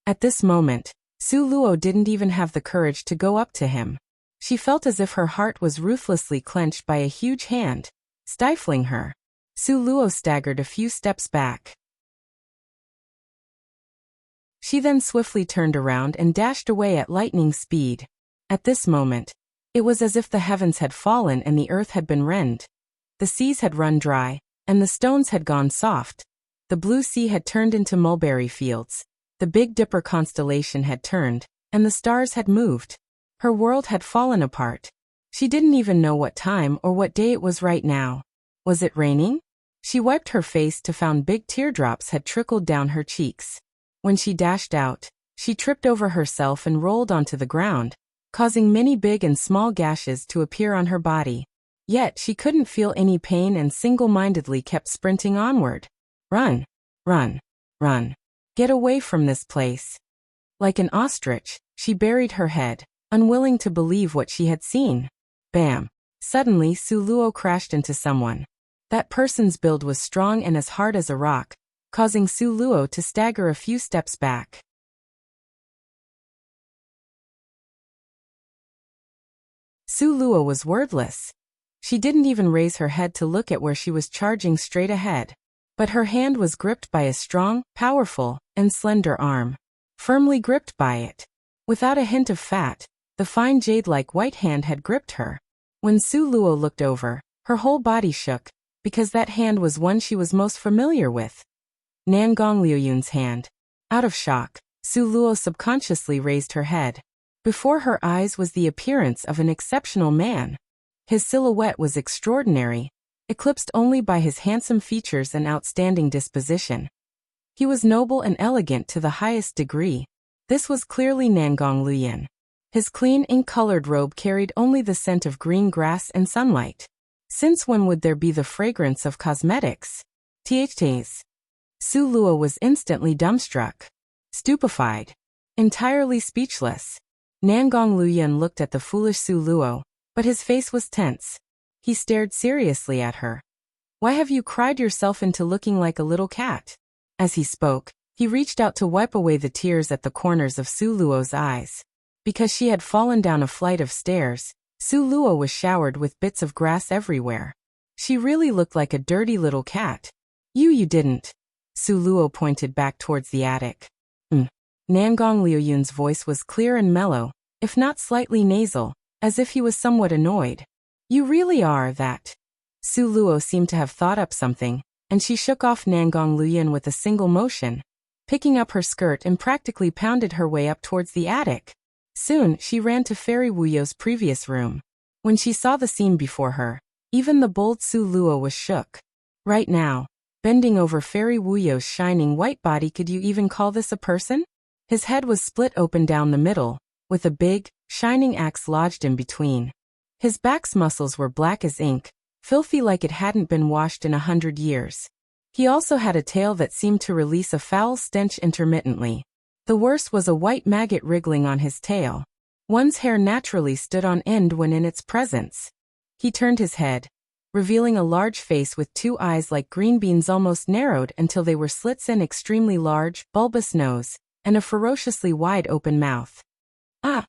At this moment, Su Luo didn't even have the courage to go up to him. She felt as if her heart was ruthlessly clenched by a huge hand, stifling her. Su Luo staggered a few steps back. She then swiftly turned around and dashed away at lightning speed. At this moment, it was as if the heavens had fallen and the earth had been rent. The seas had run dry, and the stones had gone soft. The blue sea had turned into mulberry fields. The Big Dipper constellation had turned, and the stars had moved. Her world had fallen apart. She didn't even know what time or what day it was right now. Was it raining? She wiped her face to find big teardrops had trickled down her cheeks. When she dashed out, she tripped over herself and rolled onto the ground, causing many big and small gashes to appear on her body. Yet she couldn't feel any pain and single-mindedly kept sprinting onward. Run, run, run. Get away from this place. Like an ostrich, she buried her head, unwilling to believe what she had seen. Bam! Suddenly Su Luo crashed into someone. That person's build was strong and as hard as a rock, causing Su Luo to stagger a few steps back. Su Luo was wordless. She didn't even raise her head to look at where she was charging straight ahead. But her hand was gripped by a strong, powerful, and slender arm. Firmly gripped by it. Without a hint of fat, the fine jade-like white hand had gripped her. When Su Luo looked over, her whole body shook, because that hand was one she was most familiar with. Nangong Liuyun's hand. Out of shock, Su Luo subconsciously raised her head. Before her eyes was the appearance of an exceptional man. His silhouette was extraordinary, eclipsed only by his handsome features and outstanding disposition. He was noble and elegant to the highest degree. This was clearly Nangong Luyan. His clean ink-colored robe carried only the scent of green grass and sunlight. Since when would there be the fragrance of cosmetics? Ths. Su Luo was instantly dumbstruck, stupefied, entirely speechless. Nangong Luyan looked at the foolish Su Luo, but his face was tense. He stared seriously at her. Why have you cried yourself into looking like a little cat? As he spoke, he reached out to wipe away the tears at the corners of Su Luo's eyes. Because she had fallen down a flight of stairs, Su Luo was showered with bits of grass everywhere. She really looked like a dirty little cat. You didn't. Su Luo pointed back towards the attic. Nangong Liuyun's voice was clear and mellow, if not slightly nasal, as if he was somewhat annoyed. You really are that. Su Luo seemed to have thought up something, and she shook off Nangong Luyan with a single motion, picking up her skirt and practically pounded her way up towards the attic. Soon, she ran to Fairy Wuyo's previous room. When she saw the scene before her, even the bold Su Luo was shook. Right now, bending over Fairy Wuyo's shining white body, could you even call this a person? His head was split open down the middle, with a big, shining axe lodged in between. His back's muscles were black as ink, filthy like it hadn't been washed in 100 years. He also had a tail that seemed to release a foul stench intermittently. The worst was a white maggot wriggling on his tail. One's hair naturally stood on end when in its presence. He turned his head, revealing a large face with two eyes like green beans almost narrowed until they were slits, an extremely large, bulbous nose, and a ferociously wide open mouth. Ah!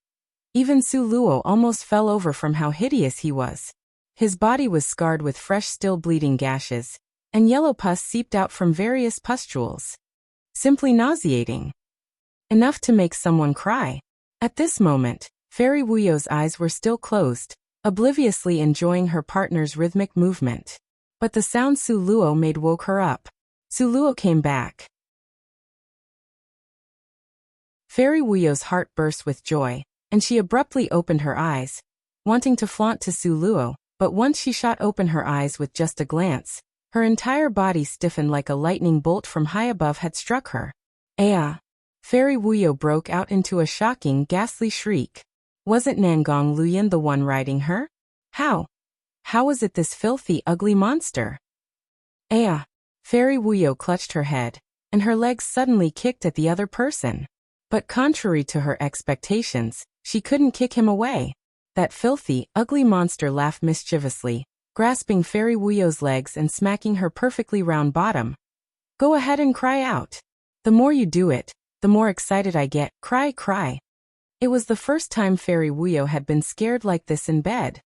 Even Su Luo almost fell over from how hideous he was. His body was scarred with fresh still bleeding gashes, and yellow pus seeped out from various pustules. Simply nauseating. Enough to make someone cry. At this moment, Fairy Wuyo's eyes were still closed, obliviously enjoying her partner's rhythmic movement. But the sound Su Luo made woke her up. Su Luo came back. Fairy Wuyo's heart burst with joy, and she abruptly opened her eyes, wanting to flaunt to Su Luo, but once she shot open her eyes with just a glance, her entire body stiffened like a lightning bolt from high above had struck her. "Aya!" Fairy Wuyo broke out into a shocking, ghastly shriek. Wasn't Nangong Luyan the one riding her? How? How was it this filthy, ugly monster? "Aya!" Fairy Wuyo clutched her head, and her legs suddenly kicked at the other person. But contrary to her expectations, she couldn't kick him away. That filthy, ugly monster laughed mischievously, grasping Fairy Wuyo's legs and smacking her perfectly round bottom. "Go ahead and cry out. The more you do it, the more excited I get. Cry, cry." It was the first time Fairy Wuyo had been scared like this in bed.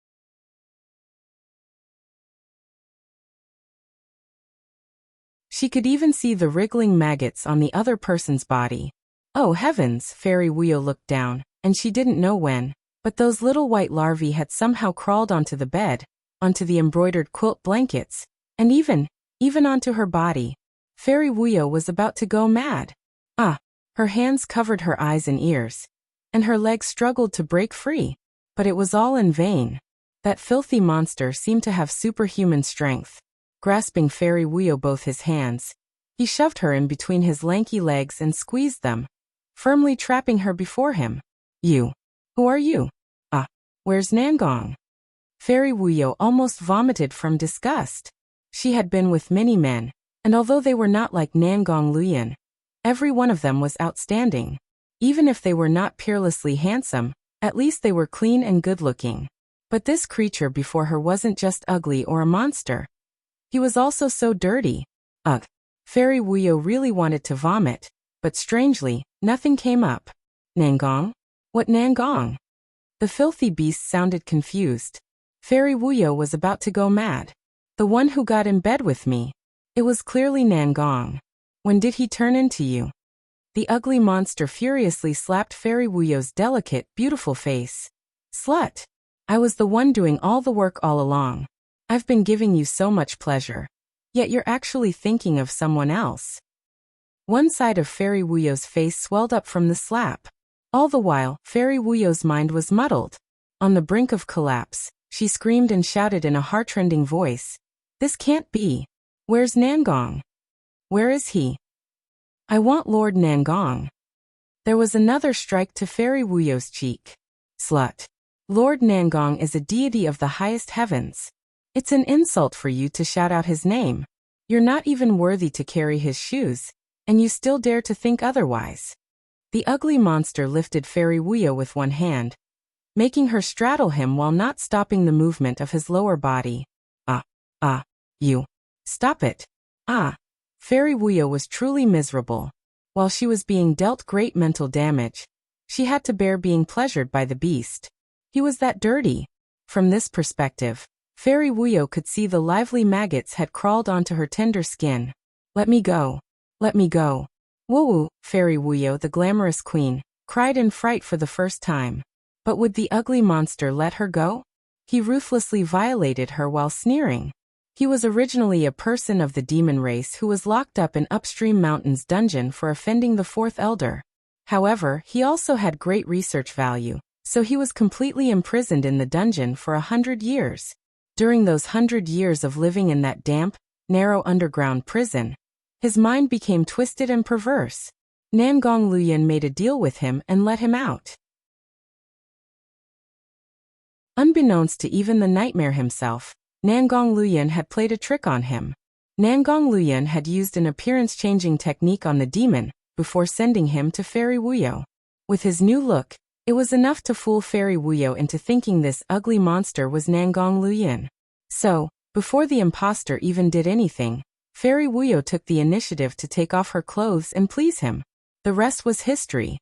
She could even see the wriggling maggots on the other person's body. Oh heavens, Fairy Wuyo looked down, and she didn't know when, but those little white larvae had somehow crawled onto the bed, onto the embroidered quilt blankets, and even onto her body. Fairy Wuyo was about to go mad. Her hands covered her eyes and ears, and her legs struggled to break free. But it was all in vain. That filthy monster seemed to have superhuman strength. Grasping Fairy Wuyo both his hands, he shoved her in between his lanky legs and squeezed them, firmly trapping her before him. "You. Who are you? Where's Nangong?" Fairy Wuyo almost vomited from disgust. She had been with many men, and although they were not like Nangong Luyan, every one of them was outstanding. Even if they were not peerlessly handsome, at least they were clean and good-looking. But this creature before her wasn't just ugly or a monster. He was also so dirty. Ugh. Fairy Wuyo really wanted to vomit, but strangely, nothing came up. "Nangong? What Nangong?" The filthy beast sounded confused. Fairy Wuyo was about to go mad. "The one who got in bed with me." It was clearly Nangong. "When did he turn into you?" The ugly monster furiously slapped Fairy Wuyo's delicate, beautiful face. "Slut! I was the one doing all the work all along. I've been giving you so much pleasure. Yet you're actually thinking of someone else." One side of Fairy Wuyo's face swelled up from the slap. All the while, Fairy Wuyo's mind was muddled. On the brink of collapse, she screamed and shouted in a heartrending voice. "This can't be. Where's Nangong? Where is he? I want Lord Nangong." There was another strike to Fairy Wuyo's cheek. "Slut. Lord Nangong is a deity of the highest heavens. It's an insult for you to shout out his name. You're not even worthy to carry his shoes, and you still dare to think otherwise." The ugly monster lifted Fairy Wuyo with one hand, making her straddle him while not stopping the movement of his lower body. You. Stop it. Fairy Wuyo was truly miserable. While she was being dealt great mental damage, she had to bear being pleasured by the beast. He was that dirty. From this perspective, Fairy Wuyo could see the lively maggots had crawled onto her tender skin. "Let me go. Let me go." "Woo-woo," Fairy Wuyo, the glamorous queen, cried in fright for the first time. But would the ugly monster let her go? He ruthlessly violated her while sneering. He was originally a person of the demon race who was locked up in Upstream Mountain's dungeon for offending the Fourth Elder. However, he also had great research value, so he was completely imprisoned in the dungeon for 100 years. During those 100 years of living in that damp, narrow underground prison, his mind became twisted and perverse. Nangong Luyan made a deal with him and let him out. Unbeknownst to even the nightmare himself, Nangong Luyan had played a trick on him. Nangong Luyan had used an appearance-changing technique on the demon before sending him to Fairy Wuyo. With his new look, it was enough to fool Fairy Wuyo into thinking this ugly monster was Nangong Luyan. So, before the imposter even did anything, Fairy Wuyo took the initiative to take off her clothes and please him. The rest was history.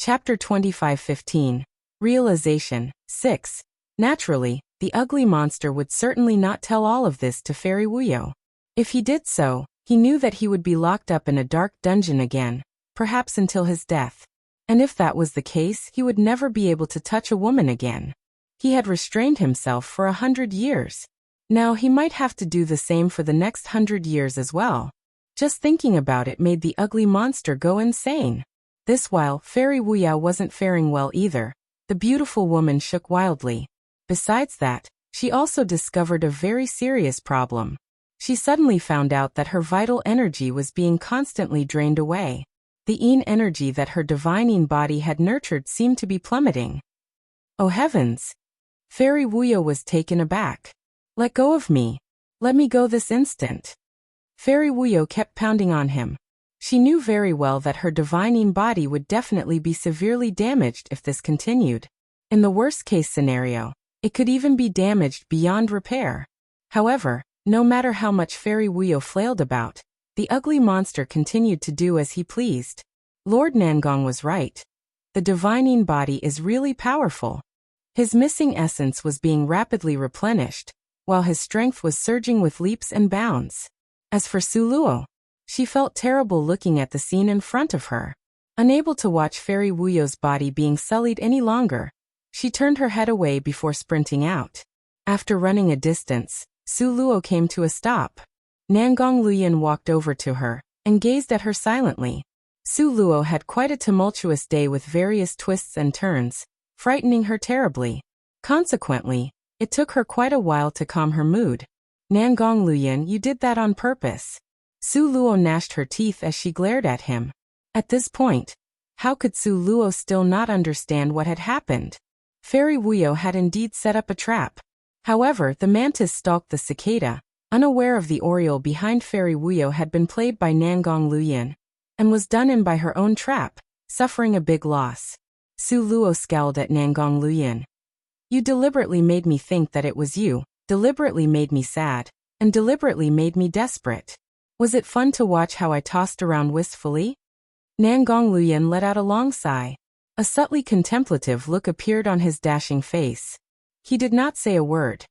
Chapter 25:15. Realization 6. Naturally, the ugly monster would certainly not tell all of this to Fairy Wuyo. If he did so, he knew that he would be locked up in a dark dungeon again, perhaps until his death. And if that was the case, he would never be able to touch a woman again. He had restrained himself for 100 years. Now he might have to do the same for the next 100 years as well. Just thinking about it made the ugly monster go insane. This while, Fairy Wuya wasn't faring well either. The beautiful woman shook wildly. Besides that, she also discovered a very serious problem. She suddenly found out that her vital energy was being constantly drained away. The yin energy that her divining body had nurtured seemed to be plummeting. Oh heavens! Fairy Wuya was taken aback. Let go of me. Let me go this instant. Fairy Wuyo kept pounding on him. She knew very well that her divining body would definitely be severely damaged if this continued. In the worst-case scenario, it could even be damaged beyond repair. However, no matter how much Fairy Wuyo flailed about, the ugly monster continued to do as he pleased. Lord Nangong was right. The divining body is really powerful. His missing essence was being rapidly replenished, while his strength was surging with leaps and bounds. As for Su Luo, she felt terrible looking at the scene in front of her. Unable to watch Fairy Wuyo's body being sullied any longer, she turned her head away before sprinting out. After running a distance, Su Luo came to a stop. Nangong Luyan walked over to her and gazed at her silently. Su Luo had quite a tumultuous day with various twists and turns, frightening her terribly. Consequently, it took her quite a while to calm her mood. Nangong Luyan, you did that on purpose. Su Luo gnashed her teeth as she glared at him. At this point, how could Su Luo still not understand what had happened? Fairy Wuyo had indeed set up a trap. However, the mantis stalked the cicada, unaware of the oriole behind Fairy Wuyo had been played by Nangong Luyan, and was done in by her own trap, suffering a big loss. Su Luo scowled at Nangong Luyan. You deliberately made me think that it was you, deliberately made me sad, and deliberately made me desperate. Was it fun to watch how I tossed around wistfully? Nangong Luyan let out a long sigh. A subtly contemplative look appeared on his dashing face. He did not say a word.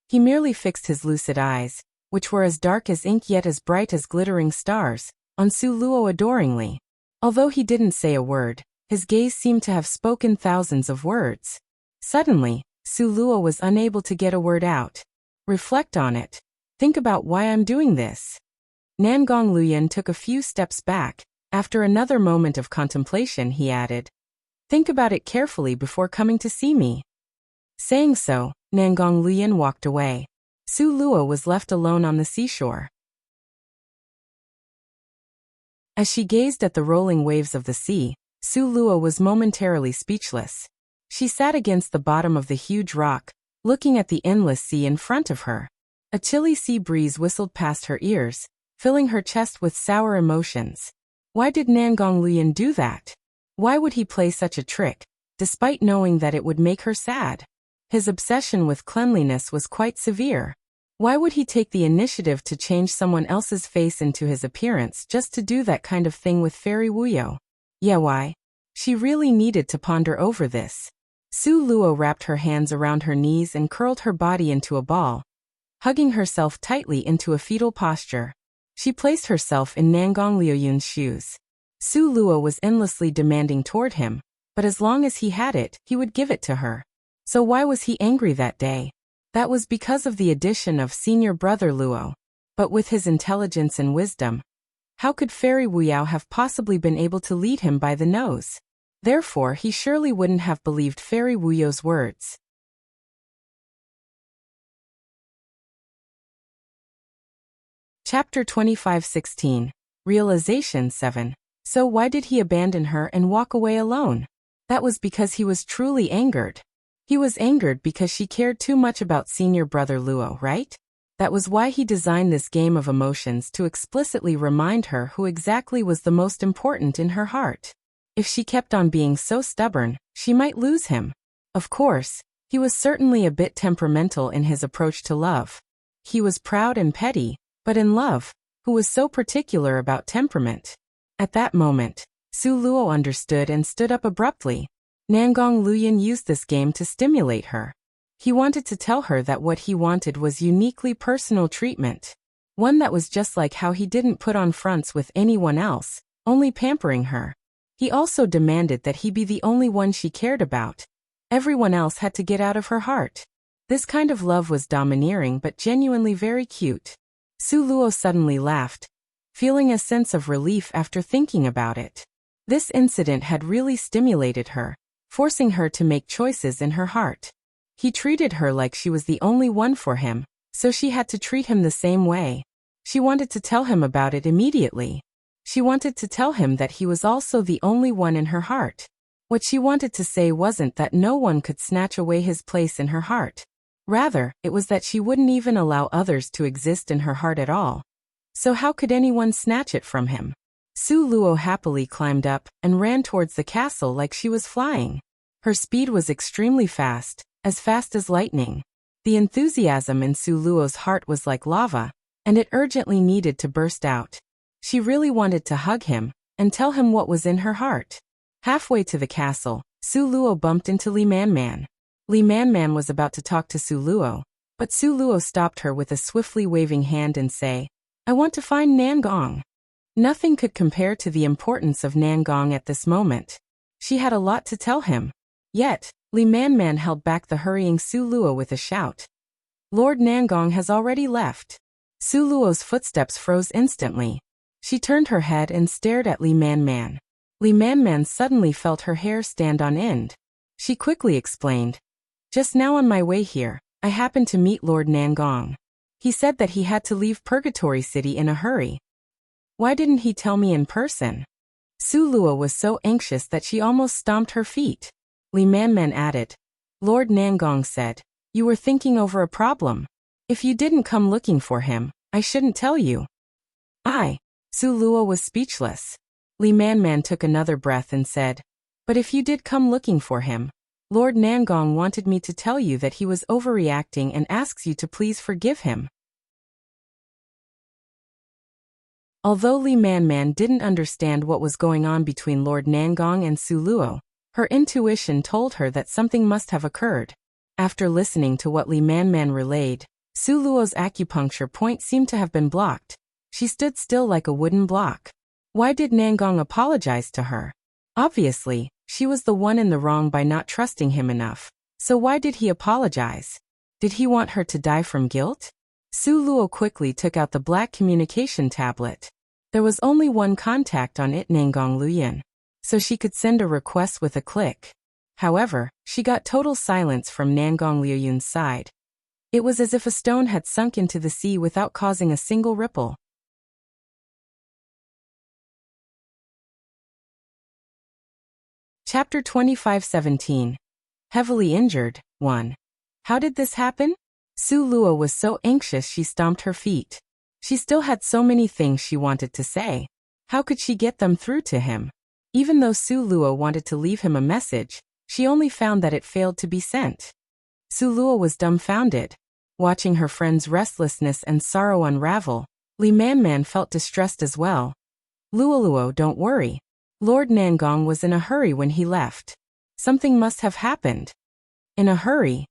He merely fixed his lucid eyes, which were as dark as ink yet as bright as glittering stars, on Su Luo adoringly. Although he didn't say a word, his gaze seemed to have spoken thousands of words. Suddenly, Su Luo was unable to get a word out. Reflect on it. Think about why I'm doing this. Nangong Luyan took a few steps back. After another moment of contemplation, he added, think about it carefully before coming to see me. Saying so, Nangong Luyan walked away. Su Luo was left alone on the seashore. As she gazed at the rolling waves of the sea, Su Luo was momentarily speechless. She sat against the bottom of the huge rock, looking at the endless sea in front of her. A chilly sea breeze whistled past her ears, filling her chest with sour emotions. Why did Nangong Luyan do that? Why would he play such a trick, despite knowing that it would make her sad? His obsession with cleanliness was quite severe. Why would he take the initiative to change someone else's face into his appearance just to do that kind of thing with Fairy Wuyo? Yeah, why? She really needed to ponder over this. Su Luo wrapped her hands around her knees and curled her body into a ball, hugging herself tightly into a fetal posture. She placed herself in Nangong Luoyun's shoes. Su Luo was endlessly demanding toward him, but as long as he had it, he would give it to her. So why was he angry that day? That was because of the addition of senior brother Luo. But with his intelligence and wisdom, how could Fairy Wuyo have possibly been able to lead him by the nose? Therefore, he surely wouldn't have believed Fairy Wuyo's words. Chapter 25:16. Realization 7. So why did he abandon her and walk away alone? That was because he was truly angered. He was angered because she cared too much about senior brother Luo, right? That was why he designed this game of emotions to explicitly remind her who exactly was the most important in her heart. If she kept on being so stubborn, she might lose him. Of course, he was certainly a bit temperamental in his approach to love. He was proud and petty, but in love, who was so particular about temperament? At that moment, Su Luo understood and stood up abruptly. Nangong Luoyun used this game to stimulate her. He wanted to tell her that what he wanted was uniquely personal treatment. One that was just like how he didn't put on fronts with anyone else, only pampering her. He also demanded that he be the only one she cared about. Everyone else had to get out of her heart. This kind of love was domineering but genuinely very cute. Su Luo suddenly laughed, feeling a sense of relief after thinking about it. This incident had really stimulated her, forcing her to make choices in her heart. He treated her like she was the only one for him, so she had to treat him the same way. She wanted to tell him about it immediately. She wanted to tell him that he was also the only one in her heart. What she wanted to say wasn't that no one could snatch away his place in her heart. Rather, it was that she wouldn't even allow others to exist in her heart at all. So how could anyone snatch it from him? Su Luo happily climbed up and ran towards the castle like she was flying. Her speed was extremely fast as lightning. The enthusiasm in Su Luo's heart was like lava, and it urgently needed to burst out. She really wanted to hug him and tell him what was in her heart. Halfway to the castle, Su Luo bumped into Li Man. Li Man was about to talk to Su Luo, but Su Luo stopped her with a swiftly waving hand and say, "I want to find Nangong." Nothing could compare to the importance of Nangong at this moment. She had a lot to tell him. Yet, Li Man held back the hurrying Su Luo with a shout. "Lord Nangong has already left." Su Luo's footsteps froze instantly. She turned her head and stared at Li Man. Li Man suddenly felt her hair stand on end. She quickly explained, "Just now on my way here, I happened to meet Lord Nangong. He said that he had to leave Purgatory City in a hurry. Why didn't he tell me in person?" Su Luo was so anxious that she almost stomped her feet. Li Man added, "Lord Nangong said, you were thinking over a problem. If you didn't come looking for him, I shouldn't tell you." Su Luo was speechless. Li Man took another breath and said, "But if you did come looking for him, Lord Nangong wanted me to tell you that he was overreacting and asks you to please forgive him." Although Li Man didn't understand what was going on between Lord Nangong and Su Luo, her intuition told her that something must have occurred. After listening to what Li Man relayed, Su Luo's acupuncture point seemed to have been blocked. She stood still like a wooden block. Why did Nangong apologize to her? Obviously, she was the one in the wrong by not trusting him enough. So why did he apologize? Did he want her to die from guilt? Su Luo quickly took out the black communication tablet. There was only one contact on it, Nangong Luoyun, so she could send a request with a click. However, she got total silence from Nangong Luoyun's side. It was as if a stone had sunk into the sea without causing a single ripple. Chapter 25:17. Heavily Injured, 1. How did this happen? Su Luo was so anxious she stomped her feet. She still had so many things she wanted to say. How could she get them through to him? Even though Su Luo wanted to leave him a message, she only found that it failed to be sent. Su Luo was dumbfounded. Watching her friend's restlessness and sorrow unravel, Li Man felt distressed as well. "Luo, don't worry. Lord Nangong was in a hurry when he left. Something must have happened." "In a hurry?"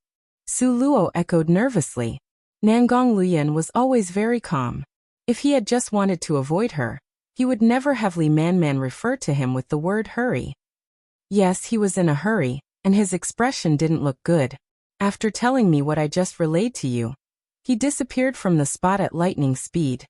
Su Luo echoed nervously. Nangong Luoyun was always very calm. If he had just wanted to avoid her, he would never have Li Man refer to him with the word hurry. Yes, he was in a hurry, and his expression didn't look good. After telling me what I just relayed to you, he disappeared from the spot at lightning speed.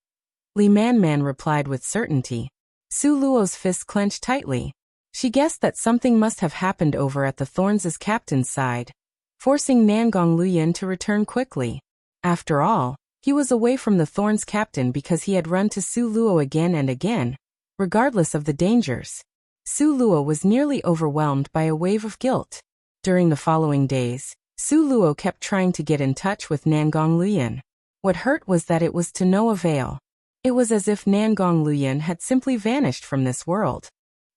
Li Man replied with certainty. Su Luo's fist clenched tightly. She guessed that something must have happened over at the Thorns' captain's side, forcing Nangong Luoyun to return quickly. After all, he was away from the Thorns' captain because he had run to Su Luo again and again, regardless of the dangers. Su Luo was nearly overwhelmed by a wave of guilt. During the following days, Su Luo kept trying to get in touch with Nangong Luoyun. What hurt was that it was to no avail. It was as if Nangong Luoyun had simply vanished from this world.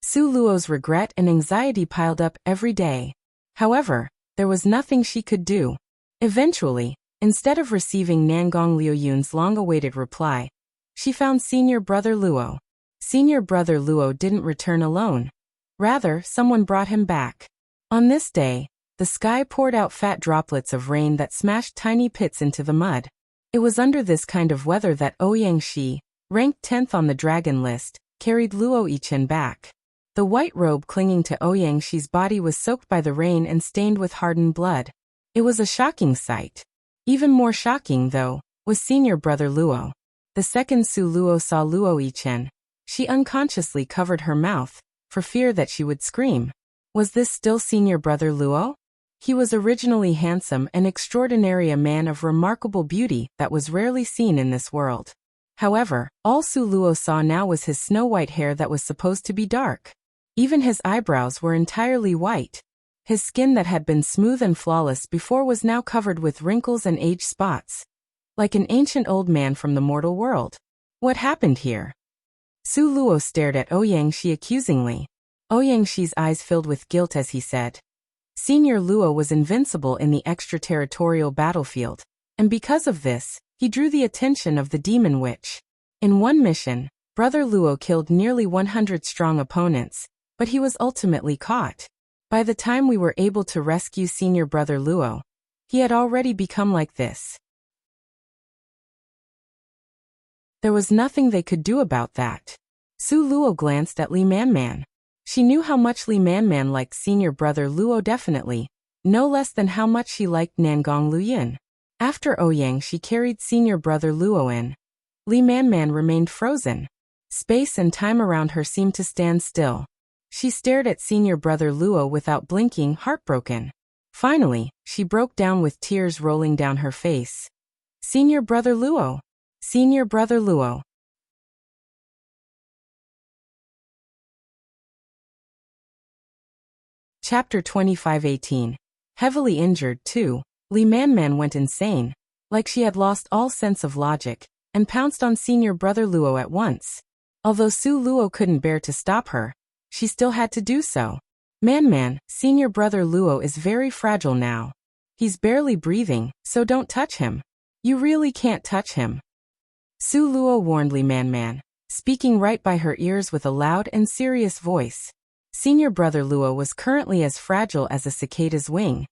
Su Luo's regret and anxiety piled up every day. However, there was nothing she could do. Eventually, instead of receiving Nangong Luoyun's long-awaited reply, she found senior brother Luo. Senior brother Luo didn't return alone. Rather, someone brought him back. On this day, the sky poured out fat droplets of rain that smashed tiny pits into the mud. It was under this kind of weather that Ouyang Shi, ranked 10th on the dragon list, carried Luo Yichen back. The white robe clinging to Ouyang Shi's body was soaked by the rain and stained with hardened blood. It was a shocking sight. Even more shocking, though, was senior brother Luo. The second Su Luo saw Luo Yichen, she unconsciously covered her mouth, for fear that she would scream. Was this still senior brother Luo? He was originally handsome and extraordinary, a man of remarkable beauty that was rarely seen in this world. However, all Su Luo saw now was his snow-white hair that was supposed to be dark. Even his eyebrows were entirely white. His skin that had been smooth and flawless before was now covered with wrinkles and age spots. Like an ancient old man from the mortal world. What happened here? Su Luo stared at Ouyang Shi accusingly. Ouyang Shi's eyes filled with guilt as he said. Senior Luo was invincible in the extraterritorial battlefield, and because of this, he drew the attention of the demon witch. In one mission, brother Luo killed nearly 100 strong opponents, but he was ultimately caught. By the time we were able to rescue senior brother Luo, he had already become like this. There was nothing they could do about that. Su Luo glanced at Li Manman. She knew how much Li Manman liked senior brother Luo, definitely, no less than how much she liked Nangong Luyin. After Ouyang Shi carried senior brother Luo in, Li Manman remained frozen. Space and time around her seemed to stand still. She stared at senior brother Luo without blinking, heartbroken. Finally, she broke down with tears rolling down her face. Senior brother Luo. Senior brother Luo. Chapter 25:18. Heavily injured, too, Li Manman went insane, like she had lost all sense of logic, and pounced on senior brother Luo at once. Although Su Luo couldn't bear to stop her, she still had to do so. Man, senior brother Luo is very fragile now. He's barely breathing, so don't touch him. You really can't touch him. Su Luo warned Li Manman, speaking right by her ears with a loud and serious voice. Senior brother Luo was currently as fragile as a cicada's wing.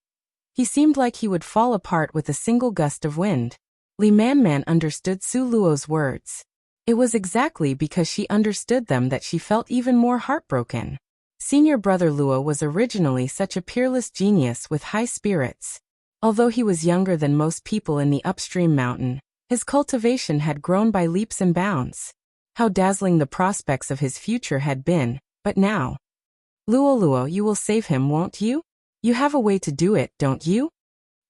He seemed like he would fall apart with a single gust of wind. Li Manman understood Su Luo's words. It was exactly because she understood them that she felt even more heartbroken. Senior brother Luo was originally such a peerless genius with high spirits. Although he was younger than most people in the upstream mountain, his cultivation had grown by leaps and bounds. How dazzling the prospects of his future had been, but now. Luo, you will save him, won't you? You have a way to do it, don't you?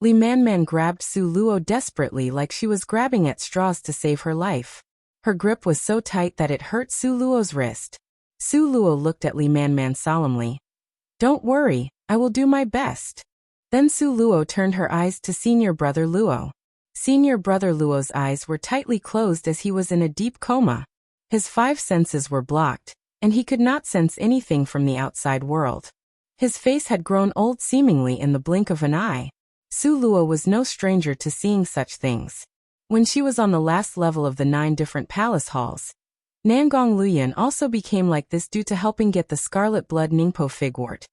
Li Manman grabbed Su Luo desperately, like she was grabbing at straws to save her life. Her grip was so tight that it hurt Su Luo's wrist. Su Luo looked at Li Manman solemnly. Don't worry, I will do my best. Then Su Luo turned her eyes to senior brother Luo. Senior brother Luo's eyes were tightly closed as he was in a deep coma. His 5 senses were blocked, and he could not sense anything from the outside world. His face had grown old seemingly in the blink of an eye. Su Luo was no stranger to seeing such things. When she was on the last level of the 9 different palace halls, Nangong Luyin also became like this due to helping get the scarlet blood Ningpo figwort,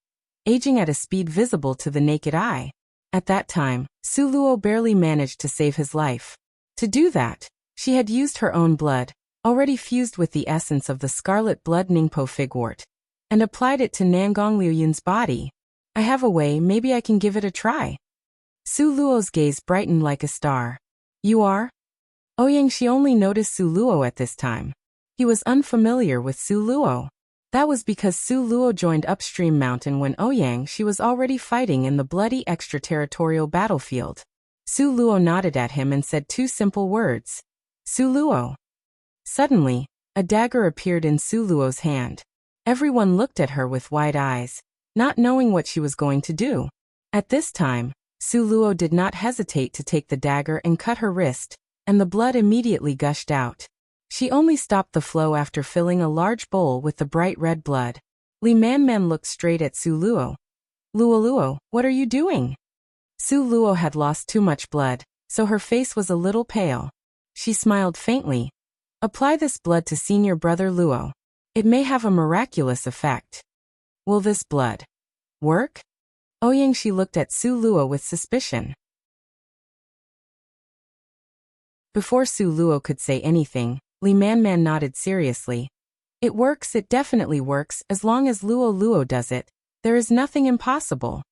aging at a speed visible to the naked eye. At that time, Su Luo barely managed to save his life. To do that, she had used her own blood, already fused with the essence of the scarlet blood Ningpo figwort, and applied it to Nangong Luyin's body. I have a way, maybe I can give it a try. Su Luo's gaze brightened like a star. You are? Ouyang Shi only noticed Su Luo at this time. He was unfamiliar with Su Luo. That was because Su Luo joined upstream mountain when Ouyang Shi was already fighting in the bloody extraterritorial battlefield. Su Luo nodded at him and said 2 simple words. Su Luo. Suddenly, a dagger appeared in Su Luo's hand. Everyone looked at her with wide eyes, not knowing what she was going to do. At this time, Su Luo did not hesitate to take the dagger and cut her wrist, and the blood immediately gushed out. She only stopped the flow after filling a large bowl with the bright red blood. Li Manman looked straight at Su Luo. Luo, what are you doing? Su Luo had lost too much blood, so her face was a little pale. She smiled faintly. Apply this blood to senior brother Luo. It may have a miraculous effect. Will this blood work? Ouyangxi looked at Su Luo with suspicion. Before Su Luo could say anything, Li Manman nodded seriously. It works, it definitely works, as long as Luo Luo does it. There is nothing impossible.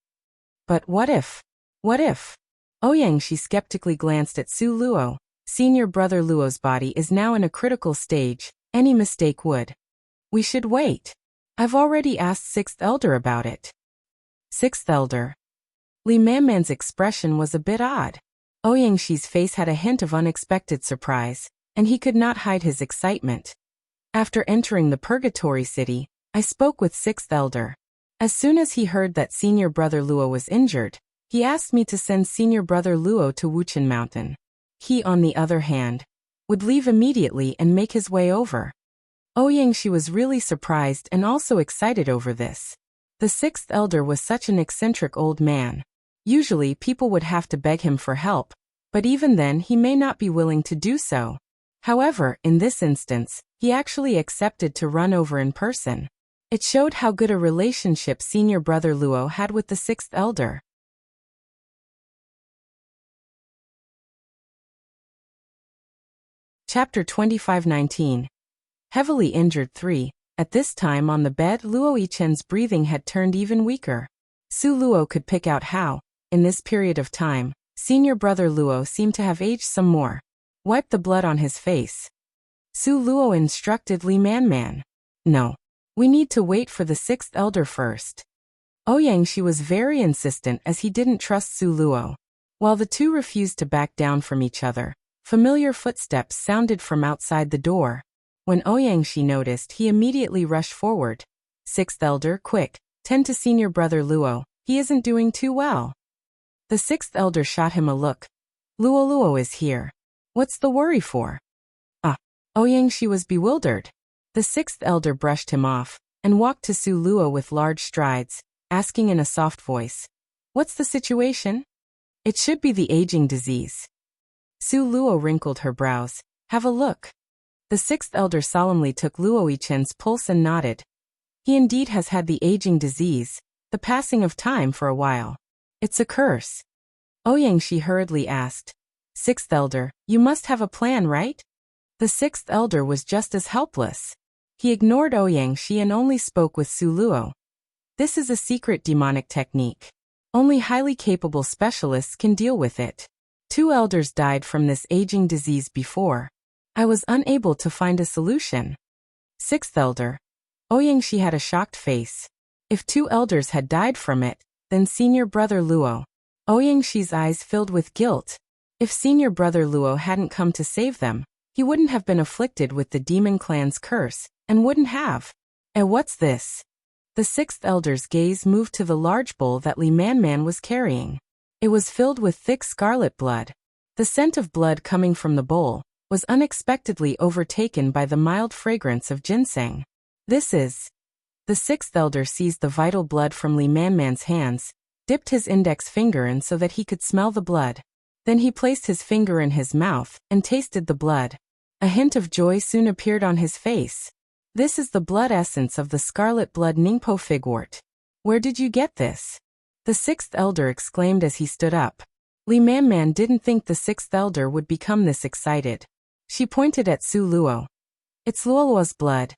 But what if? What if? Ouyangxi skeptically glanced at Su Luo. Senior brother Luo's body is now in a critical stage. Any mistake would. We should wait. I've already asked Sixth Elder about it. Sixth Elder. Li Manman's expression was a bit odd. Ouyangxi's face had a hint of unexpected surprise, and he could not hide his excitement. After entering the Purgatory City, I spoke with Sixth Elder. As soon as he heard that Senior Brother Luo was injured, he asked me to send Senior Brother Luo to Wuxia Mountain. He, on the other hand, would leave immediately and make his way over. Ouyangxi was really surprised and also excited over this. The Sixth Elder was such an eccentric old man. Usually people would have to beg him for help, but even then he may not be willing to do so. However, in this instance, he actually accepted to run over in person. It showed how good a relationship Senior Brother Luo had with the Sixth Elder. Chapter 25:19. Heavily injured 3. At this time on the bed, Luo Yichen's breathing had turned even weaker. Su Luo could pick out how, in this period of time, Senior Brother Luo seemed to have aged some more. Wipe the blood on his face. Su Luo instructed Li Manman. No. We need to wait for the Sixth Elder first. Ouyangxi was very insistent as he didn't trust Su Luo. While the two refused to back down from each other, familiar footsteps sounded from outside the door. When Ouyangxi noticed, he immediately rushed forward. Sixth Elder, quick, tend to Senior Brother Luo, he isn't doing too well. The Sixth Elder shot him a look. Luo Luo is here. What's the worry for? Ouyangxi was bewildered. The Sixth Elder brushed him off, and walked to Su Luo with large strides, asking in a soft voice. What's the situation? It should be the aging disease. Su Luo wrinkled her brows. Have a look. The Sixth Elder solemnly took Luo Yichen's pulse and nodded. He indeed has had the aging disease, the passing of time for a while. It's a curse. Ouyangxi hurriedly asked. Sixth Elder, you must have a plan, right? The Sixth Elder was just as helpless. He ignored Ouyangxi and only spoke with Su Luo. This is a secret demonic technique. Only highly capable specialists can deal with it. 2 elders died from this aging disease before. I was unable to find a solution. Sixth Elder. Ouyangxi had a shocked face. If 2 elders had died from it, then Senior Brother Luo. Ouyangxi's eyes filled with guilt. If Senior Brother Luo hadn't come to save them, he wouldn't have been afflicted with the demon clan's curse, and wouldn't have. What's this? The Sixth Elder's gaze moved to the large bowl that Li Manman was carrying. It was filled with thick scarlet blood. The scent of blood coming from the bowl was unexpectedly overtaken by the mild fragrance of ginseng. This is... The Sixth Elder seized the vital blood from Li Manman's hands, dipped his index finger in so that he could smell the blood. Then he placed his finger in his mouth and tasted the blood. A hint of joy soon appeared on his face. This is the blood essence of the scarlet blood Ningpo figwort. Where did you get this? The Sixth Elder exclaimed as he stood up. Li Manman didn't think the Sixth Elder would become this excited. She pointed at Su Luo. It's Luoluo's blood.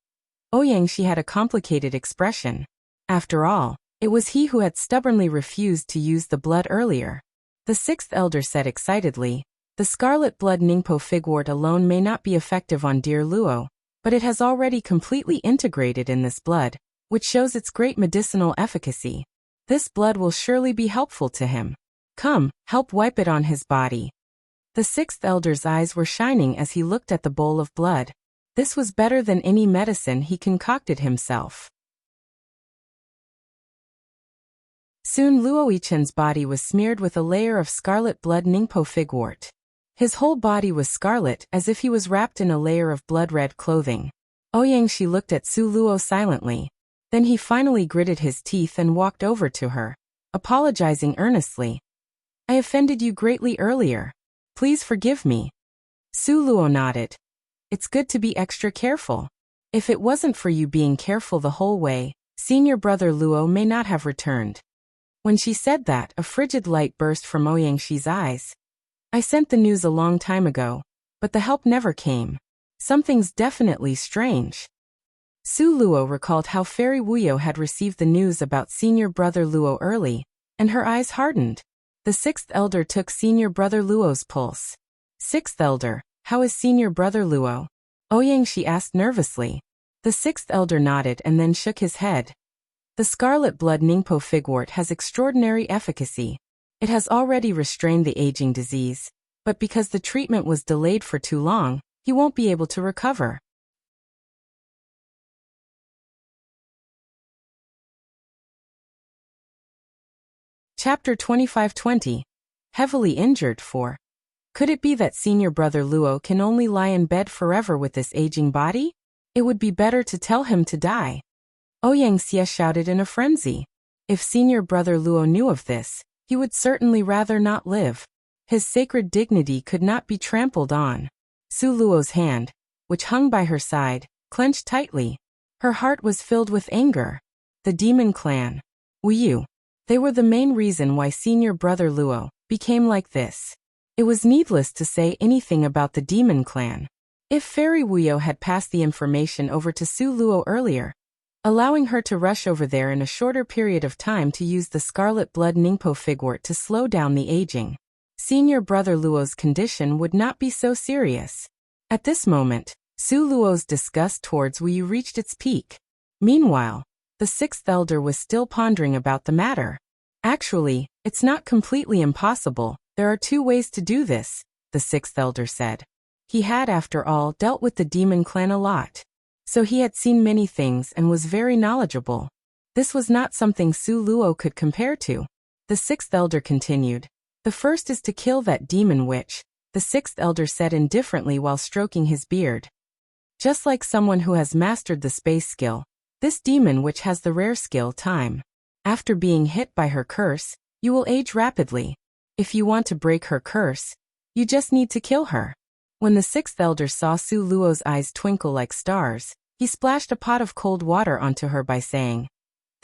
Ouyangxi had a complicated expression. After all, it was he who had stubbornly refused to use the blood earlier. The Sixth Elder said excitedly, the scarlet blood Ningpo figwort alone may not be effective on dear Luo, but it has already completely integrated in this blood, which shows its great medicinal efficacy. This blood will surely be helpful to him. Come, help wipe it on his body. The Sixth Elder's eyes were shining as he looked at the bowl of blood. This was better than any medicine he concocted himself. Soon Luo Yichen's body was smeared with a layer of scarlet blood Ningpo figwort. His whole body was scarlet as if he was wrapped in a layer of blood-red clothing. Ouyangxi looked at Su Luo silently. Then he finally gritted his teeth and walked over to her, apologizing earnestly. I offended you greatly earlier. Please forgive me. Su Luo nodded. It's good to be extra careful. If it wasn't for you being careful the whole way, senior brother Luo may not have returned. When she said that, a frigid light burst from Ouyangxi's eyes. I sent the news a long time ago, but the help never came. Something's definitely strange. Su Luo recalled how Fairy Wuyo had received the news about senior brother Luo early, and her eyes hardened. The sixth elder took senior brother Luo's pulse. Sixth elder, how is senior brother Luo? Ouyangxi asked nervously. The sixth elder nodded and then shook his head. The scarlet blood Ningpo figwort has extraordinary efficacy. It has already restrained the aging disease, but because the treatment was delayed for too long, he won't be able to recover. Chapter 2520. Heavily injured for. Could it be that senior brother Luo can only lie in bed forever with this aging body? It would be better to tell him to die. Ouyangxia shouted in a frenzy. If senior brother Luo knew of this, he would certainly rather not live. His sacred dignity could not be trampled on. Su Luo's hand, which hung by her side, clenched tightly. Her heart was filled with anger. The demon clan. Wuyu. They were the main reason why senior brother Luo became like this. It was needless to say anything about the demon clan. If Fairy Wuyo had passed the information over to Su Luo earlier, allowing her to rush over there in a shorter period of time to use the scarlet blood Ningpo figwort to slow down the aging, senior brother Luo's condition would not be so serious. At this moment, Su Luo's disgust towards Wuyu reached its peak. Meanwhile, the sixth elder was still pondering about the matter. Actually, it's not completely impossible. There are two ways to do this, the sixth elder said. He had, after all, dealt with the demon clan a lot. So he had seen many things and was very knowledgeable. This was not something Su Luo could compare to. The sixth elder continued. The first is to kill that demon witch, the sixth elder said indifferently while stroking his beard. Just like someone who has mastered the space skill, this demon witch has the rare skill time. After being hit by her curse, you will age rapidly. If you want to break her curse, you just need to kill her. When the sixth elder saw Su Luo's eyes twinkle like stars, he splashed a pot of cold water onto her by saying,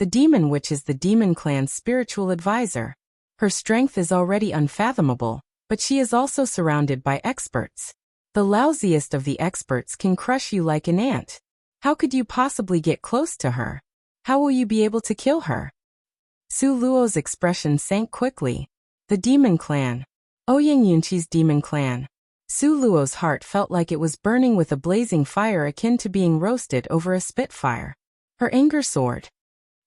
"The demon witch is the demon clan's spiritual advisor. Her strength is already unfathomable, but she is also surrounded by experts. The lousiest of the experts can crush you like an ant. How could you possibly get close to her? How will you be able to kill her?" Su Luo's expression sank quickly. The demon clan. Ouyangxi's demon clan. Su Luo's heart felt like it was burning with a blazing fire akin to being roasted over a spitfire. Her anger soared.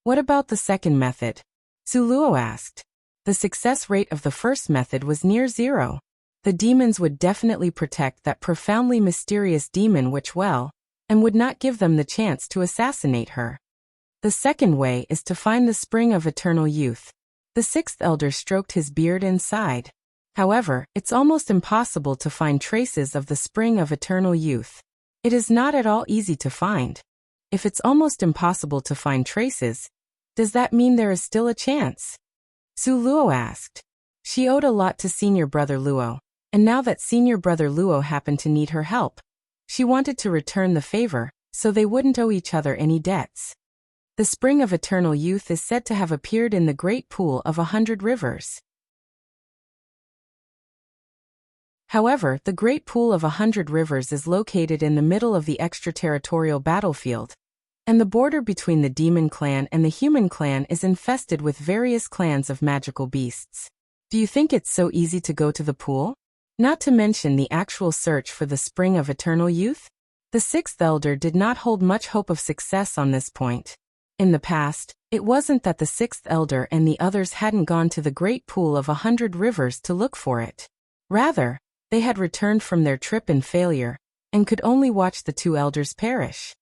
What about the second method? Su Luo asked. The success rate of the first method was near zero. The demons would definitely protect that profoundly mysterious demon witch well, and would not give them the chance to assassinate her. The second way is to find the spring of eternal youth. The sixth elder stroked his beard and sighed. However, it's almost impossible to find traces of the spring of eternal youth. It is not at all easy to find. If it's almost impossible to find traces, does that mean there is still a chance? Su Luo asked. She owed a lot to senior brother Luo, and now that senior brother Luo happened to need her help, she wanted to return the favor, so they wouldn't owe each other any debts. The spring of eternal youth is said to have appeared in the great pool of 100 rivers. However, the Great Pool of 100 Rivers is located in the middle of the extraterritorial battlefield, and the border between the demon clan and the human clan is infested with various clans of magical beasts. Do you think it's so easy to go to the pool? Not to mention the actual search for the spring of eternal youth? The sixth elder did not hold much hope of success on this point. In the past, it wasn't that the sixth elder and the others hadn't gone to the Great Pool of 100 Rivers to look for it. Rather, they had returned from their trip in failure, and could only watch the two elders perish.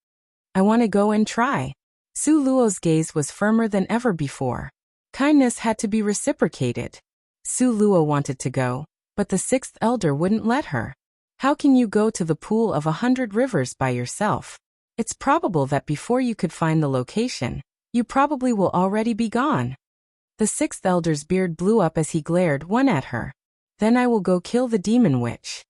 I want to go and try. Su Luo's gaze was firmer than ever before. Kindness had to be reciprocated. Su Luo wanted to go, but the sixth elder wouldn't let her. How can you go to the Pool of 100 Rivers by yourself? It's probable that before you could find the location, you probably will already be gone. The sixth elder's beard blew up as he glared one at her. Then I will go kill the demon witch.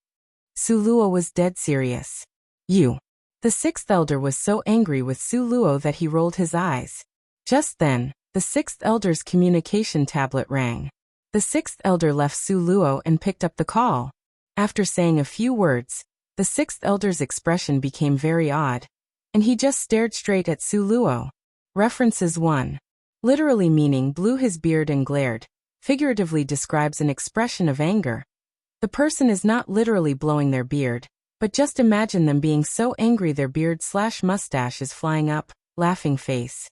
Su Luo was dead serious. You. The sixth elder was so angry with Su Luo that he rolled his eyes. Just then, the sixth elder's communication tablet rang. The sixth elder left Su Luo and picked up the call. After saying a few words, the sixth elder's expression became very odd, and he just stared straight at Su Luo. References 1. Literally meaning blew his beard and glared, figuratively describes an expression of anger. The person is not literally blowing their beard, but just imagine them being so angry their beard/mustache is flying up, laughing face.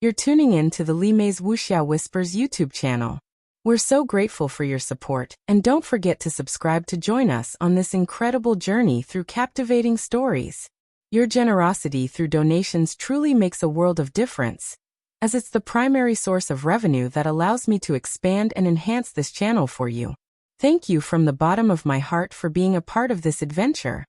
You're tuning in to the Li Mei's Wuxia Whispers YouTube channel. We're so grateful for your support, and don't forget to subscribe to join us on this incredible journey through captivating stories. Your generosity through donations truly makes a world of difference, as it's the primary source of revenue that allows me to expand and enhance this channel for you. Thank you from the bottom of my heart for being a part of this adventure.